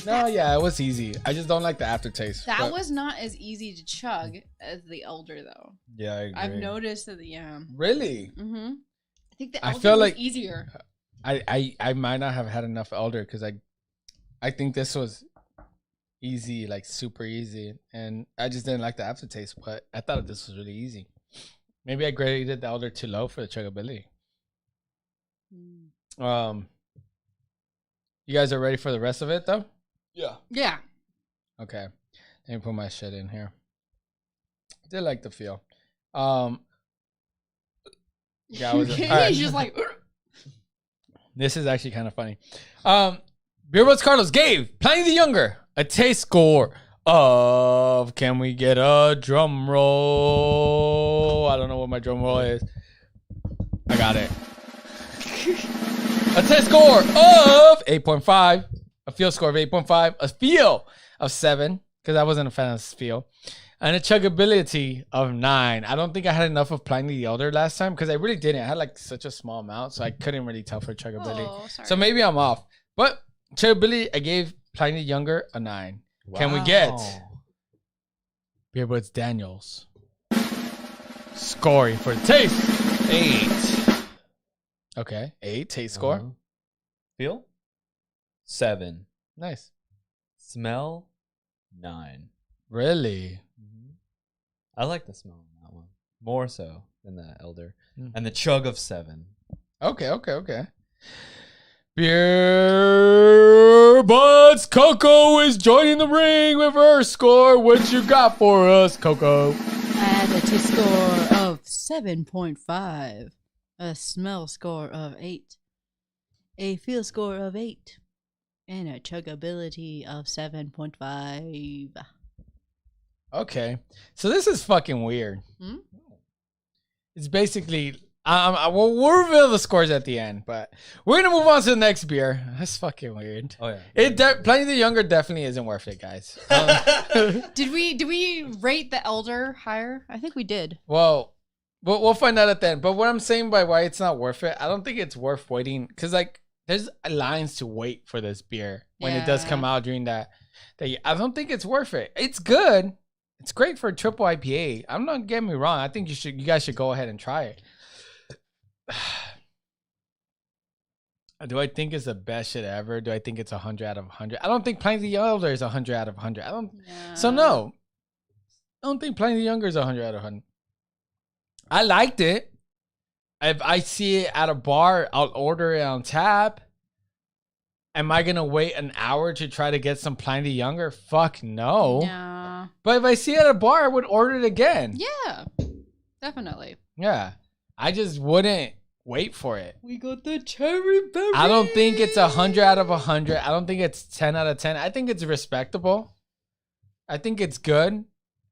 S2: No, yeah, it was easy. I just don't like the aftertaste.
S4: That
S2: but-
S4: was not as easy to chug as the elder, though.
S3: Yeah, I agree.
S4: I've noticed that. Yeah.
S2: really.
S4: Mm-hmm. I think the
S2: I
S4: elder
S2: feel
S4: was
S2: like-
S4: easier.
S2: I might not have had enough elder because I think this was easy, like super easy, and I just didn't like the aftertaste. But I thought this was really easy. Maybe I graded the elder too low for the chuggability. You guys are ready for the rest of it though?
S3: Yeah.
S4: Yeah.
S2: Okay, let me put my shit in here. I did like the feel. Yeah, I was. All right.
S4: He's just like.
S2: This is actually kind of funny. Beer Butts Carlos gave Pliny the Younger a taste score of, can we get a drum roll? I don't know what my drum roll is. I got it. A taste score of 8.5. A feel score of 8.5. A feel of 7, because I wasn't a fan of this feel. And a chuggability of 9. I don't think I had enough of Pliny the Elder last time, because I really didn't. I had like such a small amount, so I couldn't really tell for chuggability.
S4: Oh, sorry.
S2: So maybe I'm off. But chuggability, I gave Pliny the Younger a 9.
S3: Wow.
S2: Can we get Beer Butts Daniels scoring for the taste?
S3: 8?
S2: Okay, 8 taste score.
S3: Feel? 7.
S2: Nice.
S3: Smell? 9.
S2: Really?
S3: I like the smell on that one more so than the elder,
S2: Mm.
S3: and the chug of 7.
S2: Okay. Beer Butts Coco is joining the ring with her score. What you got for us, Coco?
S5: I had a taste score of 7.5, a smell score of 8, a feel score of 8, and a chuggability of 7.5.
S2: Okay, so this is fucking weird.
S5: Hmm?
S2: It's basically, we'll reveal the scores at the end, but we're gonna move on to the next beer. That's fucking weird.
S3: Oh yeah.
S2: Pliny the Younger definitely isn't worth it, guys.
S4: Did we rate the elder higher?
S5: I think we did.
S2: Well, we'll find out at the end. But what I'm saying by why it's not worth it, I don't think it's worth waiting, because like there's lines to wait for this beer when it does come out during that. I don't think it's worth it. It's good. It's great for a triple IPA. I'm not getting me wrong. I think you guys should go ahead and try it. Do I think it's the best shit ever? Do I think it's 100 out of 100? I don't think Pliny the Elder is 100 out of 100. I don't.
S4: Yeah.
S2: So no, I don't think Pliny the Younger is 100 out of 100. I liked it. If I see it at a bar, I'll order it on tap. Am I gonna wait an hour to try to get some Pliny the Younger? Fuck no.
S4: Yeah.
S2: But if I see it at a bar, I would order it again.
S4: Yeah. Definitely.
S2: Yeah. I just wouldn't wait for it.
S3: We got the cherry berry.
S2: I don't think it's 100 out of 100. I don't think it's 10 out of 10. I think it's respectable. I think it's good.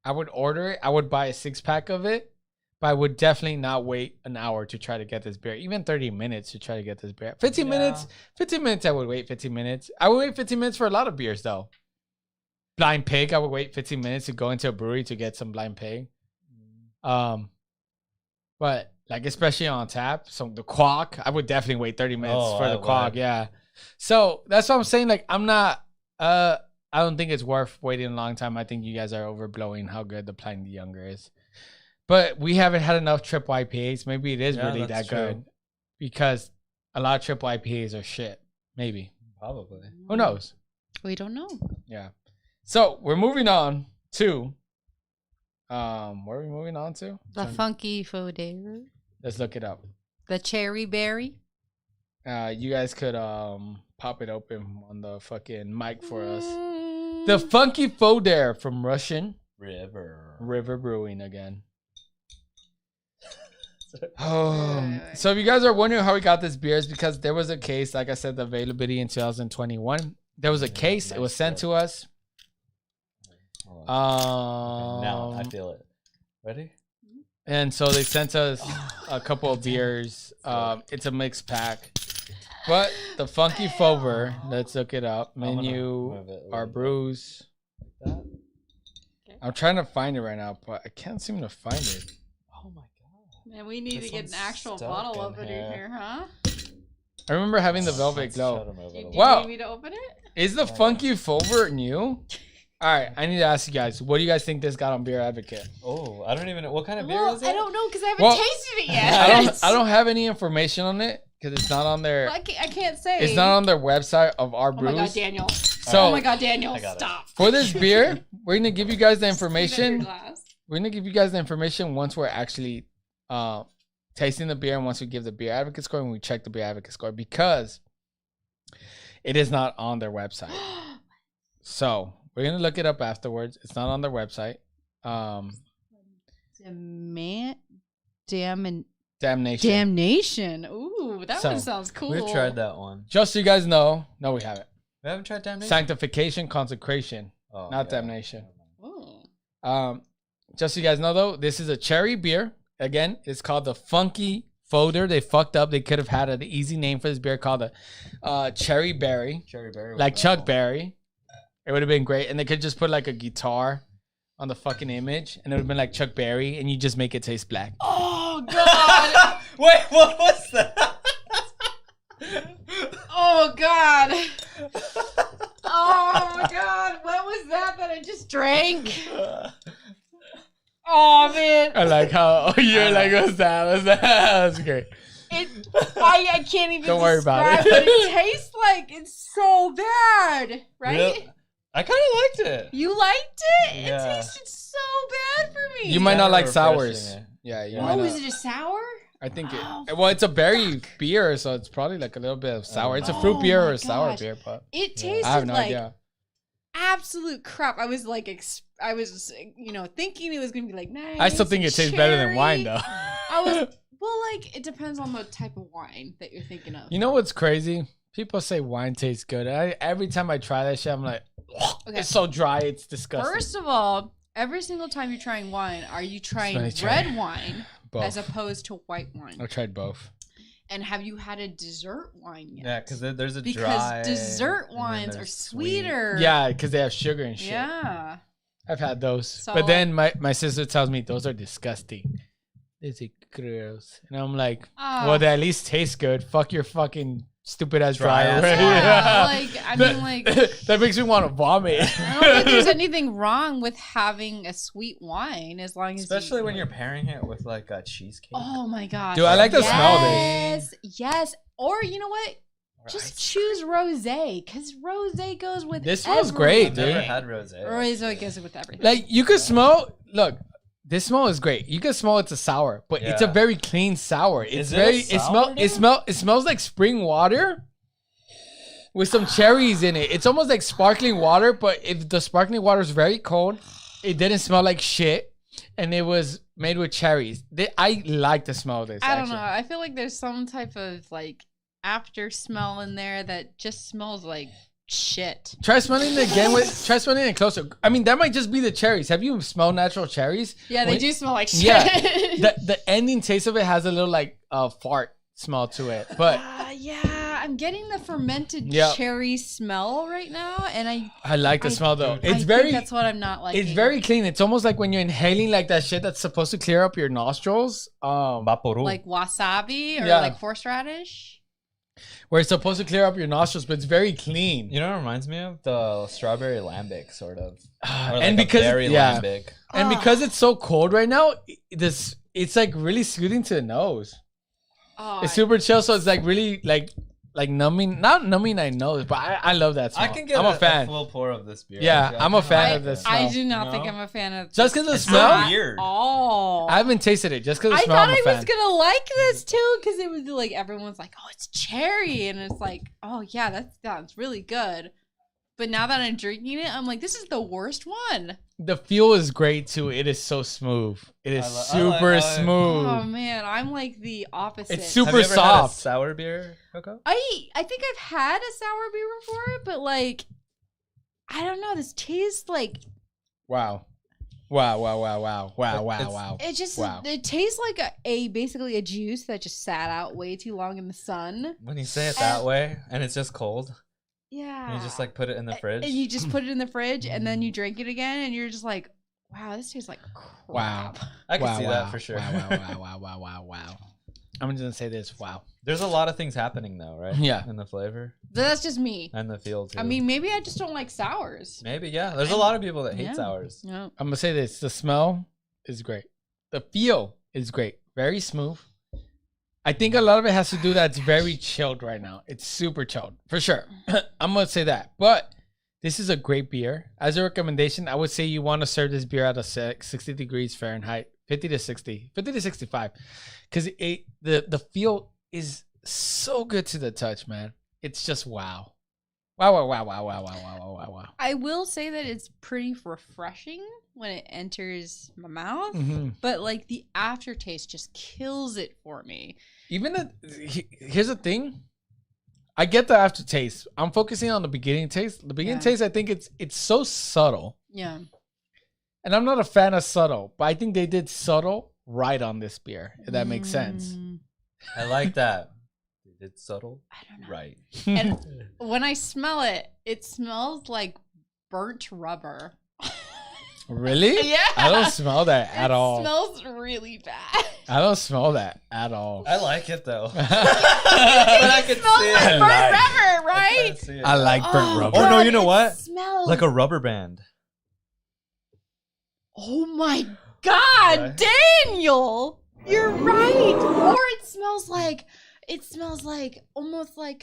S2: I would order it. I would buy a 6-pack of it. But I would definitely not wait an hour to try to get this beer. Even 30 minutes to try to get this beer. 15 minutes. 15 minutes I would wait 15 minutes. I would wait 15 minutes for a lot of beers though. Blind Pig, I would wait 15 minutes to go into a brewery to get some Blind Pig. But like especially on tap, so the Quack, I would definitely wait 30 minutes for the Quack, yeah. So that's what I'm saying. Like I'm not I don't think it's worth waiting a long time. I think you guys are overblowing how good the Pliny the Younger is. But we haven't had enough triple IPAs. Maybe it is really that good. Because a lot of triple IPAs are shit. Maybe.
S3: Probably.
S2: Who knows?
S5: We don't know.
S2: Yeah. So we're moving on to where are we moving on to?
S5: The funky fodder.
S2: Let's look it up.
S5: The cherry berry.
S2: You guys could pop it open on the fucking mic for us. The funky fodder from Russian River Brewing again. So if you guys are wondering how we got this beer, is because there was a case, like I said, the availability in 2021. There was a case, it was sent to us.
S3: Now I feel it. Ready?
S2: And so they sent us a couple of beers. It's a mixed pack. But the funky Fover, let's look it up. Menu, our brews.
S3: Like that?
S2: I'm trying to find it right now, but I can't seem to find it.
S3: Oh my god.
S4: Man, we need
S3: This
S4: to get an
S3: one's
S4: actual
S3: stuck
S4: bottle
S3: in
S4: opener
S3: here.
S4: here, huh?
S2: I remember having the Velvet
S3: Let's
S2: Glow.
S3: shut 'em over
S4: Do you
S3: the-
S2: Wow.
S4: need me to open it?
S2: Is the funky Fover new? All right, I need to ask you guys, what do you guys think this got on Beer Advocate?
S3: Oh, I don't even know what kind of beer
S4: Well,
S3: is it.
S4: I don't know because I haven't
S2: Well,
S4: tasted it yet.
S2: I don't have any information on it because it's not on their
S4: I can't say.
S2: it's not on their website of our
S4: Oh
S2: brews.
S4: my god, Daniel.
S2: So
S4: Oh my god, Daniel,
S3: I got it.
S4: stop.
S2: for this beer, we're gonna give you guys the
S4: Spit out your
S2: information.
S4: glass.
S2: We're gonna give you guys the information once we're actually tasting the beer and once we give the beer advocate score and we check the beer advocate score because it is not on their website. So we're gonna look it up afterwards. It's not on their website. Damnation.
S4: Damnation. Ooh, that
S2: So,
S4: one sounds cool.
S3: We've tried that one.
S2: Just so you guys know, no, we haven't.
S3: We haven't tried damnation.
S2: Sanctification, consecration,
S3: Oh,
S2: not
S3: yeah.
S2: damnation.
S4: Ooh.
S2: Just so you guys know, though, this is a cherry beer. Again, it's called the Funky Folder. They fucked up. They could have had an easy name for this beer called the Cherry Berry,
S3: Cherry berry.
S2: like Chuck Berry. It would have been great, and they could just put like a guitar on the fucking image, and it would have been like Chuck Berry, and you just make it taste black.
S4: Oh god.
S3: Wait, what was that?
S4: Oh god. Oh my god. What was that I just drank? Oh man.
S2: I like how you're like, what's that? What's that? That's great.
S4: I can't even
S2: Don't worry about
S4: describe
S2: it.
S4: what it tastes like. It's so bad, right?
S3: Really? I kind of liked it.
S4: You liked it?
S3: Yeah.
S4: It tasted so bad for me.
S2: You might not
S3: kinda
S2: like
S3: refreshing,
S2: sours.
S3: yeah.
S2: Yeah, you
S3: Yeah.
S2: might
S4: Oh,
S2: not.
S4: is it a sour?
S2: I think
S4: Oh,
S2: it. Well, it's a berry beer, so it's probably like a little bit of sour. It's a fruit
S4: Oh
S2: beer
S4: my
S2: or a sour
S4: gosh.
S2: beer, but
S4: It
S3: Yeah.
S4: tasted
S2: I have no
S4: like
S2: idea.
S4: absolute crap. I was like, I was, thinking it was gonna be like nice.
S2: I still think it tastes better than wine,
S4: cherry.
S2: though.
S4: I was like, it depends on the type of wine that you're thinking of.
S2: You know what's crazy? People say wine tastes good. Every time I try that shit, I'm like,
S4: Okay.
S2: it's so dry, it's disgusting.
S4: First of all, every single time you're trying wine, are you trying
S2: Smelly cherry.
S4: red wine
S2: Both.
S4: as opposed to white wine?
S2: I've tried both.
S4: And have you had a dessert wine yet?
S3: Yeah, because there's a
S4: Because
S3: dry.
S4: dessert
S3: and then
S4: wines are
S3: there's sweet.
S4: sweeter.
S2: Yeah, because they have sugar and shit.
S4: Yeah.
S2: I've had those.
S4: So-
S2: but then my sister tells me those are disgusting. Is it gross? And I'm like,
S4: Ah.
S2: well, they at least taste good. Fuck your fucking stupid ass
S3: Dry
S2: dry
S3: ass
S2: already.
S3: wine.
S4: Yeah, like, I mean, like,
S2: that makes me want to vomit.
S4: I don't think there's anything wrong with having a sweet wine as long as
S3: Especially
S4: you,
S3: when you're pairing it with like a cheesecake.
S4: Oh my god.
S2: Dude, I like the smell of
S4: Yes, yes. Or you know what?
S3: Or
S4: Just
S3: ice
S4: choose rosé, because rosé goes with
S2: This smells great,
S3: I've never
S2: dude.
S3: had rosé.
S4: Rosé goes with everything.
S2: Like you could smell. Look, this smell is great. You can smell it's a sour, but it's a
S3: Yeah.
S2: very clean sour. It's
S3: Is it a
S2: very.
S3: sour,
S2: It smells like spring water with some cherries in it. It's almost like sparkling water, but if the sparkling water is very cold, it didn't smell like shit, and it was made with cherries. I like the smell of this.
S4: I don't
S2: actually.
S4: know. I feel like there's some type of like after smell in there that just smells like shit.
S2: Try smelling it again try smelling it closer. I mean, that might just be the cherries. Have you smelled natural cherries?
S4: Yeah, they
S2: When-
S4: do smell like shit.
S2: Yeah, the ending taste of it has a little like fart smell to it, but
S4: Yeah, I'm getting the fermented
S2: Yeah.
S4: cherry smell right now, and
S2: I like the smell though.
S4: I
S2: It's
S4: think
S2: very
S4: that's what I'm not liking.
S2: it's very clean. It's almost like when you're inhaling like that shit that's supposed to clear up your nostrils.
S3: Vaporu.
S4: like wasabi or
S2: Yeah.
S4: like horseradish.
S2: Where it's supposed to clear up your nostrils, but it's very clean.
S3: You know what it reminds me of? The strawberry lambic, sort of. Or like
S2: And
S3: a
S2: because
S3: berry
S2: yeah,
S3: lambic.
S2: and because it's so cold right now, it's like really soothing to the nose.
S4: Oh,
S2: It's super chill, so it's like really like numbing, not numbing my nose, but I love that smell.
S3: I can get
S2: I'm a fan.
S3: full pour of this beer.
S2: Yeah,
S3: actually.
S2: I'm a
S3: I
S2: fan
S3: like
S2: of this
S3: it.
S2: smell.
S4: I do not think
S3: No?
S4: I'm a fan of
S2: Just because of the
S3: It's so
S2: smell,
S3: weird.
S4: Oh,
S2: I haven't tasted it. Just because of
S4: I
S2: the smell,
S4: thought
S2: I'm a
S4: I
S2: fan.
S4: was gonna like this too because it was like everyone's like, "Oh, it's cherry," and it's like, "Oh yeah, that sounds really good." But now that I'm drinking it, I'm like, "This is the worst one."
S2: The feel is great too. It is so smooth. It is
S3: I like-
S2: super smooth.
S4: Oh man, I'm like the opposite.
S2: It's
S3: Have
S2: super
S3: you ever
S2: soft.
S3: Had a sour beer, Coco?
S4: I think I've had a sour beer before, but like, I don't know. This tastes like
S2: Wow. Wow.
S3: It's-
S4: it just
S2: Wow.
S4: it tastes like a basically a juice that just sat out way too long in the sun.
S3: When you say it that way, and it's just cold,
S4: Yeah.
S3: and you just like put it in the fridge.
S4: And you just put it in the fridge and then you drink it again and you're just like, wow, this tastes like crap.
S2: Wow.
S3: I can
S2: Wow,
S3: see
S2: wow,
S3: that for sure.
S2: Wow. I'm just gonna say this. Wow.
S3: There's a lot of things happening though, right?
S2: Yeah.
S3: In the flavor
S4: That's just me.
S3: and the feel too.
S4: I mean, maybe I just don't like sours.
S3: maybe yeah. There's a lot of people that hate
S4: Yeah.
S3: sours.
S4: No.
S2: I'm gonna say this. The smell is great. The feel is great. Very smooth. I think a lot of it has to do that it's very chilled right now. It's super chilled for sure. I'm gonna say that. But This is a great beer. As a recommendation, I would say you want to serve this beer at a 60 degrees Fahrenheit, 50 to 60, 50 to 65, because the feel is so good to the touch, man. It's just wow. Wow.
S4: I will say that it's pretty refreshing when it enters my mouth,
S2: Mm-hmm.
S4: but like the aftertaste just kills it for me.
S2: Here's the thing. I get the aftertaste. I'm focusing on the beginning taste. The beginning taste, I think it's so subtle.
S4: Yeah.
S2: And I'm not a fan of subtle, but I think they did subtle right on this beer, if that makes sense.
S3: I like that. It's subtle.
S4: I don't know.
S3: Right.
S4: And when I smell it, it smells like burnt rubber.
S2: Really?
S4: Yeah.
S2: I don't smell that at all.
S4: It smells really bad.
S2: I don't smell that at all.
S3: I like it though.
S4: But
S3: I can
S4: smells
S3: see it.
S4: like burnt
S2: Like-
S4: rubber, right?
S2: I like burnt rubber.
S3: Oh, no, you know
S4: it
S3: what?
S4: Smells
S3: Like a rubber band.
S4: Oh my God,
S3: Right?
S4: Daniel! You're right. Or it smells like almost like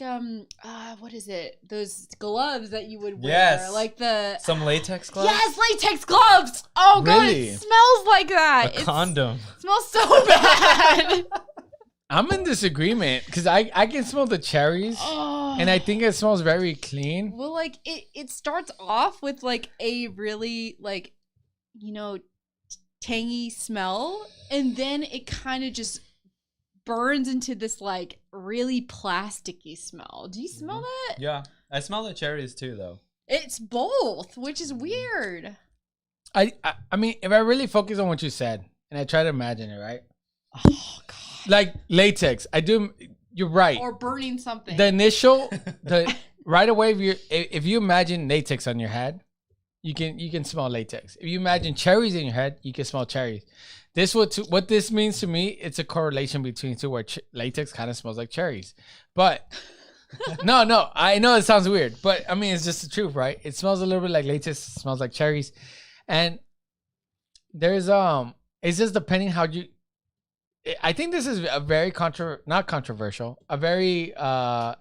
S4: what is it? Those gloves that you would wear.
S3: Yes.
S4: Like the
S3: Some latex gloves.
S4: Yes, latex gloves. Oh God,
S2: Really?
S4: it smells like that.
S3: A
S4: It
S3: condom.
S4: smells so bad.
S2: I'm in disagreement because I can smell the cherries
S4: Oh.
S2: and I think it smells very clean.
S4: Well, like it starts off with like a really like, you know, tangy smell, and then it kind of just burns into this like really plasticky smell. Do you smell that?
S3: Yeah. I smell the cherries too though.
S4: It's both, which is weird.
S2: I mean, if I really focus on what you said and I try to imagine it, right?
S4: Oh God.
S2: Like latex, I do. You're right.
S4: Or burning something.
S2: The initial, the right away, if you imagine latex on your head, you can smell latex. If you imagine cherries in your head, you can smell cherries. What this means to me, it's a correlation between two where latex kind of smells like cherries. But no, I know it sounds weird, but I mean it's just the truth, right? It smells a little bit like latex, it smells like cherries, and there's it's just depending how you. I think this is a very not controversial, a very a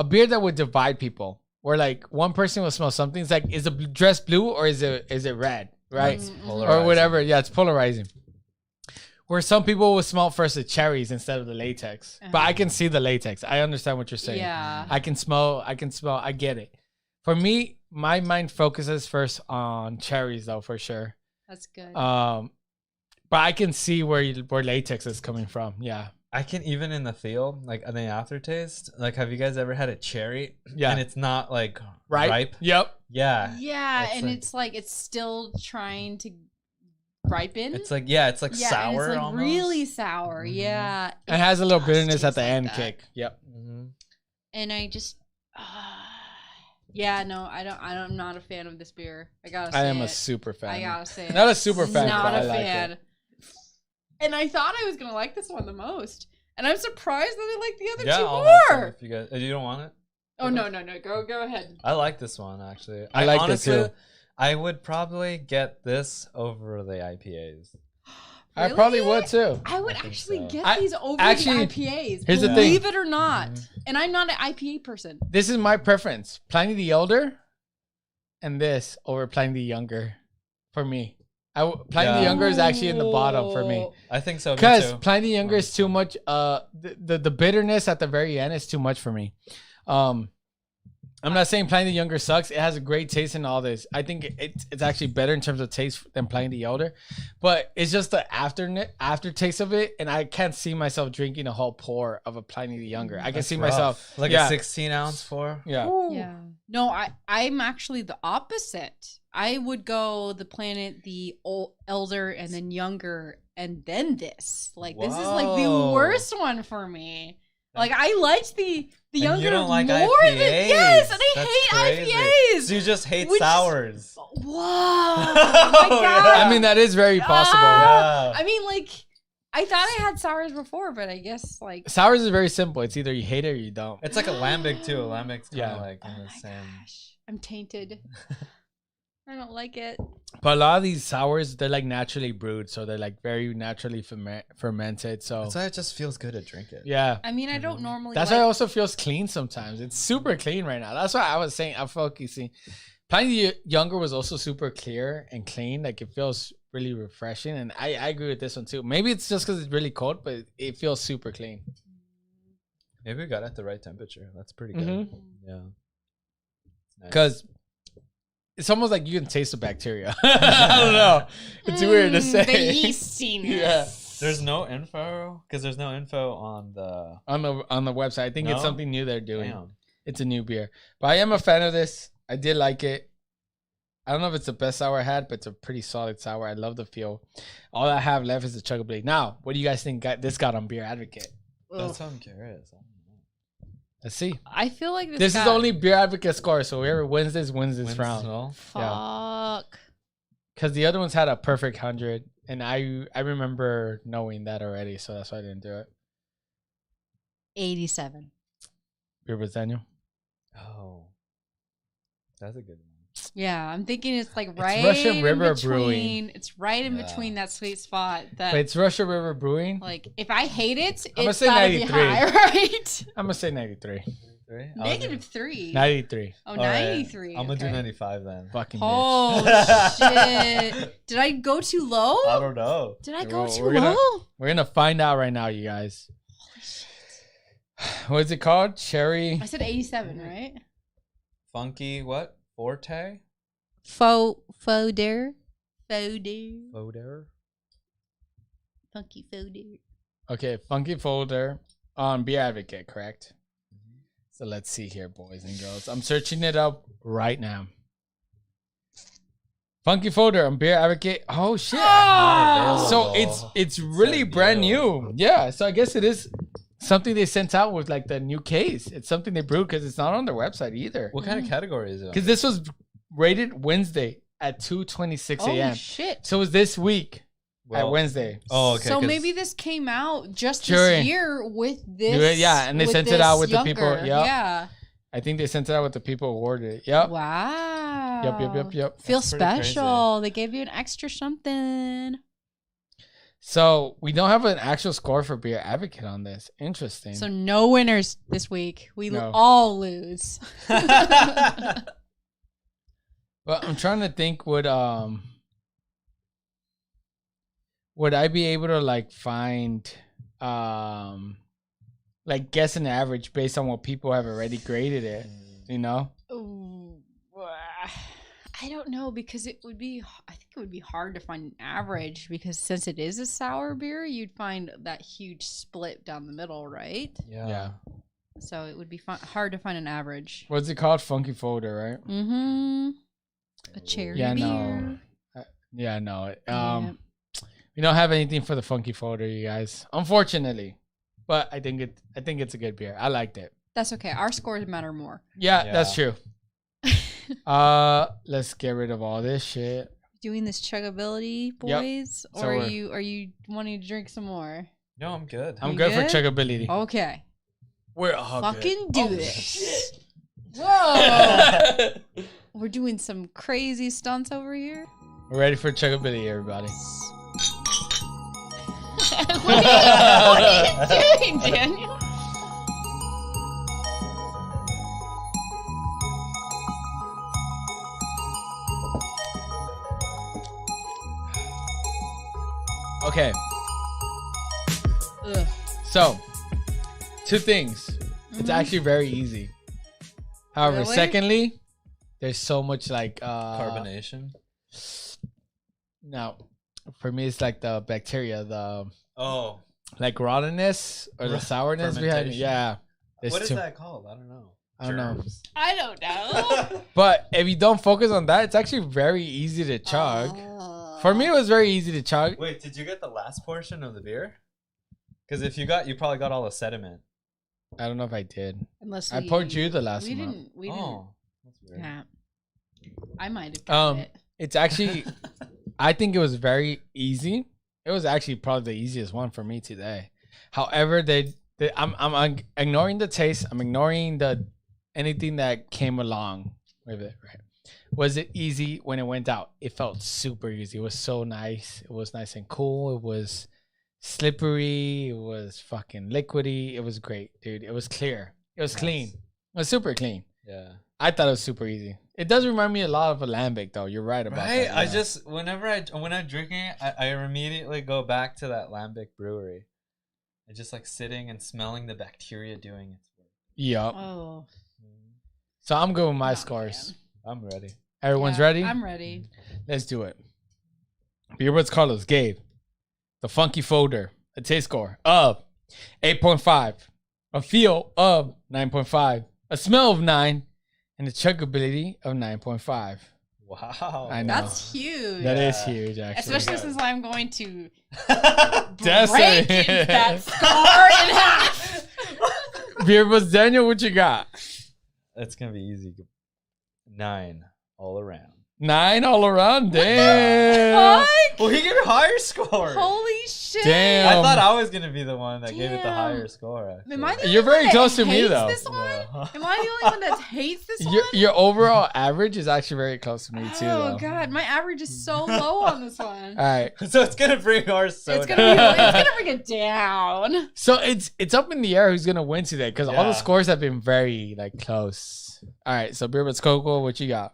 S2: beer that would divide people. Where like one person will smell something. It's like, is the dress blue or is it red, right?
S3: It's
S4: Mm-hmm.
S2: Or
S3: polarizing.
S2: whatever. Yeah, it's polarizing. Where some people will smell first the cherries instead of the latex. But I can see the latex. I understand what you're saying.
S4: Yeah.
S2: I can smell. I get it. For me, my mind focuses first on cherries though, for sure.
S4: That's good.
S2: But I can see where latex is coming from. Yeah.
S3: I can even in the feel, like in the aftertaste. Like, have you guys ever had a cherry?
S2: Yeah.
S3: And it's not like
S2: Right?
S3: ripe.
S2: Yep.
S3: Yeah.
S4: yeah,
S3: it's
S4: and
S3: like-
S4: it's like it's still trying to ripen.
S3: It's like it's like
S4: yeah,
S3: sour.
S4: and it's like
S3: almost.
S4: really sour.
S3: Mhm.
S4: Yeah.
S2: It has a little
S4: does
S2: bitterness at
S4: taste
S2: the
S4: like
S2: end
S4: that.
S2: kick. Yep.
S3: Mhm.
S4: And I just yeah, no, I'm not a fan of this beer. I gotta say
S2: I am a
S4: it.
S2: super fan.
S4: I gotta say it.
S2: Not a super fan,
S4: Not
S2: but
S4: a
S2: I like
S4: fan.
S2: it.
S4: And I thought I was gonna like this one the most. And I'm surprised that I like the other
S3: Yeah,
S4: two
S3: I'll have some
S4: more.
S3: if you guys. You don't want it?
S4: Oh no. Go ahead.
S3: I like this one actually.
S2: I like it
S3: honestly,
S2: too.
S3: I would probably get this over the IPAs.
S2: I probably
S4: Really?
S2: would too.
S4: I would
S3: I think
S4: actually
S3: so.
S4: get
S2: I-
S4: these over
S2: actually,
S4: the IPAs.
S2: here's the thing.
S4: Believe it or not.
S3: Mm-hmm.
S4: And I'm not an IPA person.
S2: This is my preference. Pliny the Elder and this over Pliny the Younger for me. Pliny the
S3: Yeah.
S2: Younger is actually in the bottom for me.
S3: I think so. Me
S2: Because
S3: too.
S2: Pliny the Younger is too much. The bitterness at the very end is too much for me. I'm not saying Pliny the Younger sucks. It has a great taste and all this. I think it's actually better in terms of taste than Pliny the Elder, but it's just the aftertaste of it, and I can't see myself drinking a whole pour of a Pliny the Younger. I can
S3: That's
S2: see
S3: rough.
S2: myself
S3: like
S2: yeah,
S3: a 16-ounce for.
S2: yeah.
S4: Yeah. No, I'm actually the opposite. I would go the planet, the elder, and then younger, and then this. Like this is like the
S3: Whoa.
S4: worst one for me. Like I liked the
S3: And
S4: younger
S3: you don't like
S4: more
S3: IPAs.
S4: than yes, and I
S3: That's
S4: hate
S3: crazy.
S4: IPAs.
S3: So you just hate
S4: Which is-
S3: sours.
S4: Whoa! Oh my
S3: Oh,
S4: god!
S3: yeah.
S2: I mean, that is very possible.
S4: Ah!
S3: Yeah.
S4: I mean, like, I thought I had sours before, but I guess like.
S2: Sours is very simple. It's either you hate it or you don't.
S3: It's like a lambic too. A lambic's kind of
S2: Yeah.
S3: like in
S4: Oh
S3: the
S4: my
S3: same.
S4: gosh, I'm tainted. I don't like it.
S2: But a lot of these sours, they're like naturally brewed, so they're like very naturally fermented. So
S3: That's why it just feels good to drink it.
S2: yeah,
S4: I mean, I don't normally.
S2: that's why it
S4: like,
S2: also feels clean sometimes. It's super clean right now. That's why I was saying I'm focusing. Pliny the Younger was also super clear and clean. Like it feels really refreshing, and I agree with this one too. Maybe it's just because it's really cold, but it feels super clean.
S3: Maybe we got it at the right temperature. That's pretty good.
S2: Mhm.
S3: Yeah. Nice.
S2: Because it's almost like you can taste the bacteria. I don't know. It's weird to say.
S4: The yeastiness.
S2: Yeah.
S3: There's no info because there's no info on the.
S2: On the website. I think it's
S3: No?
S2: something new they're doing.
S3: Damn.
S2: It's a new beer. But I am a fan of this. I did like it. I don't know if it's the best sour I had, but it's a pretty solid sour. I love the feel. All I have left is the Chugga. Now, what do you guys think this got on Beer Advocate?
S3: That's what I'm curious. I don't know.
S2: Let's see.
S4: I feel like
S2: This is
S4: got-
S2: only Beer Advocate score, so whoever wins this wins this
S3: Wins
S2: round.
S3: small?
S4: Fuck.
S2: Because the other ones had a perfect 100, and I remember knowing that already, so that's why I didn't do it.
S5: 87.
S2: Beer with Daniel.
S3: Oh, that's a good one.
S4: Yeah, I'm thinking it's like
S2: It's
S4: right
S2: Russian
S4: in
S2: River
S4: between.
S2: Brewing.
S4: It's right in
S3: Yeah.
S4: between that sweet spot. That
S2: But it's Russia River Brewing.
S4: like if I hate it,
S2: I'ma
S4: it's
S2: say
S4: gotta be
S2: 93.
S4: high, right?
S2: I'm going to say 93.
S3: Three?
S4: -3.
S2: 93.
S4: Oh,
S3: All right.
S4: 93.
S3: I'm gonna do
S4: okay.
S3: 95 then.
S2: Fucking
S4: Oh shit! Did I go too low?
S3: I don't know.
S4: Did I
S2: Yeah,
S4: go
S2: well,
S4: too
S2: we're gonna-
S4: low?
S2: We're going to find out right now, you guys. What is it called? Cherry.
S4: I said 87, right?
S3: Funky what? Forte?
S5: Foder.
S3: Foder?
S5: Funky foder.
S2: Okay, Funky Folder on Beer Advocate, correct? So let's see here, boys and girls. I'm searching it up right now. Funky Folder on Beer Advocate. Oh shit!
S3: Not
S2: So
S3: available.
S2: it's really
S3: Said
S2: brand
S3: deal.
S2: new. Yeah. So I guess it is something they sent out with like the new case. It's something they brewed because it's not on their website either.
S3: What kind of category is it?
S2: Because this was rated Wednesday at 2:26
S4: Oh
S2: a.m.
S4: shit!
S2: So it was this week at
S3: Well-
S2: Wednesday.
S3: Oh, okay.
S4: So
S3: 'cause-
S4: maybe this came out just
S2: Sure.
S4: this year with this.
S2: Yeah, and they
S4: with
S2: sent it out
S4: this
S2: with the people-
S4: younger.
S2: yep.
S4: Yeah.
S2: I think they sent it out with the people who ordered it. Yep.
S4: Wow.
S2: Yep.
S4: Feel
S3: That's pretty crazy.
S4: special. They gave you an extra something.
S2: So we don't have an actual score for Beer Advocate on this. Interesting.
S4: So no winners this week. We
S2: No.
S4: all lose.
S2: Well, I'm trying to think would I be able to like find like guess an average based on what people have already graded it, you know?
S4: Ooh, I don't know because it would be. I think it would be hard to find an average because since it is a sour beer, you'd find that huge split down the middle, right?
S2: Yeah.
S4: So it would be hard to find an average.
S2: What's it called? Funky Folder, right?
S4: Mm-hmm. A cherry
S2: Yeah,
S4: beer.
S2: no. Yeah, no.
S4: Yeah.
S2: We don't have anything for the Funky Folder, you guys. Unfortunately. But I think it's a good beer. I liked it.
S4: That's okay. Our scores matter more.
S2: Yeah,
S3: Yeah.
S2: that's true. Let's get rid of all this shit.
S4: Doing this chuggability,
S2: Yep.
S4: boys,
S2: So
S4: or are
S2: we're-
S4: you wanting to drink some more?
S3: No, I'm good.
S2: I'm
S4: You
S2: good,
S4: good?
S2: for chuggability.
S4: Okay.
S2: We're all
S4: Fucking
S2: good.
S4: do this. Whoa. We're doing some crazy stunts over here.
S2: We're ready for chuggability, everybody.
S4: what are you doing, Daniel?
S2: Okay,
S4: Ugh.
S2: so 2 things. It's
S4: Mhm.
S2: actually very easy. However,
S4: Really?
S2: secondly, there's so much like
S3: Carbonation.
S2: No, for me it's like the bacteria, the
S3: Oh.
S2: like rottenness or the sourness behind it.
S3: Fermentation.
S2: Yeah, there's
S3: What is
S2: two.
S3: that called? I don't know.
S2: I don't know.
S3: Germs?
S4: I don't know.
S2: But if you don't focus on that, it's actually very easy to chug. For me, it was very easy to chug.
S3: Wait, did you get the last portion of the beer? Because if you probably got all the sediment.
S2: I don't know if I did.
S4: Unless
S2: I poured you the last
S4: we
S2: one.
S4: didn't. We didn't.
S3: Oh, that's weird.
S4: Yeah. I might have got it.
S2: It's actually, I think it was very easy. It was actually probably the easiest one for me today. However, I'm ignoring the taste. I'm ignoring anything that came along with it. Right. Was it easy when it went out? It felt super easy. It was so nice. It was nice and cool. It was slippery. It was fucking liquidy. It was great, dude. It was clear. It was clean. It was super clean.
S3: Yeah.
S2: I thought it was super easy. It does remind me a lot of Alembic, though. You're right about
S3: Right?
S2: that.
S3: I
S2: yeah.
S3: just when I'm drinking it, I immediately go back to that Lambic brewery. I just like sitting and smelling the bacteria doing its work.
S2: Yup.
S5: Oh,
S2: So I'm going with my
S4: Not a
S2: scores.
S4: fan.
S3: I'm ready.
S2: Everyone's
S4: Yeah,
S2: ready?
S4: I'm ready.
S2: Let's do it. Beerwoods Carlos gave the funky folder a taste score of 8.5, a feel of 9.5, a smell of 9, and a chuggability of 9.5.
S3: Wow.
S2: I know.
S4: That's huge.
S2: That is
S3: Yeah.
S2: huge, actually.
S4: Especially since I'm going to
S2: That's
S4: break
S2: it.
S4: that score in half.
S2: Beerwoods Daniel, what you got?
S3: It's gonna be easy. 9 all around.
S2: 9 all around. Damn.
S4: Fuck!
S3: Well, he gave a higher score.
S4: Holy shit!
S2: Damn.
S3: I thought I was gonna be the one that gave it the
S4: Damn.
S3: higher score. Actually.
S4: Am I the
S2: You're
S4: only
S2: very
S4: one that
S2: close to me,
S4: hates
S2: though.
S4: This one?
S3: Yeah.
S4: Am I the only one that hates this one?
S2: Your overall average is actually very close to me, too,
S4: Oh
S2: though.
S4: god, my average is so low on this one.
S2: All right.
S3: So it's gonna bring ours so
S4: It's
S3: down.
S4: gonna bring it down.
S2: So it's up in the air who's gonna win today because all the
S3: Yeah.
S2: scores have been very like close. All right, so Beerwoods Coco, what you got?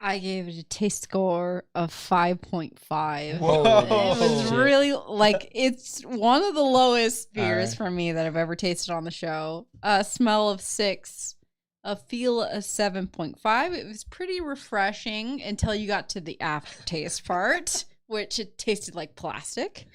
S5: I gave it a taste score of 5.5.
S3: Whoa.
S5: It was
S2: Shit.
S5: really like it's one of the lowest beers
S2: Alright.
S5: for me that I've ever tasted on the show. A smell of 6, a feel of 7.5. It was pretty refreshing until you got to the aftertaste part, which it tasted like plastic.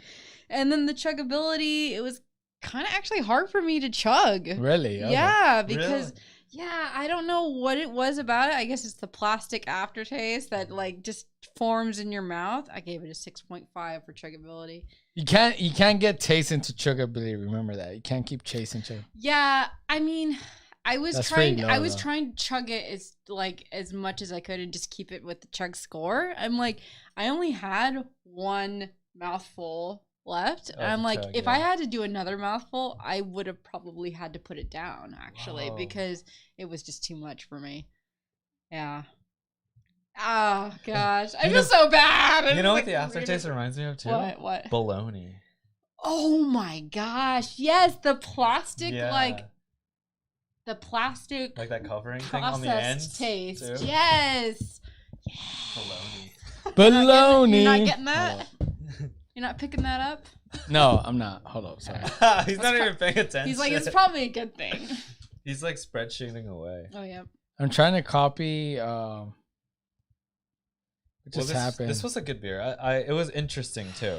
S5: And then the chuggability, it was kind of actually hard for me to chug.
S2: Really? Okay.
S5: Yeah, because
S3: Really?
S5: yeah, I don't know what it was about it. I guess it's the plastic aftertaste that like just forms in your mouth. I gave it a 6.5 for chuggability.
S2: You can't get taste into chuggability. Remember that. You can't keep chasing chug.
S5: Yeah, I mean, I was
S2: That's pretty
S5: trying
S2: low,
S5: I was
S2: though.
S5: trying to chug it as much as I could and just keep it with the chug score. I'm like, I only had one mouthful left. And
S3: Of
S5: I'm
S3: the
S5: like,
S3: chug,
S5: if
S3: yeah.
S5: I had to do another mouthful, I would have probably had to put it down actually
S3: Whoa.
S5: because it was just too much for me. Yeah. Oh gosh, I
S3: You
S5: feel
S3: know-
S5: so bad.
S3: You know what
S5: It's
S3: the
S5: like,
S3: aftertaste reminds me of too?
S5: What?
S3: Bologna.
S5: Oh my gosh! Yes, the plastic
S3: Yeah.
S5: like that
S3: covering thing on the end.
S5: processed taste.
S3: too.
S5: Yes.
S3: Bologna.
S2: Baloney.
S5: You're not getting that. You're not picking that up.
S2: No, I'm not. Hold up, sorry.
S3: He's not even paying attention.
S5: He's like, it's probably a good thing.
S3: He's like spreadsheeting away.
S5: Oh yeah.
S2: I'm trying to copy. What just
S3: this,
S2: happened?
S3: This was a good beer. It was interesting too.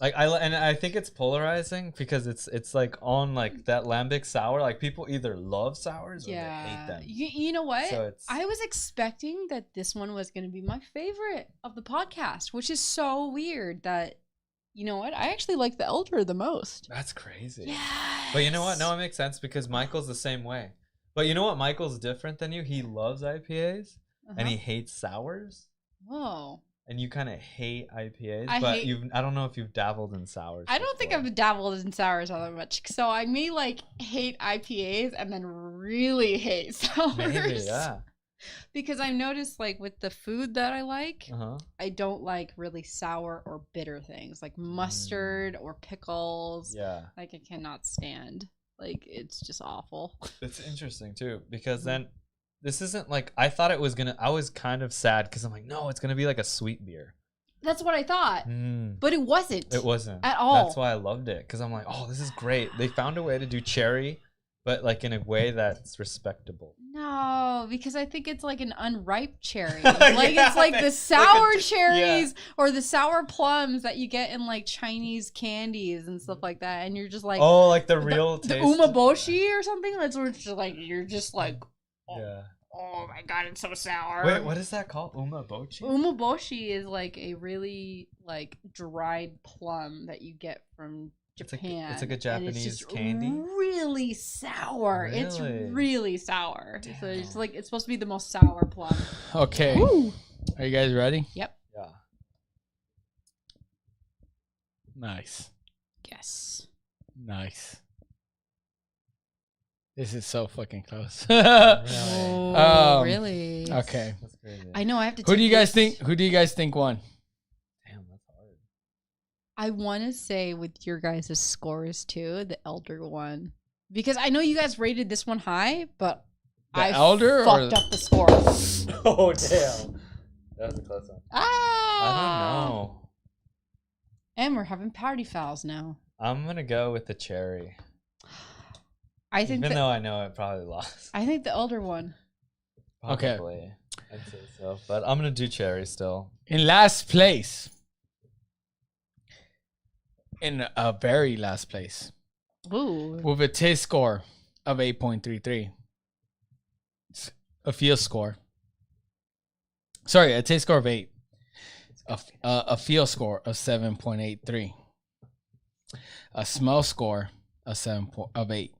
S3: Like I think it's polarizing because it's like on like that lambic sour. Like people either love sours or they hate
S5: Yeah.
S3: them.
S5: You know what?
S3: So it's
S5: I was expecting that this one was going to be my favorite of the podcast, which is so weird that, you know what? I actually like the Elder the most.
S3: that's crazy.
S5: Yeah.
S3: But you know what? No, it makes sense because Michael's the same way. But you know what? Michael's different than you. He loves IPAs and he hates sours.
S5: Whoa.
S3: And you kind of hate IPAs,
S5: I
S3: but
S5: hate-
S3: I don't know if you've dabbled in sours.
S5: I don't think
S3: before.
S5: I've dabbled in sours all that much. So I may like hate IPAs and then really hate sours.
S3: Maybe, yeah.
S5: Because I've noticed like with the food that I like,
S3: Uh-huh.
S5: I don't like really sour or bitter things like mustard or pickles.
S3: Yeah.
S5: Like I cannot stand. Like it's just awful.
S3: It's interesting too because then this isn't like I thought it was gonna. I was kind of sad because I'm like, no, it's gonna be like a sweet beer.
S5: That's what I thought.
S3: Mm,
S5: But it wasn't.
S3: it wasn't
S5: At all.
S3: That's why I loved it because I'm like, oh, this is great. They found a way to do cherry, but like in a way that's respectable.
S5: No, because I think it's like an unripe cherry.
S3: Yeah,
S5: Like it's like the sour
S3: yeah.
S5: cherries or the sour plums that you get in like Chinese candies and stuff like that. And you're just like
S3: Oh, like the real
S5: the
S3: taste.
S5: umaboshi or something. That's where it's just like you're just like,
S3: Yeah.
S5: oh my god, it's so sour.
S3: Wait, what is that called? Umabochi?
S5: Umaboshi is like a really like dried plum that you get from
S3: It's like-
S5: Japan.
S3: it's like a
S5: and
S3: Japanese
S5: just
S3: candy?
S5: Really sour. It's
S3: Really?
S5: really sour. So it's
S3: Damn.
S5: like it's supposed to be the most sour plum.
S2: Okay. Are you guys ready?
S5: Yep.
S3: Yeah.
S2: Nice.
S5: Yes.
S2: Nice. This is so fucking close.
S5: Oh, really?
S2: Okay.
S3: That's crazy.
S5: I know. I have to.
S2: Who do you
S5: take
S2: guys
S5: this.
S2: think? Who do you guys think won?
S3: Damn, that's hard.
S5: I want to say with your guys' scores too, the elder one, because I know you guys rated this one high, but
S2: The
S5: I
S2: elder or
S5: fucked up the score.
S3: Oh damn. That was a close one.
S5: Ah!
S3: I don't know.
S5: And we're having party fouls now.
S3: I'm gonna go with the cherry.
S5: I think
S3: Even though I know it probably lost.
S5: I think the elder one.
S2: Okay.
S3: Probably. I'd say so. But I'm gonna do cherry still.
S2: In last place. In a very last place.
S5: Ooh.
S2: With a taste score of 8.33. A feel score. Sorry, a taste score of 8. A feel score of 7.83. A smell score of 8.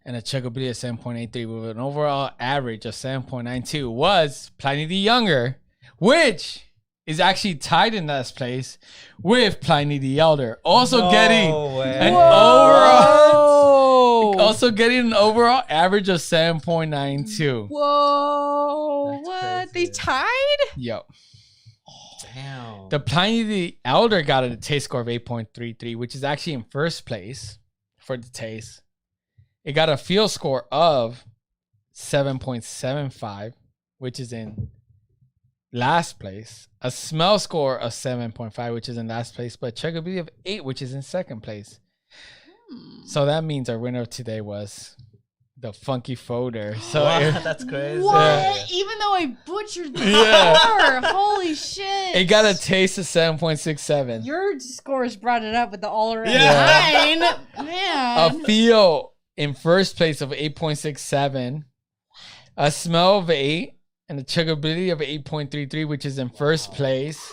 S2: And a chuggability of 7.83 with an overall average of 7.92 was Pliny the Younger, which is actually tied in last place with Pliny the Elder. Also getting an overall average of 7.92.
S5: Whoa!
S3: That's
S5: What?
S3: crazy.
S5: They tied?
S2: Yo.
S3: Damn.
S2: The Pliny the Elder got a taste score of 8.33, which is actually in first place for the taste. It got a feel score of 7.75, which is in last place. A smell score of 7.5, which is in last place. But chuggability of 8, which is in second place. So that means our winner today was the funky folder. So
S3: Wow, that's crazy.
S5: What?
S2: Yeah.
S5: Even though I butchered the
S2: Yeah.
S5: score, holy shit!
S2: it got a taste of 7.67.
S5: Your scores brought it up with the all around
S2: Yeah.
S5: 9. Man.
S2: A feel in first place of 8.67. A smell of 8. And a chuggability of 8.33, which is in first place.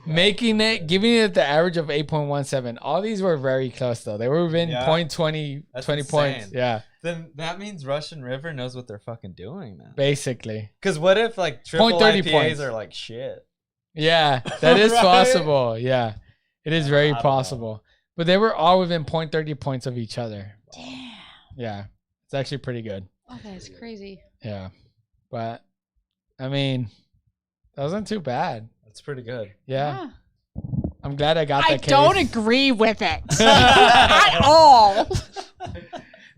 S2: Giving it the average of 8.17. All these were very close, though. They were within
S3: Yeah.
S2: 20
S3: That's
S2: points.
S3: insane.
S2: Yeah,
S3: Then that means Russian River knows what they're fucking doing, man.
S2: basically.
S3: Because what if like triple
S2: 0.30
S3: IPAs
S2: points.
S3: are like shit?
S2: Yeah, that is
S3: Right?
S2: possible. Yeah, it is very
S3: I don't know.
S2: possible. But they were all within 0.30 points of each other.
S5: Damn.
S2: Yeah, it's actually pretty good.
S5: Oh, that's crazy.
S2: Yeah, but I mean, that wasn't too bad.
S3: That's pretty good.
S2: Yeah, I'm glad I got
S5: I
S2: that case.
S5: don't agree with it at all.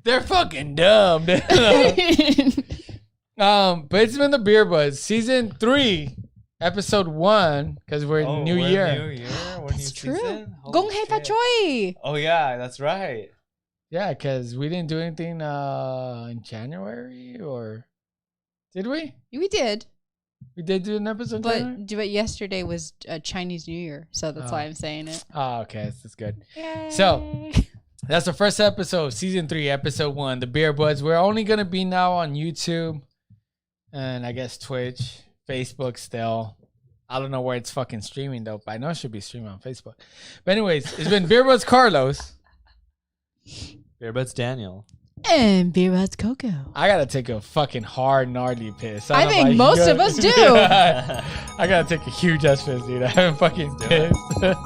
S2: They're fucking dumb. But it's been the Beer Buzz season 3, episode 1, because we're in New Year.
S3: New Year. We're
S5: That's
S3: new
S5: true.
S3: season? Holy
S5: Gong hei
S3: shit.
S5: choi.
S3: Oh yeah, that's right.
S2: Yeah, because we didn't do anything in January, or did we?
S5: We did,
S2: We did do an episode in January?
S5: but yesterday was Chinese New Year, so that's why I'm saying it.
S2: Oh, okay, this is good. So- That's the first episode, season 3, episode 1, the Beer Buds. We're only gonna be now on YouTube, and I guess Twitch, Facebook still. I don't know where it's fucking streaming though, but I know it should be streaming on Facebook. But anyways, it's been Beer Buds Carlos.
S3: Beerbuds Daniel.
S5: And Beer Buds Coco.
S2: I gotta take a fucking hard gnarly piss.
S5: I
S2: don't know
S5: think
S2: about
S5: most
S2: you
S5: of us do.
S2: I gotta take a huge ass piss, dude. I haven't fucking
S3: do it.
S2: pissed.